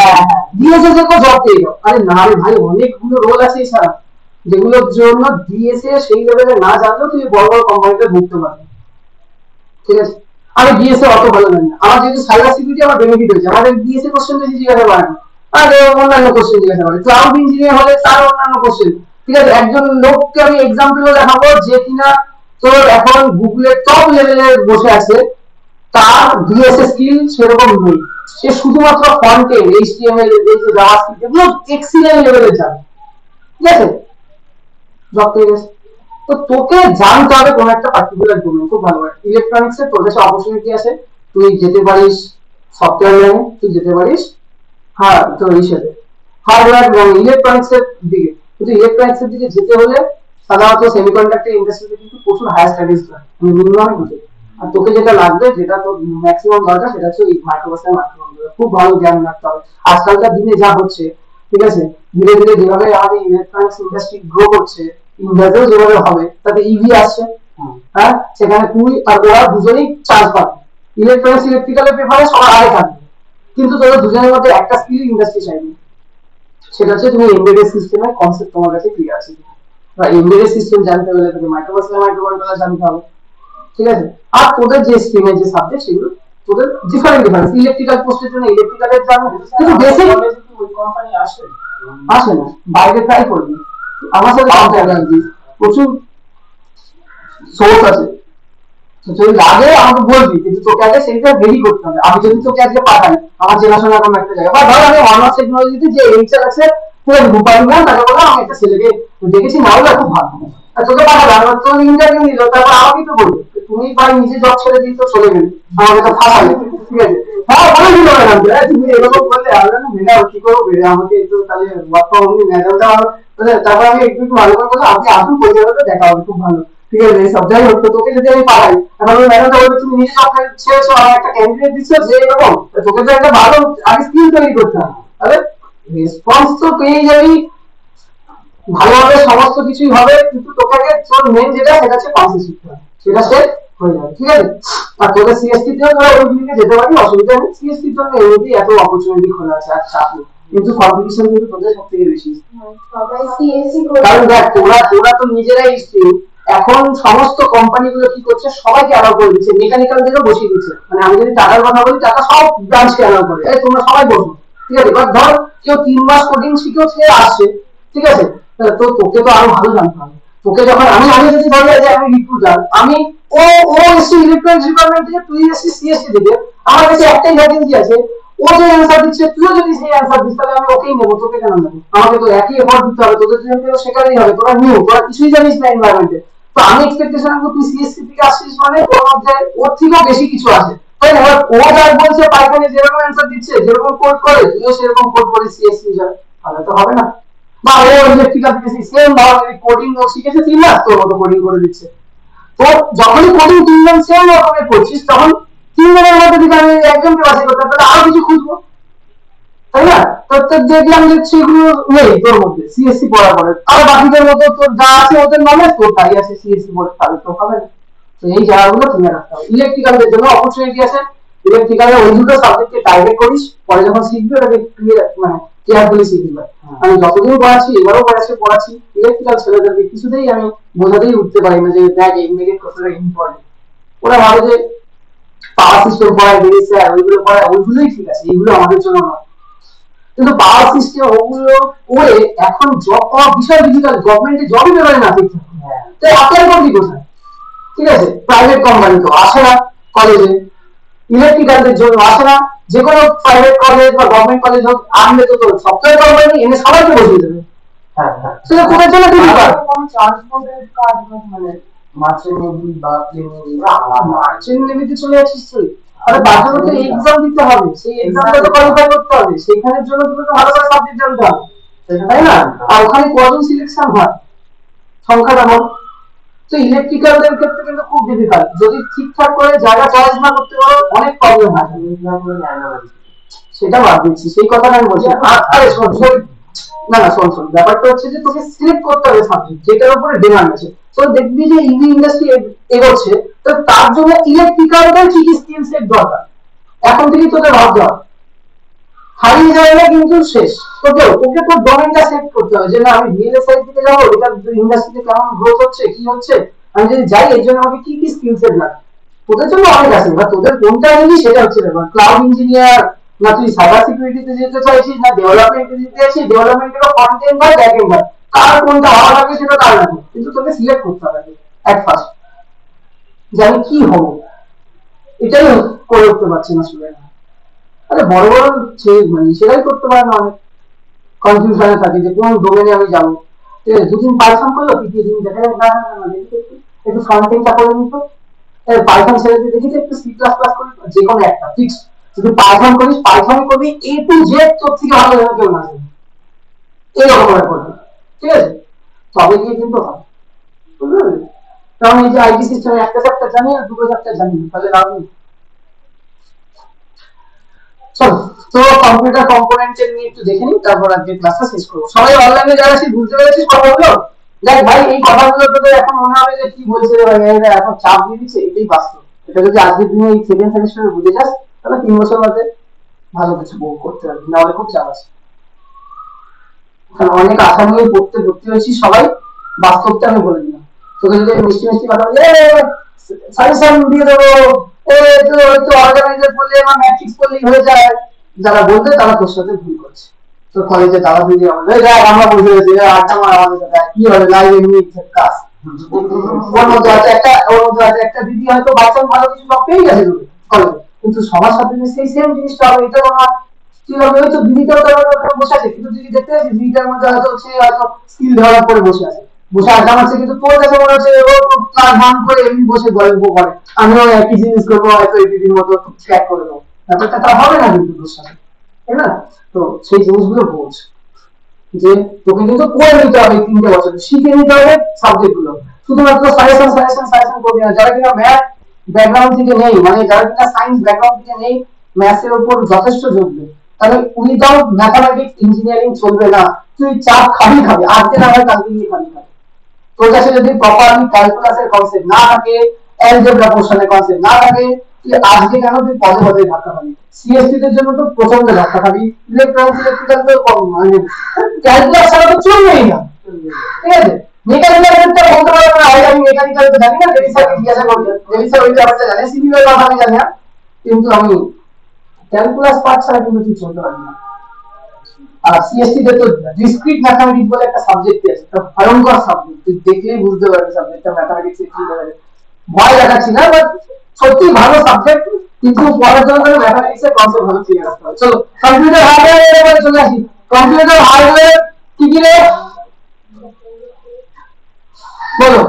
ডিএসএ শেখো জব পেয়ে যাও। আরে না রে ভাই, অনেকগুলো রোল আছে এছাড়া যেগুলোর জন্য ডিএসএ সেই লেভেলে না জানলেও তুই বড় বড় কোম্পানিতে ঢুকতে পারবি। ঠিক আছে, আমি ডিএসএ অত ভালো জানি না, আমার যেহেতু সাইবার সিকিউরিটি আমার বেনিফিট হয়েছে, আমাদের ডিএসএ কোশ্চেন বেশি জিজ্ঞাসা করে না, আর অন্যান্য কোশ্চেন জিজ্ঞাসা করে। ক্লাউড ইঞ্জিনিয়ার হলে তার অন্যান্য কোশ্চেন। ঠিক আছে, একজন লোককে আমি এক্সাম্পল দেখাবো যে কিনা তোর এখন গুগলের টপ লেভেলে বসে আছে, তার ডিএসএ স্কিল সেরকম নেই, সে শুধুমাত্র ফন্টের এইচটিএমএল এই যে জাভাস্ক্রিপ্ট এগুলো এক্সিলেন্ট লেভেলে জানে। ঠিক আছে, জব পেয়ে গেছে। তো তোকে জানতে হবে কোন একটা পার্টিকুলার ডোমেইন। খুব ভালো হয় ইলেকট্রনিক্স এর তোর কাছে অপরচুনিটি আছে, তুই যেতে পারিস সফটওয়্যার লাইনে, তুই যেতে পারিস হ্যাঁ তো হিসেবে হার্ডওয়্যার এবং ইলেকট্রনিক্স এর দিকে। কিন্তু ইলেকট্রনিক্স এর দিকে যেতে হলে সাধারণত সেমিকন্ডাক্টর ইন্ডাস্ট্রিতে কিন্তু প্রচুর হায়ার স্টাডিজ লাগে, আমি মিনিমাম বুঝি। আর তোকে যেটা লাগবে, যেটা তোর ম্যাক্সিমাম দরকার, সেটা হচ্ছে এই মাইক্রোবাসের মাধ্যমে খুব ভালো জ্ঞান রাখতে হবে। আজকালকার দিনে যা হচ্ছে, ঠিক আছে, ধীরে ধীরে যেভাবে আমাদের ইলেকট্রনিক্স ইন্ডাস্ট্রি গ্রো করছে, ইন্ডিয়াতেও যেভাবে হবে, তাতে ইভি আসছে, হ্যাঁ সেখানে তুই আর ওরা দুজনেই চান্স পাবে। ইলেকট্রনিক্স ইলেকট্রিক্যালের পেপারে সবার আগে থাকবে, কিন্তু তোদের দুজনের মধ্যে একটা স্কিল ইন্ডাস্ট্রি চাইবে, সেটা হচ্ছে তুমি এমবেডেড সিস্টেমের কনসেপ্ট তোমার কাছে ক্লিয়ার আছে কিনা, বা এমবেডেড সিস্টেম জানতে হলে তোকে মাইক্রোকন্ট্রোলার জানতে হবে। ঠিক আছে, আর তোদের যে স্ট্রিমের যে সাবজেক্ট সেগুলো তোদের ডিফারেন্ট ইলেকট্রিক্যাল পোস্টের জন্য ইলেকট্রিক্যালের জানো, কিন্তু বেসিক ওই কোম্পানি আসে আসে না, বাইরে ট্রাই করবি, আমার সাথে কন্ট্যাক্ট রাখবি, প্রচুর সোর্স আছে, যদি লাগে আমাকে বলবি, কিন্তু তোকে আগে সেইটা রেডি করতে হবে। আমি যদি তোকে আজকে পাঠাই আমার চেনাশোনা কোনো একটা জায়গা, বা ধর আমি অনার্স টেকনোলজিতে যে এইচআর আছে পুরো রূপালী না, তাকে বললাম আমি একটা ছেলেকে দেখেছি, না হলে খুব ভালো, আর তোকে পাঠালাম, আমার তো ইন্টারভিউ নিল, তারপর আমাকে তো বলবে তুমি ভাই নিজে জব ছেড়ে দিই তো চলে গেলি, আমাকে তো ফাঁসালে। ঠিক আছে, হ্যাঁ বলে দিল ম্যাডাম, তুমি এরকম বললে আমরা না ম্যাডাম কি করবো, আমাকে একটু তাহলে ওয়ার্ক ফ্রম হোম ম্যাডামটা আমার, তারপর আমি একটু একটু ভালো করে বললাম আপনি আসুন পরিচালকটা দেখা হবে, খুব ভালো। ঠিক আছে, এই সব যাই হোক, তো তোকে যদি আমি পাঠাই, এখন ওই ম্যাডামটা বলবে তুমি নিজে জব ছেড়েছো, আমার একটা ক্যান্ডিডেট দিচ্ছ যে এরকম, তোকে তো একটা ভালো আগে স্কিল তৈরি করতে হবে, তাহলে রেসপন্স তো পেয়ে যাবি, ভালোভাবে সমস্ত কিছুই হবে, কিন্তু তোকে আগে তোর মেন যেটা সেটা হচ্ছে পাসে শিখতে হবে, সেটা সেট হয়ে যাবে। ঠিক আছে, আর তোকে সিএসটি তেও তোরা ওই দিকে যেতে পারি, অসুবিধা নেই, সিএসটির জন্য এমনিতেই এত অপরচুনিটি খোলা আছে, আর চাপ নেই, কিন্তু কম্পিটিশন কিন্তু তোদের সব থেকে বেশি। সবাই সিএসসি করে, কারণ দেখ তোরা তো নিজেরাই এখন সমস্ত কোম্পানিগুলো কি করছে, সবাইকে অ্যালাউ করে দিচ্ছে, মেকানিক্যাল থেকে বসিয়ে দিচ্ছে, মানে আমি যদি টাটার কথা বলি, টাটা সব ব্রাঞ্চকে অ্যালাউ করে, এই তোমরা সবাই বসো। ঠিক আছে, এবার ধর কেউ 3 মাস কোডিং শিখেও সে আসছে, ঠিক আছে, তো তোকে তো আরো ভালো জানতে হবে। তোকে যখন আমি যদি ধরি যে আমি রিক্রুটার, আমি ও ও এসছি ইলেকট্রনিক্স ডিপার্টমেন্ট থেকে, তুই এসছি সিএসসি থেকে, আমার কাছে একটাই ভ্যাকেন্সি আছে, ও যে অ্যান্সার দিচ্ছে তুইও যদি সেই অ্যান্সার দিস, তাহলে আমি ওকেই নেবো, তোকে কেন নেবো? আমাকে তো একই এফোর্ট দিতে হবে, তোদের দুজনকেও শেখাতেই হবে, তোরা নিউ, তোরা কিছুই জানিস না এনভায়রনমেন্টে। তো আমি এক্সপেকটেশন রাখবো তুই সিএসসি থেকে আসছিস মানে ওর মধ্যে ওর থেকেও বেশি কিছু আছে, তাই না? এবার ও যা বলছে পাইথনে যেরকম অ্যান্সার দিচ্ছে, যেরকম কোড করে, তুইও সেরকম কোড করে সিএসসি যাবে, তাহলে তো হবে না। বা ও ইলেকট্রিক্যাল থেকে সেম ধরনের কোডিং ও শিখেছে 3 মাস, তোর মতো কোডিং করে দিচ্ছে। তো যখনই কোডিং 3 জন সেম রকমের করছিস, তখন 3 জনের মধ্যে যদি আমি একজনকে বাছাই করতে পারি, আরো কিছু খুঁজবো, তাই না? তো দেখলাম যে সেগুলো নেই তোর মধ্যে সিএসসি পড়ার পরে, আর বাকিদের মতো তোর যা আছে ওদের নলেজ তোর তাই আছে সিএসসি পড়ে, তাহলে তো হবে না। তো এই জায়গাগুলো তুমি রাখতে হবে। ইলেকট্রিক্যালদের জন্য অপরচুনিটি আছে, ইলেকট্রিক্যালে ওই দুটো সাবজেক্টকে টার্গেট করিস, পরে যখন শিখবি ওটাকে ক্লিয়ার মানে কেয়ারফুলি শিখবি। আমি যতদিন পড়াচ্ছি, এবারও পড়াচ্ছি ইলেকট্রিক্যাল ছেলেদেরকে কিছুতেই আমি বোঝাতেই উঠতে পারি না যে দেখ ইমিডিয়েট কতটা ইম্পর্টেন্ট। ওরা ভাবে যে পাওয়ার সিস্টেম পড়ায় বেরিয়েছে, ওইগুলো পড়ায়, ওইগুলোই ঠিক আছে, এইগুলো আমাদের জন্য নয়। কিন্তু পাওয়ার সিস্টেম ওগুলো করে এখন জব পাওয়া বিষয় ডিজিটাল, গভর্নমেন্টে জবই বেরোয় না ঠিকঠাক, তো অ্যাপ্লাই করবি কোথায়? ঠিক আছে, প্রাইভেট কোম্পানি তো আসে না কলেজে, ইলেকট্রিক্যালদের জন্য আসে না, যে কোনো প্রাইভেট কলেজ বা গভর্নমেন্ট কলেজ হোক, আনলে তো সফটওয়্যার কোম্পানি এনে সবাইকে বসিয়ে দেবে। সেটা কোথার জন্য কি ব্যাপার? ট্রান্সপোর্টের কাজ মানে মার্চেন্ট নেভি বা মার্চেন্ট নেভিতে চলে যাচ্ছিস তুই, আরে তার জন্য তো এক্সাম দিতে হবে, সেই এক্সামটা তো কোয়ালিফাই করতে হবে, সেখানের জন্য তোকে তো ভালো করে সাবজেক্ট জানতে হবে, তাই না? আর ওখানে কজন সিলেকশন হয়, সংখ্যাটা বল। তো ইলেকট্রিক্যালদের ক্ষেত্রে কিন্তু খুব ডিফিকাল্ট, যদি ঠিকঠাক করে জায়গা চয়েস না করতে পারো অনেক প্রবলেম হয়, সেটা বাদ দিচ্ছি, সেই কথাটা আমি বলছি। আরে শোন শোন, না না শোন শোন, ব্যাপারটা হচ্ছে যে তোকে সিলেক্ট করতে হবে সাবজেক্ট যেটার উপরে ডিমান্ড আছে। তো দেখবি যে ইভি ইন্ডাস্ট্রি এগোচ্ছে, তো তার জন্য ইলেকট্রিক্যালদের কি কি স্কিল সেট দরকার এখন থেকেই তোদের ভাবতে হবে। হারিয়ে যাবে না কিন্তু শেষ। ওকে তোর ডোমেনটা সেট করতে হবে যে না আমি রিয়েল এস্টেট দিকে যাবো, এটা ইন্ডাস্ট্রিতে কেমন গ্রোথ হচ্ছে কি হচ্ছে, আমি যদি যাই এর জন্য আমাকে কি কি স্কিল সেট লাগে। তোদের জন্য অনেক আছে, বা তোদের কোনটা নিবি সেটা হচ্ছে ব্যাপার। ক্লাউড ইঞ্জিনিয়ার না তুই সাইবার সিকিউরিটিতে যেতে চাইছিস না ডেভেলপমেন্টে যেতে চাইছিস, ডেভেলপমেন্টের ফ্রন্ট এন্ড বা ব্যাক এন্ড, কার কোনটা ভালো লাগে সেটা তার লাগে, কিন্তু তোকে সিলেক্ট করতে হবে এট ফার্স্ট যে আমি কি হবো, এটাই করে উঠতে পারছি না স্টুডেন্ট। আরে বড় বড় মানে সেটাই করতে পারে না, অনেক কনফিউশনে থাকে যে কোন ডোমেনে আমি যাবো। ঠিক আছে, দুদিন পাইথন করলো, তৃতীয় দিন দেখা যায় না দেখি একটু ফ্রন্ট এন্ডটা করে নিত, পাইথন ছেড়ে দিয়ে দেখি একটু সি প্লাস প্লাস করি, যে কোনো একটা ফিক্স যদি পাইথন করিস পাইথন করবি, এ টু জেড তোর থেকে ভালো জানা কেউ না জানে, এইরকম ভাবে করবে। ঠিক আছে, তবে গিয়ে কিন্তু হয়, বুঝতে পারলি? কারণ এই যে আইটি সিস্টেমে একটা চ্যাপ্টার জানি আর দুটো চ্যাপ্টার জানি তাহলে লাভ নেই। চলো, তো কম্পিউটার কম্পোনেন্টের নিয়ে একটু দেখে নিই, তারপর আজকে ক্লাসটা শেষ করবো। সবাই অনলাইনে যারা আছিস বুঝতে পেরেছিস কথাগুলো? দেখ ভাই, এই কথাগুলো তোদের এখন মনে হবে যে কি বলছে রে ভাই, এরা এখন চাপ দিয়ে দিচ্ছে, এটাই বাস্তব। এটা যদি আজকের দিনে এই সেকেন্ড সেমিস্টারে বুঝে যাস তাহলে 3 বছর মধ্যে ভালো কিছু করতে পারবি, নাহলে খুব চাপ আছে। অনেক আশা নিয়ে পড়তে ভর্তি হয়েছি সবাই, বাস্তবটা আমি বলে দিলাম। তোকে যদি মিষ্টি মিষ্টি কথা বলি সাজেশন দিয়ে দেবো, তো অর্গানাইজার করলে বা ম্যাট্রিক্স করলেই হয়ে যায়, যারা বলবে তারা তোর সাথে ভুল করছে। তো কলেজে দাদা দিদি আমাদের আমরা বসে গেছি আড্ডা মারা আমাদের সাথে কি হবে, লাইভ এমনি কাজ। ওর মধ্যে আছে একটা দিদি হয়তো বাচ্চার ভালো কিছু সব পেয়ে গেছে কলেজে, কিন্তু সবার সাথে সেই সেম জিনিসটা হবে এটা কোনো কি হবে, হয়তো দিদিটাও তার বসে আছে, কিন্তু দিদি দেখতে পাচ্ছি দিদিটার মধ্যে হয়তো সে হয়তো স্কিল ডেভেলপ করে বসে আছে, বসে আড্ডা মারছে, কিন্তু তোর কাছে মনে হচ্ছে ও ক্লাস ভাঙ করে এমনি বসে গল্প করে, আমিও একই জিনিস করবো হয়তো এই দিদির মতো ট্র্যাক করে দেবো, ব্যাপারটা তা হবে না কিন্তু তোর সাথে, তাই না? তো সেই জিনিসগুলো বোঝ যে তোকে কিন্তু করে নিতে হবে, 3টে বছর শিখে নিতে হবে সাবজেক্ট গুলো, শুধুমাত্র সাজেশন সাজেশন সাজেশন করবি না। যারা কিনা ম্যাথ ব্যাকগ্রাউন্ড থেকে নেই, মানে যারা কিনা সায়েন্স ব্যাকগ্রাউন্ড থেকে নেই, ম্যাথের উপর যথেষ্ট যোগ দেয়, তাহলে উইদাউট ম্যাথামেটিক্স ইঞ্জিনিয়ারিং চলবে না। তুই চাপ খাবি খাবি, আজকে না হয় কালকে গিয়ে খাবি খাবি। তোর কাছে যদি প্রপারলি ক্যালকুলাসের কনসেপ্ট না থাকে, অ্যালজেব্রা পোর্শনের কনসেপ্ট না থাকে, তুই আজকে কেন তুই পদে পদে ধাক্কা খাবি। সিএসসি দের জন্য তো প্রচন্ড ধাক্কা খাবি, ইলেকট্রনিক্স ইলেকট্রিক্যাল তো কম, মানে ক্যালকুলাস ছাড়া তো চলবেই না। ঠিক আছে, মেকানিক্যালটা বলতে পারবো না, আমি মেকানিক্যাল তো জানি না, ডেলি স্যারকে জিজ্ঞাসা করবে, ডেলি স্যার ওই ব্যাপারটা জানে, সিভিল এর কথা আমি জানি না, কিন্তু আমি ক্যালকুলাস পার্ট ছাড়া কিন্তু তুই চলতে পারবি না। আর সিএসসি তে তো ডিসক্রিট ম্যাথমেটিক্স বলে একটা সাবজেক্ট আছে, একটা ভয়ঙ্কর সাবজেক্ট, তুই দেখলেই বুঝতে পারবি সাবজেক্টটা ম্যাথমেটিক্স এর কি ধরনের। ভয় দেখাচ্ছি না, বাট সত্যি ভালো সাবজেক্ট, কিন্তু পড়ার জন্য ম্যাথমেটিক্স এর কনসেপ্ট ভালো ক্লিয়ার রাখতে হবে। চলো কম্পিউটার হার্ডওয়্যার এবারে চলে আসি। কম্পিউটার হার্ডওয়্যার কি কি রে বলো?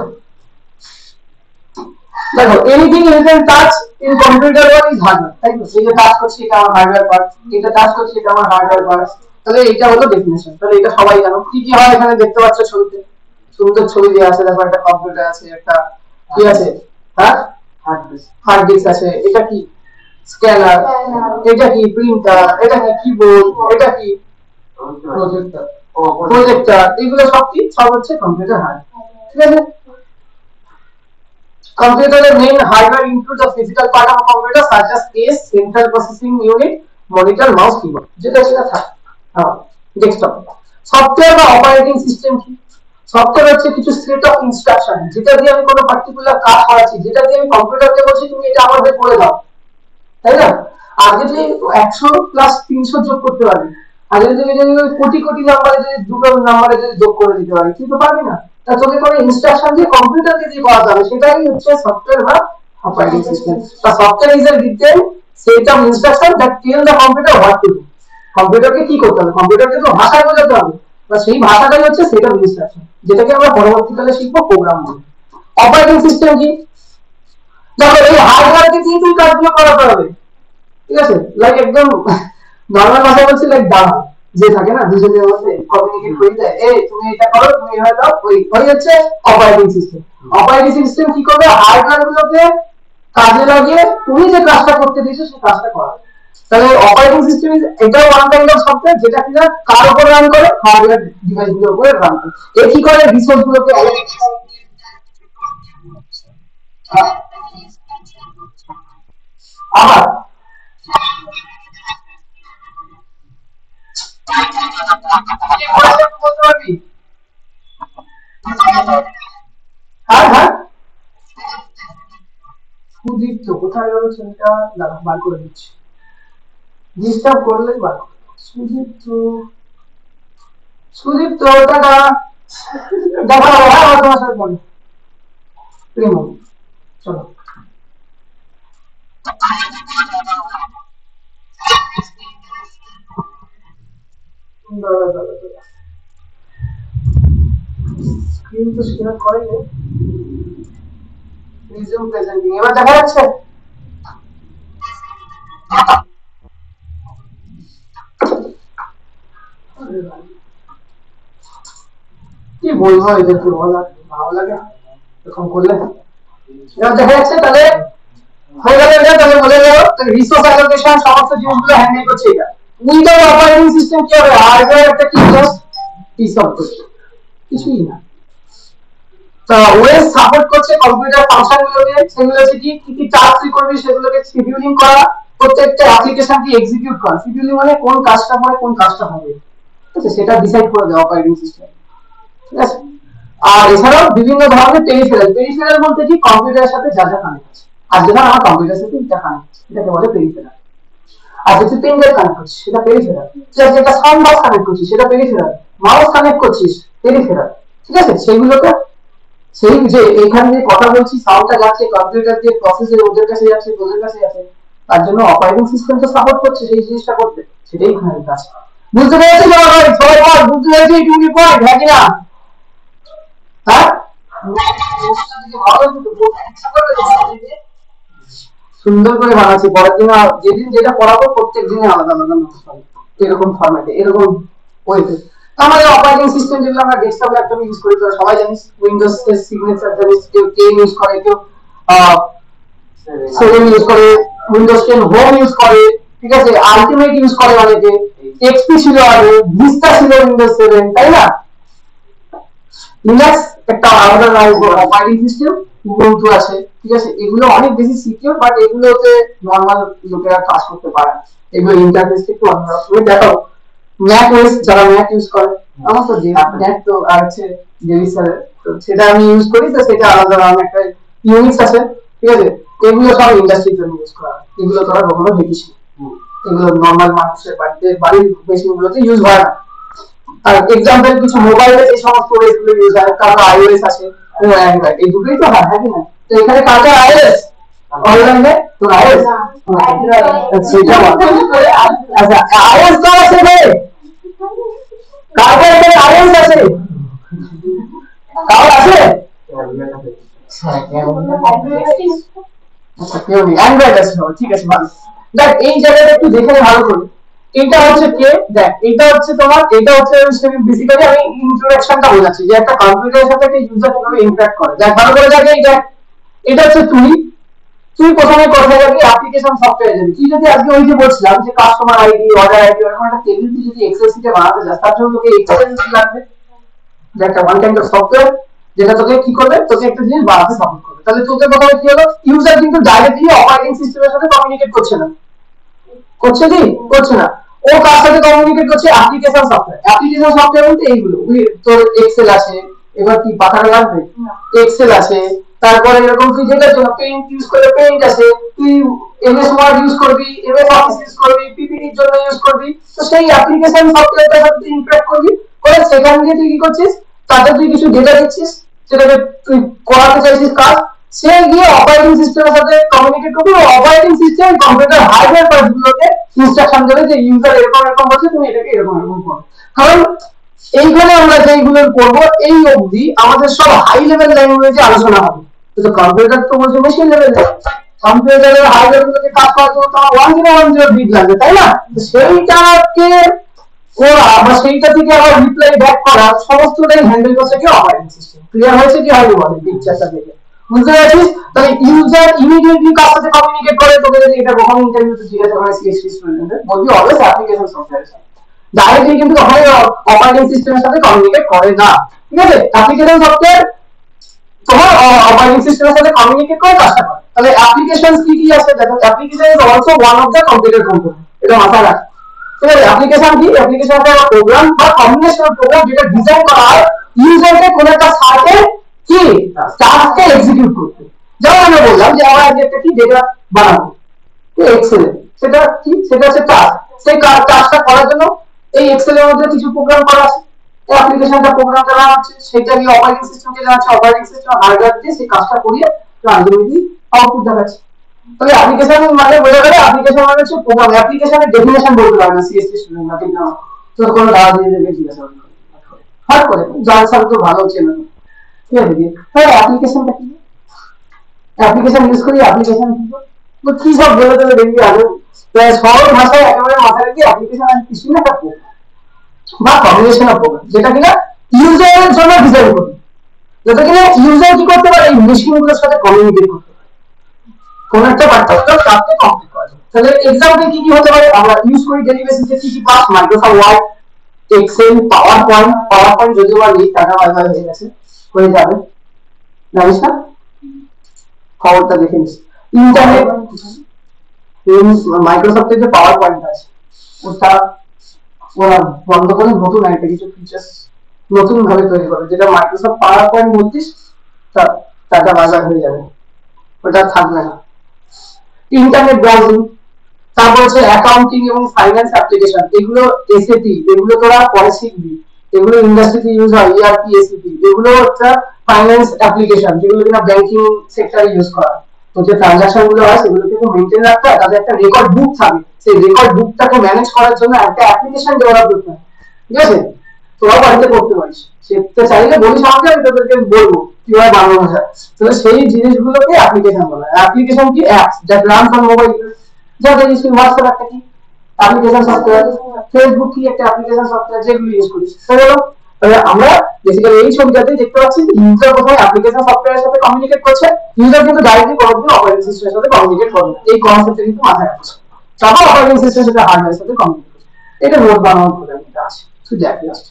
দেখো, anything you can touch in computer world is hardware, তাই তো? সেই যে টাচ করছি এটা আমার হার্ডওয়্যার পার্ট, এটা টাচ করছি এটা আমার হার্ডওয়্যার পার্ট, তাহলে এটা হলো ডেফিনেশন। তাহলে এটা সবাই জানো কি কি হয়। এখানে দেখতে পাচ্ছ ছবিতে সুন্দর ছবি দেওয়া আছে, দেখো একটা কম্পিউটার আছে, একটা কি আছে, হ্যাঁ হার্ড ডিস্ক আছে, এটা কি স্ক্যানার, এটা কি প্রিন্টার, এটা কি কিবোর্ড, এটা কি প্রজেক্টর, এগুলো সব কি সব হচ্ছে কম্পিউটার হার্ড। ঠিক আছে, computer main hardware includes the physical part of a computer such as case, central processing unit, monitor, mouse, keyboard, যেটা সেটা থাকে। ডেস্কটপ সফটওয়্যার বা অপারেটিং সিস্টেম কি? সফটওয়্যার হচ্ছে কিছু সেট অফ ইনস্ট্রাকশন, যেটা দিয়ে আমি কোনো পার্টিকুলার কাজ করাচ্ছি, যেটা দিয়ে আমি কম্পিউটারকে বলছি তুমি এটা আমাদের করে দাও, তাই না? আগে যদি 100 প্লাস 300 যোগ করতে পারি, আগে যদি কোটি কোটি নাম্বারে যদি দুটো নাম্বারে যদি যোগ করে দিতে পারি, তুই তো পারবি না। তা তোকে কোনো ইনস্ট্রাকশন দিয়ে কম্পিউটারকে দিয়ে করা যাবে, সেটাই হচ্ছে সফটওয়্যার বা অপারেটিং সিস্টেম। তা software is a written set of instruction that tell the computer what to do. কম্পিউটারকে কি করতে হবে, কম্পিউটারকে তো ভাষায় বোঝাতে হবে, বা সেই ভাষাটাই হচ্ছে সেট অফ ইনস্ট্রাকশন, যেটাকে আমরা পরবর্তীকালে শিখবো প্রোগ্রাম বলে। অপারেটিং সিস্টেম কি? দেখো, এই হার্ডওয়্যারকে দিয়ে তুই কাজগুলো করাতে হবে। ঠিক আছে, লাইক একদম নরমাল ভাষা বলছি, লাইক দাঁড়া যে থাকে না দুজনের মধ্যে কমিউনিকেট করে দেয়, এই তুমি এটা করো, তুমি এভাবে দাও, ওই হচ্ছে অপারেটিং সিস্টেম। অপারেটিং সিস্টেম কি করবে, হার্ডওয়্যার গুলোকে কাজে লাগিয়ে তুমি যে কাজটা করতে দিয়েছো সেই কাজটা করাবে। তাহলে অপারেটিং সিস্টেম এটাও ওয়ান কাইন্ড অফ সফটওয়্যার, যেটা কিনা কার উপর রান করে, হার্ডওয়্যার ডিভাইস গুলোর উপরে রান করে। এ কি করে, রিসোর্স গুলোকে আবার কি বলতে পারবি? হ্যাঁ হ্যাঁ, সুদীপ্ত কোথায় গেল সেটা দাঁড়া বার করে দিচ্ছি, ডিস্টার্ব করলে বার করে দেবো। সুদীপ্ত, সুদীপ্ত টাকা দেখা হবে, হ্যাঁ আমার তোমার সাথে বলি প্রেম, চলো। স্ক্রিন তো শেয়ার করেনি, রিজিউম প্রেজেন্টিং এবার দেখা যাচ্ছে। কি বলবো এদেরকে, বলা ভালো লাগে এরকম করলে। এবার দেখা যাচ্ছে তাহলে হয়ে গেল এটা, তাহলে বোঝা গেল রিসোর্স অ্যালোকেশন সমস্ত জিনিসগুলো হ্যান্ডেল করছে এটা। উইন্ডোজ অপারেটিং সিস্টেম কি হবে, হার্ডওয়্যার একটা কি জাস্ট পিস অফ করছে, কিছুই না। তো ওএস সাপোর্ট করছে কম্পিউটার ফাংশনগুলোকে, সেগুলো হচ্ছে কি কি কি টাস্ক করবে সেগুলোকে শিডিউলিং করা, প্রত্যেকটা অ্যাপ্লিকেশনকে এক্সিকিউট করা। শিডিউলিং মানে কোন কাজটা পরে কোন কাজটা হবে, ঠিক আছে, সেটা ডিসাইড করে দেওয়া অপারেটিং সিস্টেম, ঠিক আছে। আর এছাড়াও বিভিন্ন ধরনের পেরিফেরাল, পেরিফেরাল বলতে কি কম্পিউটারের সাথে যা যা কানেক্ট আছে, আর যেটা আমার কম্পিউটারের সাথে এটা কানেক্ট, এটাকে বলে পেরিফেরাল। আর যেটা পেন ড্রাইভ কানেক্ট করছিস সেটা পেরিফেরাল, যেটা সাউন্ড বক্স কানেক্ট করছিস সেটা পেরিফেরাল, মাউস কানেক্ট করছিস পেরিফেরাল, ঠিক আছে। সেইগুলোকে সেই যে এখানে যে কথা বলছি সাউন্ডটা যাচ্ছে কম্পিউটার দিয়ে প্রসেসর ওদের কাছে যাচ্ছে, ওদের কাছে যাচ্ছে, তার জন্য অপারেটিং সিস্টেম তো সাপোর্ট করছে সেই জিনিসটা করতে, সেটাই এখানে কাজ। বুঝতে পেরেছি সবাই? সবাই বল বুঝতে পেরেছি এইটুকুনি পয়েন্ট, হ্যাঁ কি না? হ্যাঁ সুন্দর করে বানাচ্ছি, পরের দিন যেদিন যেটা পড়াবো প্রত্যেক দিনে আলাদা আলাদা নোটস পাবো এরকম ফরম্যাটে, এরকম ওয়েতে। আমাদের অপারেটিং সিস্টেম যেগুলো আমরা ডেস্কটপ ল্যাপটপ ইউজ করি, তোরা সবাই জানিস উইন্ডোজ এর সিগনেচার জানিস, কেউ 10 ইউজ করে, কেউ 7 ইউজ করে, উইন্ডোজ 10 হোম ইউজ করে, ঠিক আছে, আলটিমেট ইউজ করে অনেকে, এক্সপি ছিল আগে, ভিস্তা ছিল উইন্ডোজ 7, তাই না? লিনাক্স একটা আলাদা অপারেটিং সিস্টেম, উবুন্টু আছে, ঠিক আছে। এগুলো অনেক বেশি সিকিউর, বাট এগুলোতে নরমাল লোকেরা কাজ করতে পারে না, এগুলো ইন্টারফেস একটু অন্যরকম। দেখো ম্যাক ওএস, যারা ম্যাক ইউজ করে, আমার তো ম্যাক তো আছে জেভিসার, তো সেটা আমি ইউজ করি, তো সেটা আলাদা আমার একটা ইউনিক্স আছে, ঠিক আছে। এগুলো সব ইন্ডাস্ট্রির জন্য ইউজ করা, এগুলো তোরা কখনো দেখিস না, এগুলো নরমাল মানুষের বাড়িতে বাড়ির মেশিনগুলোতে ইউজ হয় না। আর এক্সাম্পল কিছু মোবাইলে যে সমস্ত ওএস গুলো ইউজ হয়, কারণ আইওএস আছে, অ্যান্ড্রয়েড, এই দুটোই তো হয়, হ্যাঁ কি না? তো এখানে কাজে আইওএস অনলাইনে তো আইওএস সেটা আচ্ছা আইওএস তো আছে রে, কাজে এখানে আইওএস আছে, কার আছে? আচ্ছা কেউ নেই, অ্যান্ড্রয়েড আছে, ঠিক আছে ভালো। দেখ এই জায়গাটা একটু দেখে ভালো করে, এটা হচ্ছে কে, দেখ এটা হচ্ছে তোমার, এটা হচ্ছে বেসিক্যালি আমি ইন্ট্রোডাকশনটা বোঝাচ্ছি যে একটা কম্পিউটারের সাথে একটা ইউজার কিভাবে ইন্টারঅ্যাক্ট করে। দেখ ভালো করে দেখ, এই দেখ এটা হচ্ছে তুই, তুই প্রথমে কোথায় যাবি, অ্যাপ্লিকেশন সফটওয়্যারে যাবি। তুই যদি আজকে ওই যে বলছিলাম যে কাস্টমার আইডি, অর্ডার আইডি, এরকম একটা টেবিল তুই যদি এক্সেল শিটে বানাতে যাস, তার জন্য তোকে এক্সেল লাগবে, যে একটা ওয়ান কাইন্ড অফ সফটওয়্যার যেটা তোকে কি করবে, তোকে একটা জিনিস বানাতে সাপোর্ট করবে। তাহলে তোকে প্রথমে কি হলো, ইউজার কিন্তু ডাইরেক্টলি অপারেটিং সিস্টেমের সাথে কমিউনিকেট করছে না, করছে কি করছে না, ও কার সাথে কমিউনিকেট করছে, অ্যাপ্লিকেশন সফটওয়্যার। অ্যাপ্লিকেশন সফটওয়্যার বলতে এইগুলো, তোর এক্সেল আছে, এবার কি পাঠানো লাগবে, এক্সেল আছে, তারপরে এরকম তুই যেটার জন্য পেইন্ট ইউজ করে পেইন্ট আছে, তুই এমএস ওয়ার্ড ইউজ করবি, এমএস অফিস ইউজ করবি, পিপিটির জন্য ইউজ করবি, তো সেই অ্যাপ্লিকেশন সফটওয়্যারটার সাথে তুই ইন্টারঅ্যাক্ট করবি, করে সেখান দিয়ে তুই কি করছিস, তাতে তুই কিছু ডেটা দিচ্ছিস, সেটাকে তুই করাতে চাইছিস কাজ, সে গিয়ে অপারেটিং সিস্টেমের সাথে কমিউনিকেট করবে, অপারেটিং সিস্টেম কম্পিউটার হার্ডওয়্যার পার্টসগুলোকে ইনস্ট্রাকশন দেবে যে ইউজার এরকম এরকম বলছে, তুমি এটাকে এরকম এরকম করো। কারণ এইখানে আমরা যেইগুলো করব এই অবধি আমাদের সব হাই লেভেল ল্যাঙ্গুয়েজে আলোচনা হবে, কিন্তু কম্পিউটার তো বলছে মেশিন লেভেলে, কম্পিউটারের হাই লেভেলে কাজ করার জন্য তোমার 1010 বিট লাগবে, তাই না? সেইটাকে করা বা সেইটা থেকে আবার রিপ্লাই ব্যাক করা সমস্তটাই হ্যান্ডেল করছে কি অপারেটিং সিস্টেম। ক্লিয়ার হয়েছে কি হয়নি বলে পিকচারটা দেখে? বুঝতে পারছিস? তাহলে ইউজার ইমিডিয়েটলি কার সাথে কমিউনিকেট করে, তোকে যদি এটা কখনো ইন্টারভিউতে জিজ্ঞাসা করে সিএসসি স্টুডেন্টদের, বলবি অলওয়েজ অ্যাপ্লিকেশন সফটওয়্যার সাথে, ডাইরেক্টলি কিন্তু কখনো অপারেটিং সিস্টেমের সাথে কমিউনিকেট করে না, ঠিক আছে। অ্যাপ্লিকেশন সফটওয়্যার তোমার অপারেটিং সিস্টেমের সাথে কমিউনিকেট করে কাজটা করে। তাহলে অ্যাপ্লিকেশনস কি কি আছে দেখো, application is also one of the computer component, এটা মাথায় রাখো। ঠিক আছে, অ্যাপ্লিকেশন কি? অ্যাপ্লিকেশন একটা প্রোগ্রাম বা কম্বিনেশন অফ প্রোগ্রাম যেটা ডিজাইন করা হয় ইউজারকে কোন একটা সার্টেন কি টাস্ককে এক্সিকিউট করতে। যেমন আমরা বললাম যে আমরা আজকে একটা কি ডেটা বানাবো এক্সেল, সেটা কি? সেটা হচ্ছে টাস্ক। সেই টাস্কটা করার জন্য এই এক্সেল এর মধ্যে কিছু প্রোগ্রাম করা আছে, এই অ্যাপ্লিকেশনটা প্রোগ্রাম করা হচ্ছে, সেটা নিয়ে অপারেটিং সিস্টেমকে জানাচ্ছে, অপারেটিং সিস্টেম হার্ডওয়্যার দিয়ে সেই কাজটা করিয়ে আলটিমেটলি আউটপুট দেখাচ্ছে। তাহলে অ্যাপ্লিকেশন মানে বোঝা গেল অ্যাপ্লিকেশন মানে হচ্ছে প্রোগ্রাম। অ্যাপ্লিকেশনের ডেফিনেশন বলতে পারে না সিএসসি স্টুডেন্ট না, ঠিক না? তো কোনো দাদা দিদিদেরকে জিজ্ঞাসা করতে হট করে জান স্যার তো ভালো চেনে না, ঠিক আছে? তাহলে অ্যাপ্লিকেশনটা কি? অ্যাপ্লিকেশন ইউজ করি, অ্যাপ্লিকেশন কি তো কি সব বলে দেবে দেখবি আগে সহজ ভাষায় একেবারে মাথায় রেখে অ্যাপ্লিকেশন আর কিছু না একটা বা কম্বিনেশন অফ প্রোগ্রাম যেটা কিনা ইউজারের জন্য ডিজাইন করি, যেটা কিনা ইউজার কি করতে পারে এই মেশিনগুলোর সাথে কমিউনিকেট করতে পারে, কোন একটা পার্টিকুলার কাজকে কমপ্লিট করা যায়। তাহলে এক্সাম্পল কি কি হতে পারে? আমরা ইউজ করি ডেইলি বেসিসে কি কি পাস, Microsoft Word, Excel, PowerPoint যদিও বা নেই, টাটা বাই বাই হয়ে গেছে, হয়ে যাবে, জানিস না? খবরটা দেখে নিস। ইন্টারনেট, মাইক্রোসফটের যে পাওয়ার পয়েন্ট আছে ওটা ওরা বন্ধ করে নতুন একটা কিছু ফিচার্স নতুন ভাবে তৈরি করে, যেটা মাইক্রোসফট পাওয়ার পয়েন্ট 32 টাটা বাজার হয়ে যাবে, ওটা থাকবে না। ইন্টারনেট ব্রাউজিং, তারপর হচ্ছে অ্যাকাউন্টিং এবং ফাইন্যান্স অ্যাপ্লিকেশন, এগুলো এসএপি, এগুলো তোরা পরে শিখবি, এগুলো ইন্ডাস্ট্রিতে ইউজ হয়, ইআরপি, এসএপি, এগুলো হচ্ছে ফাইন্যান্স অ্যাপ্লিকেশন যেগুলো কিনা ব্যাংকিং সেক্টরে ইউজ করা হয়। তো যে ট্রানজাকশন গুলো হয় সেগুলো কিন্তু মেইনটেইন রাখতে হয়, তাদের একটা রেকর্ড বুক থাকে, সেই রেকর্ড বুকটাকে ম্যানেজ করার জন্য একটা অ্যাপ্লিকেশন ডেভেলপ করতে হয়, ঠিক আছে? তোরা বাড়িতে করতে পারিস, শিখতে চাইলে বলিস আমাকে, আমি তোদেরকে বলবো কিভাবে বানানো যায়। তাহলে সেই জিনিসগুলোকে অ্যাপ্লিকেশন বলা হয়। অ্যাপ্লিকেশন কি? Apps that runs on mobile, যাদের ইউজ করি। হোয়াটসঅ্যাপ একটা কি অ্যাপ্লিকেশন সফটওয়্যার, ফেসবুক কি একটা অ্যাপ্লিকেশন সফটওয়্যার, যেগুলো ইউজ করি। তাহলে আমরা বেসিক্যালি এই ছবিটাতে দেখতে পাচ্ছি ইউজার প্রথমে অ্যাপ্লিকেশন সফটওয়্যারের সাথে কমিউনিকেট করছে, ইউজার কিন্তু ডাইরেক্টলি কোনোদিন অপারেটিং সিস্টেমের সাথে কমিউনিকেট করবে না, এই কনসেপ্টটা কিন্তু মাথায় রাখছে। তারপর অপারেটিং সিস্টেমের সাথে হার্ডওয়্যারের সাথে কমিউনিকেট করছে, এটা নোট বানানোর প্রোগ্রামটা আছে, শুধু দেখি আসছে।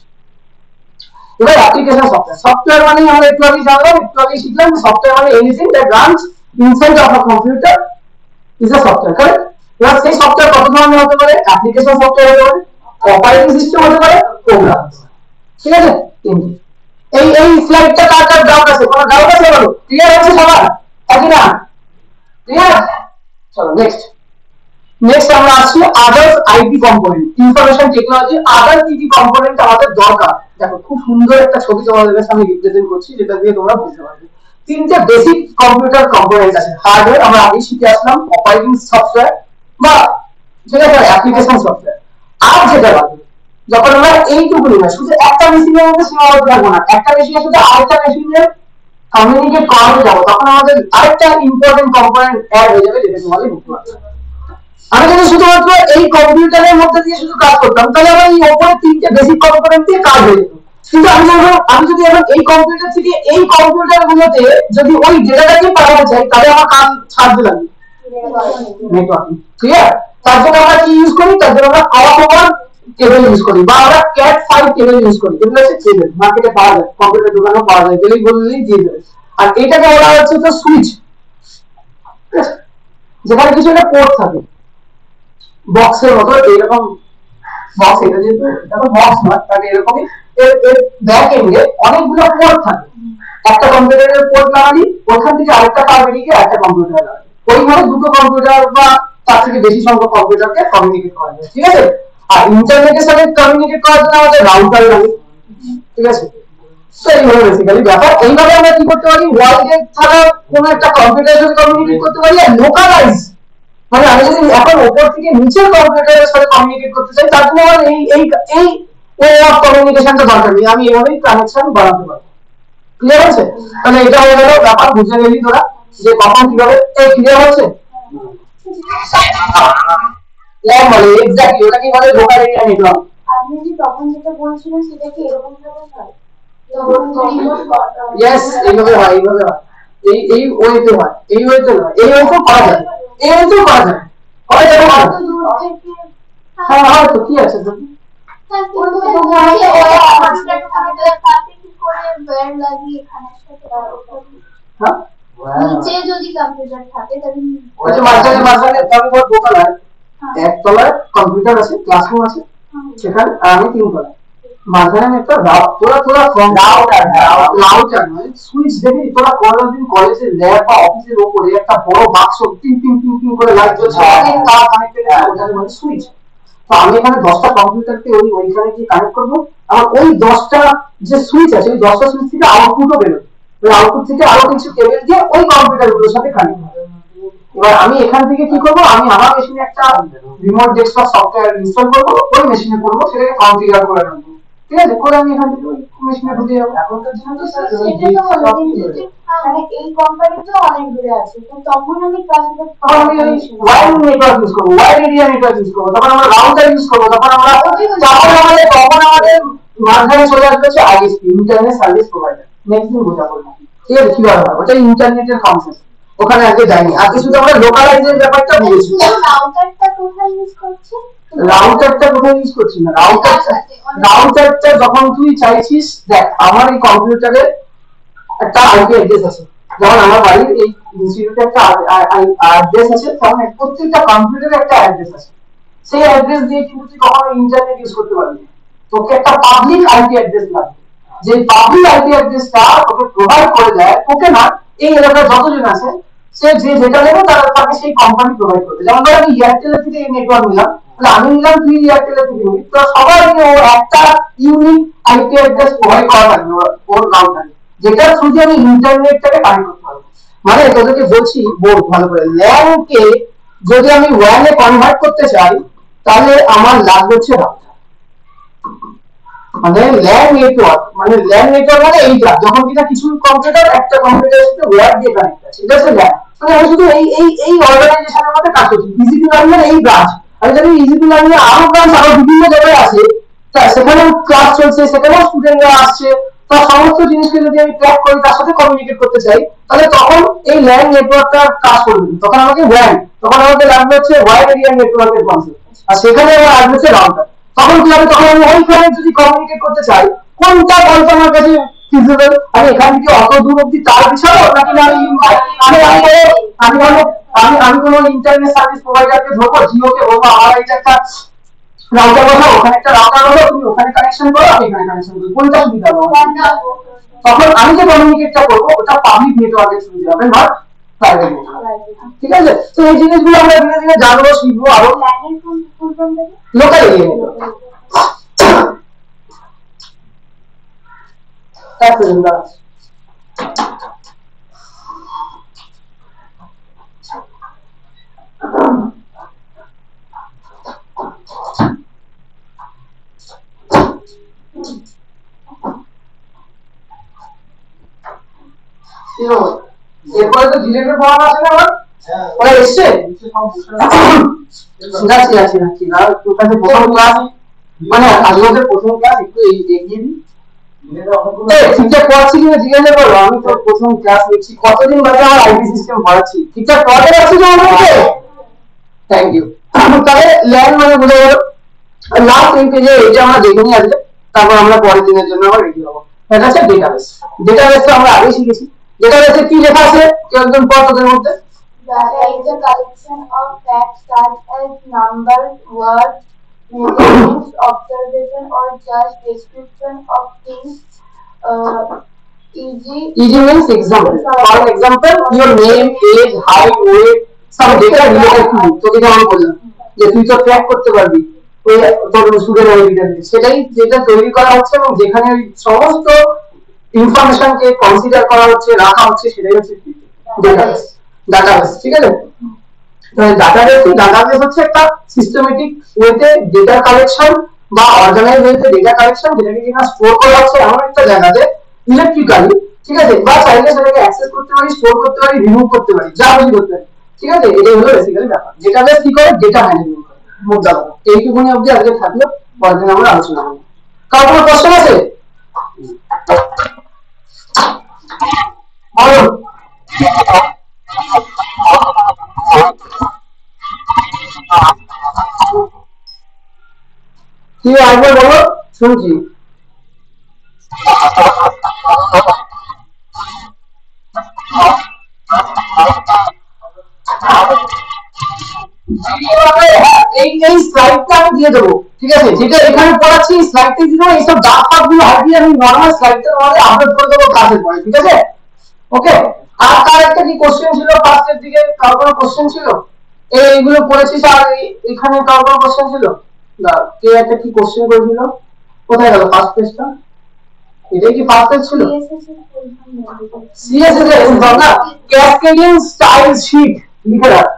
এবার অ্যাপ্লিকেশন সফটওয়্যার মানে আমরা একটু আগে জানলাম, একটু আগে শিখলাম সফটওয়্যার মানে anything that runs inside of a computer is a software, correct? এবার সেই সফটওয়্যার কত ধরনের হতে পারে? অ্যাপ্লিকেশন সফটওয়্যার হতে পারে, অপারেটিং সিস্টেম হতে পারে, প্রোগ্রাম, ঠিক আছে? তিনটি। এই স্লাইডটা কার কার ডাউট আছে? কোনো ডাউট আছে? বলো, ক্লিয়ার আছে সবার? একই না? ক্লিয়ার? চলো নেক্সট আমরা আসছি others IT component, information technology, other কি কি কম্পোনেন্ট আমাদের দরকার। দেখো খুব সুন্দর একটা ছবি তোমাদের সামনে রিপ্রেজেন্ট করছি, যেটা দিয়ে তোমরা বুঝতে পারবে। তিনটে বেসিক কম্পিউটার কম্পোনেন্ট আছে। হার্ডওয়্যার আমরা আগে শিখে আসলাম, অপারেটিং সফটওয়্যার বা যেটা অ্যাপ্লিকেশন সফটওয়্যার। আর যেটা লাগে যখন আমরা এইটুকু নিই, শুধু একটা মেশিনের মধ্যে সীমাবদ্ধ থাকবো না, একটা মেশিনের সাথে আরেকটা মেশিনের কমিউনিকেট করাতে যাবো, তখন আমাদের আরেকটা ইম্পর্টেন্ট কম্পোনেন্ট অ্যাড হয়ে যাবে, যেটা তোমাদের বুঝতে পারবে। আমি যদি শুধুমাত্র এই কম্পিউটারের মধ্যে দিয়ে শুধু কাজ করতাম, তাহলে আমার এই উপরে তিনটে বেসিক কম্পোনেন্ট দিয়ে কাজ হয়ে যেত। কিন্তু আমি যদি এখন এই কম্পিউটার থেকে এই কম্পিউটার গুলোতে যদি ওই ডেটাটাকে পাঠাতে চাই, তাহলে আমার কাজ ছাড়তে লাগবে নেটওয়ার্কিং, ঠিক আছে? তার জন্য আমরা কি ইউজ করি? তার জন্য আমরা ক্রস ওভার কেবল ইউজ করি, বা আমরা ক্যাট 5 কেবল ইউজ করি। এগুলো হচ্ছে কেবল, মার্কেটে পাওয়া যায়, কম্পিউটার দোকানেও পাওয়া যায়, গেলেই বললেই দিয়ে দেবে। আর এটাকে বলা হচ্ছে তো সুইচ, যেখানে কিছু একটা পোর্ট থাকে বক্সের মতো, এইরকম বক্স, এটা যেহেতু দেখো বক্স নয়, তাহলে এরকমই এর ব্যাক এন্ডে অনেকগুলো পোর্ট থাকে। একটা কম্পিউটারের পোর্ট লাগালি, ওখান থেকে আরেকটা তার বেরিয়ে গিয়ে একটা কম্পিউটার লাগালি, ওইভাবে দুটো কম্পিউটার বা তার থেকে বেশি সংখ্যক কম্পিউটারকে কমিউনিকেট করা যায়, ঠিক আছে? আর ইন্টারনেটের সাথে কমিউনিকেট করার জন্য আমাদের রাউটার লাগে, ঠিক আছে? তো এইভাবে বেসিক্যালি ব্যাপার। এইভাবে আমরা কি করতে পারি? ওয়ার্ল্ডে ছাড়া কোনো একটা কম্পিউটারের সাথে কমিউনিকেট করতে পারি। আর লোকালাইজ মানে আমি যদি এখন উপর থেকে নিচের কম্পিউটারের সাথে কমিউনিকেট করতে চাই, তার জন্য আমার এই এই এই ওয়ে অফ কমিউনিকেশনটা দরকার নেই, আমি এভাবেই কানেকশন বানাতে পারি। ক্লিয়ার হচ্ছে? তাহলে এটা হয়ে গেল ব্যাপার, বুঝে গেলি তোরা যে কখন কিভাবে। এই ক্লিয়ার হচ্ছে? ল্যাব বলে এক্স্যাক্টলি, ওটা কি বলে? Local area network. আপনি যে তখন যেটা বলছিলেন সেটা কি এরকম ভাবে হয়? ইয়েস, এইভাবে হয়, এইভাবে হয়, এই ওয়েতে হয়, এই ওয়েতে হয়, এই ওয়েতেও করা যায়, এই ওয়েতেও করা যায়, হয় যাবে না? হ্যাঁ হয় তো, কি আছে তো? করে ওয়্যার লাগিয়ে এখানের সাথে হ্যাঁ নিচে যদি কম্পিউটার থাকে তাহলে ওই মাঝখানে আমি ধর দোতলায় একতলায় কম্পিউটার আছে, ক্লাসরুম আছে, সেখানে আমি তিনতলায় মাঝখানে আমি একটা তোরা রাউটার নয় সুইচ দেখি তোরা কোনদিন কলেজে ল্যাব বা অফিসের উপরে একটা বড় বাক্স টিং টিং টিং টিং করে লাইট জ্বলছে তার কানেক্টেড আছে ওটার মানে সুইচ। তো আমি এখানে 10টা কম্পিউটারকে ওইখানে গিয়ে কানেক্ট করবো, আমার ওই 10টা যে সুইচ আছে ওই 10টা সুইচ থেকে আউটপুটও বেরোবে, ওই আউটপুট থেকে আরো কিছু কেবল দিয়ে ওই কম্পিউটার গুলোর সাথে কানেক্ট হবে। এবার আমি এখান থেকে কি করবো, আমি আমার মেশিনে একটা রিমোট ডেস্কটপ সফটওয়্যার ইনস্টল করবো, ওই মেশিনে করবো, সেটাকে কনফিগার করে রাখবো, ঠিক আছে, করে আমি এখান থেকে ওই মেশিনে ঢুকে যাবো। এখন তো সেটা তো হলো, কিন্তু মানে এই কোম্পানি তো অনেক দূরে আছে, তো তখন আমি ক্লাসে আমি ওয়্যার নেটওয়ার্ক ইউজ করবো, ওয়্যার এরিয়া নেটওয়ার্ক ইউজ করবো, তখন আমরা রাউটার ইউজ করবো, তখন আমাদের মাঝখানে চলে আসবে হচ্ছে ISP, internet service provider. Next দিন বোঝাবো না, ঠিক আছে, কিভাবে হয় ওটা ইন্টারনেটের কনসেপ্ট, ওখানে আগে যাইনি, আজকে শুধু আমরা লোকালাইজের ব্যাপারটা বুঝেছি। রাউটারটা কোথায় ইউজ করছে? রাউটারটা কোথায় ইউজ করছি না, রাউটারটা যখন তুই চাইছিস, দেখ আমার এই কম্পিউটারে একটা আইপি অ্যাড্রেস আছে, যেমন আমার বাড়ির এই ইনস্টিটিউটে একটা অ্যাড্রেস আছে, তখন প্রত্যেকটা কম্পিউটারে একটা অ্যাড্রেস আছে, সেই অ্যাড্রেস দিয়ে কিন্তু তুই কখনো ইন্টারনেট ইউজ করতে পারবি না, তোকে একটা পাবলিক আইপি অ্যাড্রেস লাগবে, যে পাবলিক আইপি অ্যাড্রেসটা তোকে প্রোভাইড করে দেয়, তোকে না, এই এলাকায় যতজন আছে সে যে যেটা নেবে তাকে সেই কোম্পানি প্রোভাইড করবে। যেমন ধর আমি এয়ারটেল থেকে এই নেটওয়ার্ক নিলাম, তাহলে আমি নিলাম, তুই এয়ারটেল থেকে নিবি, তো সবাইকে ও একটা ইউনিক আইপি অ্যাড্রেস প্রোভাইড করা থাকবে ওর রাউটারে, যেটা থ্রুতে আমি ইন্টারনেটটাকে কানেক্ট করতে পারবো। মানে তোদেরকে বলছি বোর্ড ভালো করে, ল্যান কে যদি আমি ওয়ানে কনভার্ট করতে চাই তাহলে আমার লাগবে হচ্ছে রাউটার, মানে ল্যান নেটওয়ার্ক, মানে ল্যান নেটওয়ার্ক মানে এইটা, যখন কিনা কিছু কম্পিউটার একটা কম্পিউটারের সাথে ওয়্যার দিয়ে কানেক্ট আছে, এটা হচ্ছে ল্যান। মানে আমি শুধু এই অর্গানাইজেশনের মধ্যে কাজ করছি, ইজি2 লার্নিং এই ব্রাঞ্চ, আমি জানি ইজি2 লার্নিং আরো ব্রাঞ্চ আরো বিভিন্ন জায়গায় আছে, সেখানেও ক্লাস চলছে, সেখানেও স্টুডেন্টরা আসছে, তার সমস্ত জিনিসকে যদি আমি ট্র্যাক করি, তার সাথে কমিউনিকেট করতে চাই, তাহলে তখন এই ল্যান নেটওয়ার্কটা কাজ করবে, তখন আমাকে ওয়্যান, তখন আমাকে লাগবে হচ্ছে ওয়্যার এরিয়া নেটওয়ার্কের কনসেপ্ট, আর সেখানে আমার লাগবে হচ্ছে রাউটার। তখন কি হবে, তখন আমি ওইখানে যদি কমিউনিকেট করতে চাই, কোনটা বলতো আমার কাছে ফিজিবল, আমি এখান থেকে অত দূর অব্দি তার বিছাবো, নাকি আমি আমি আমি আমি আমি কোনো ইন্টারনেট সার্ভিস প্রোভাইডারকে ধরবো, জিওকে বলবো আমার এই একটা রাউটার বসাও, ওখানে একটা রাউটার বসাও, তুমি ওখানে কানেকশন করো, আমি এখানে কানেকশন করি, কোনটা সুবিধা হবে? তখন আমি যে কমিউনিকেটটা করবো ওটা পাবলিক নেটওয়ার্কের সুবিধা হবে, নট প্রাইভেট নেটওয়ার্ক, ঠিক আছে। তো এই জিনিসগুলো আমরা ধীরে ধীরে জানবো, শিখবো, আরো লোকাল এরিয়া নেটওয়ার্ক। এরপরে তো ডিলেটেড পড়ানো আছে না, আমার ওরা এসছে, যাচ্ছি না তোর কাছে প্রথম ক্লাস, মানে আজকে প্রথম ক্লাস, একটু এগিয়ে দিই, ঠিকঠাক পড়াচ্ছি কিনা জিজ্ঞাসা করো, আমি তো প্রথম ক্লাস নিচ্ছি, কতদিন বাদে আমার আইটি সিস্টেম পড়াচ্ছি, ঠিকঠাক পড়াতে পারছি তো আমাকে, থ্যাংক ইউ। তাহলে ল্যান মানে বুঝে গেল, লাস্ট এই পেজে এটা আমরা দেখে নিয়ে আসবে, তারপর আমরা পরের দিনের জন্য আবার রেডি হবো। এটা হচ্ছে ডেটাবেস, ডেটাবেস তো আমরা আগেই শিখেছি, ডেটাবেসে কি লেখা আছে কেউ একজন পড় তোদের মধ্যে। Data is a collection of facts such as numbers, words, measurements, observation, or just description of things. E.g. means example. For example, your name, age, height, weight, some data related to you. তোকে যেমন বললাম যে তুই তো track করতে পারবি ওই তোর স্টুডেন্ট আইডেন্টিটি, সেটাই যেটা তৈরি করা হচ্ছে এবং যেখানে সমস্ত ইনফরমেশনকে কনসিডার করা হচ্ছে, রাখা হচ্ছে, সেটাই হচ্ছে ডেটাবেস। ডাটাবেস, ঠিক আছে। ডাটাবেস হচ্ছে একটা সিস্টেমেটিক ওয়েতে ডেটা কালেকশন বা অর্গানাইজ ওয়েতে ডেটা কালেকশন, যেটাকে কিনা স্টোর করা হচ্ছে এমন একটা জায়গাতে ইলেকট্রিক্যালি, ঠিক আছে, বা চাইলে সেটাকে অ্যাক্সেস করতে পারি, স্টোর করতে পারি, রিমুভ করতে পারি, যা খুশি করতে পারি, ঠিক আছে। এটাই হলো বেসিক্যালি ব্যাপার। ডেটাবেস কি করে, ডেটা ম্যানেজমেন্ট করে, মোদ্দা কথা এইটুকুনি অবধি আজকে থাকলো, পরের দিন আমরা আলোচনা করবো। কার কোনো প্রশ্ন আছে? বলো। কি আরেকবার বলো, শুনছি। এবার আমরা এই স্লাইডটা আমি দিয়ে দেবো, ঠিক আছে, যেটা এখানে পড়াচ্ছি এই স্লাইডটা দিয়ে দেবো, এইসব দাগ ফাগগুলো হারিয়ে আমি নরমাল স্লাইডটার মধ্যে আপলোড করে দেবো ক্লাসের পরে, ঠিক আছে। ওকে, আর কার একটা কি কোশ্চেন ছিল ফার্স্টের দিকে, কার কোনো কোশ্চেন ছিল? এইগুলো পড়েছিস আর এখানে কার কোনো কোশ্চেন ছিল? না, কে একটা কি কোশ্চেন করেছিল, কোথায় গেল ফার্স্ট পেজটা? এটাই কি ফার্স্ট পেজ ছিল? সিএসএস এর ফুল না, ক্যাসকেডিং স্টাইল শীট লিখে রাখ।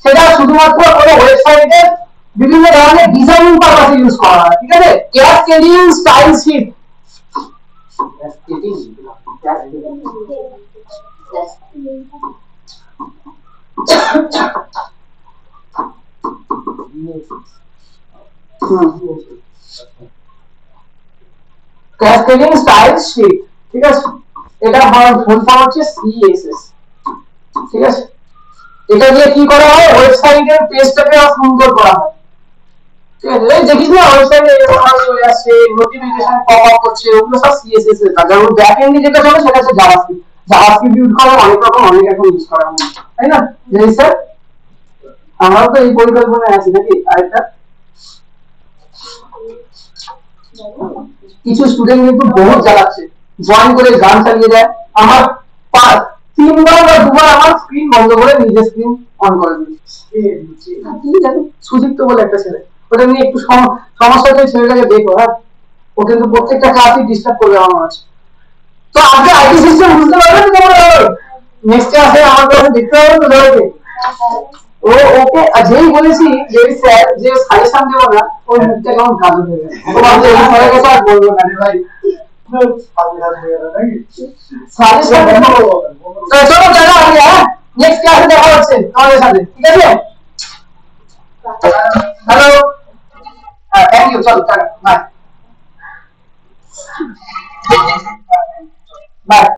সেটা শুধুমাত্র কোনো ওয়েবসাইটে বিভিন্ন ধরনের ডিজাইনিং পারপাসে ইউজ করা হয়, ঠিক আছে। Cascading style sheet, cascading style sheet, ঠিক আছে। এটা ফুল ফর্ম হচ্ছে সিএসএস, ঠিক আছে। এটা দিয়ে কি করা হয়, ওয়েবসাইটের পেজটাকে সুন্দর করা হয়, ঠিক আছে। এই দেখিস না ওয়েবসাইটে এরকম চলে আসছে, নোটিফিকেশন পপ আপ করছে, ওগুলো সব সিএসএস এর কাজ। আর ব্যাক এন্ডে যেটা চলে সেটা হচ্ছে জাভাস্ক্রিপ্ট। জাভাস্ক্রিপ্ট ইউজ করা অনেক রকম, অনেক এখন ইউজ করা হয়, তাই না? জি স্যার, আমরাও তো এই পরিকল্পনায় আছি নাকি। আরেকটা কিছু স্টুডেন্ট কিন্তু বহুত জ্বালাচ্ছে, জয়েন করে গান চালিয়ে দেয়। আমার 3বার বা 2বার আমার স্ক্রিন বন্ধ করে নিজের স্ক্রিন অন করে দিয়েছে, কি জানি সুদীপ্ত বলে একটা ছেলে, ওটা নিয়ে একটু সমস্যা হচ্ছে, ছেলেটাকে দেখো। হ্যাঁ, ও কিন্তু প্রত্যেকটা ক্লাসই ডিস্টার্ব করবে আমার মনে হচ্ছে। তো আজকে আইটি সিস্টেম বুঝতে পারবে তো তোমরা? নেক্সট ক্লাসে আমার কাছে দেখতে হবে তো ধরতে। ও ওকে যেই বলেছি যে স্যার যে সাজেশন দেবো না, ওই মুখটা কেমন কালো হয়ে গেছে। তোমার যে এই স্যারের কাছে আর বলবো না রে ভাই, সাজেশন দেবো। তো চলো চলো আগে, হ্যাঁ নেক্সট ক্লাসে দেখা হচ্ছে তোমাদের সাথে, ঠিক আছে। হ্যালো, থ্যাংক ইউ, চলো বাই বাই।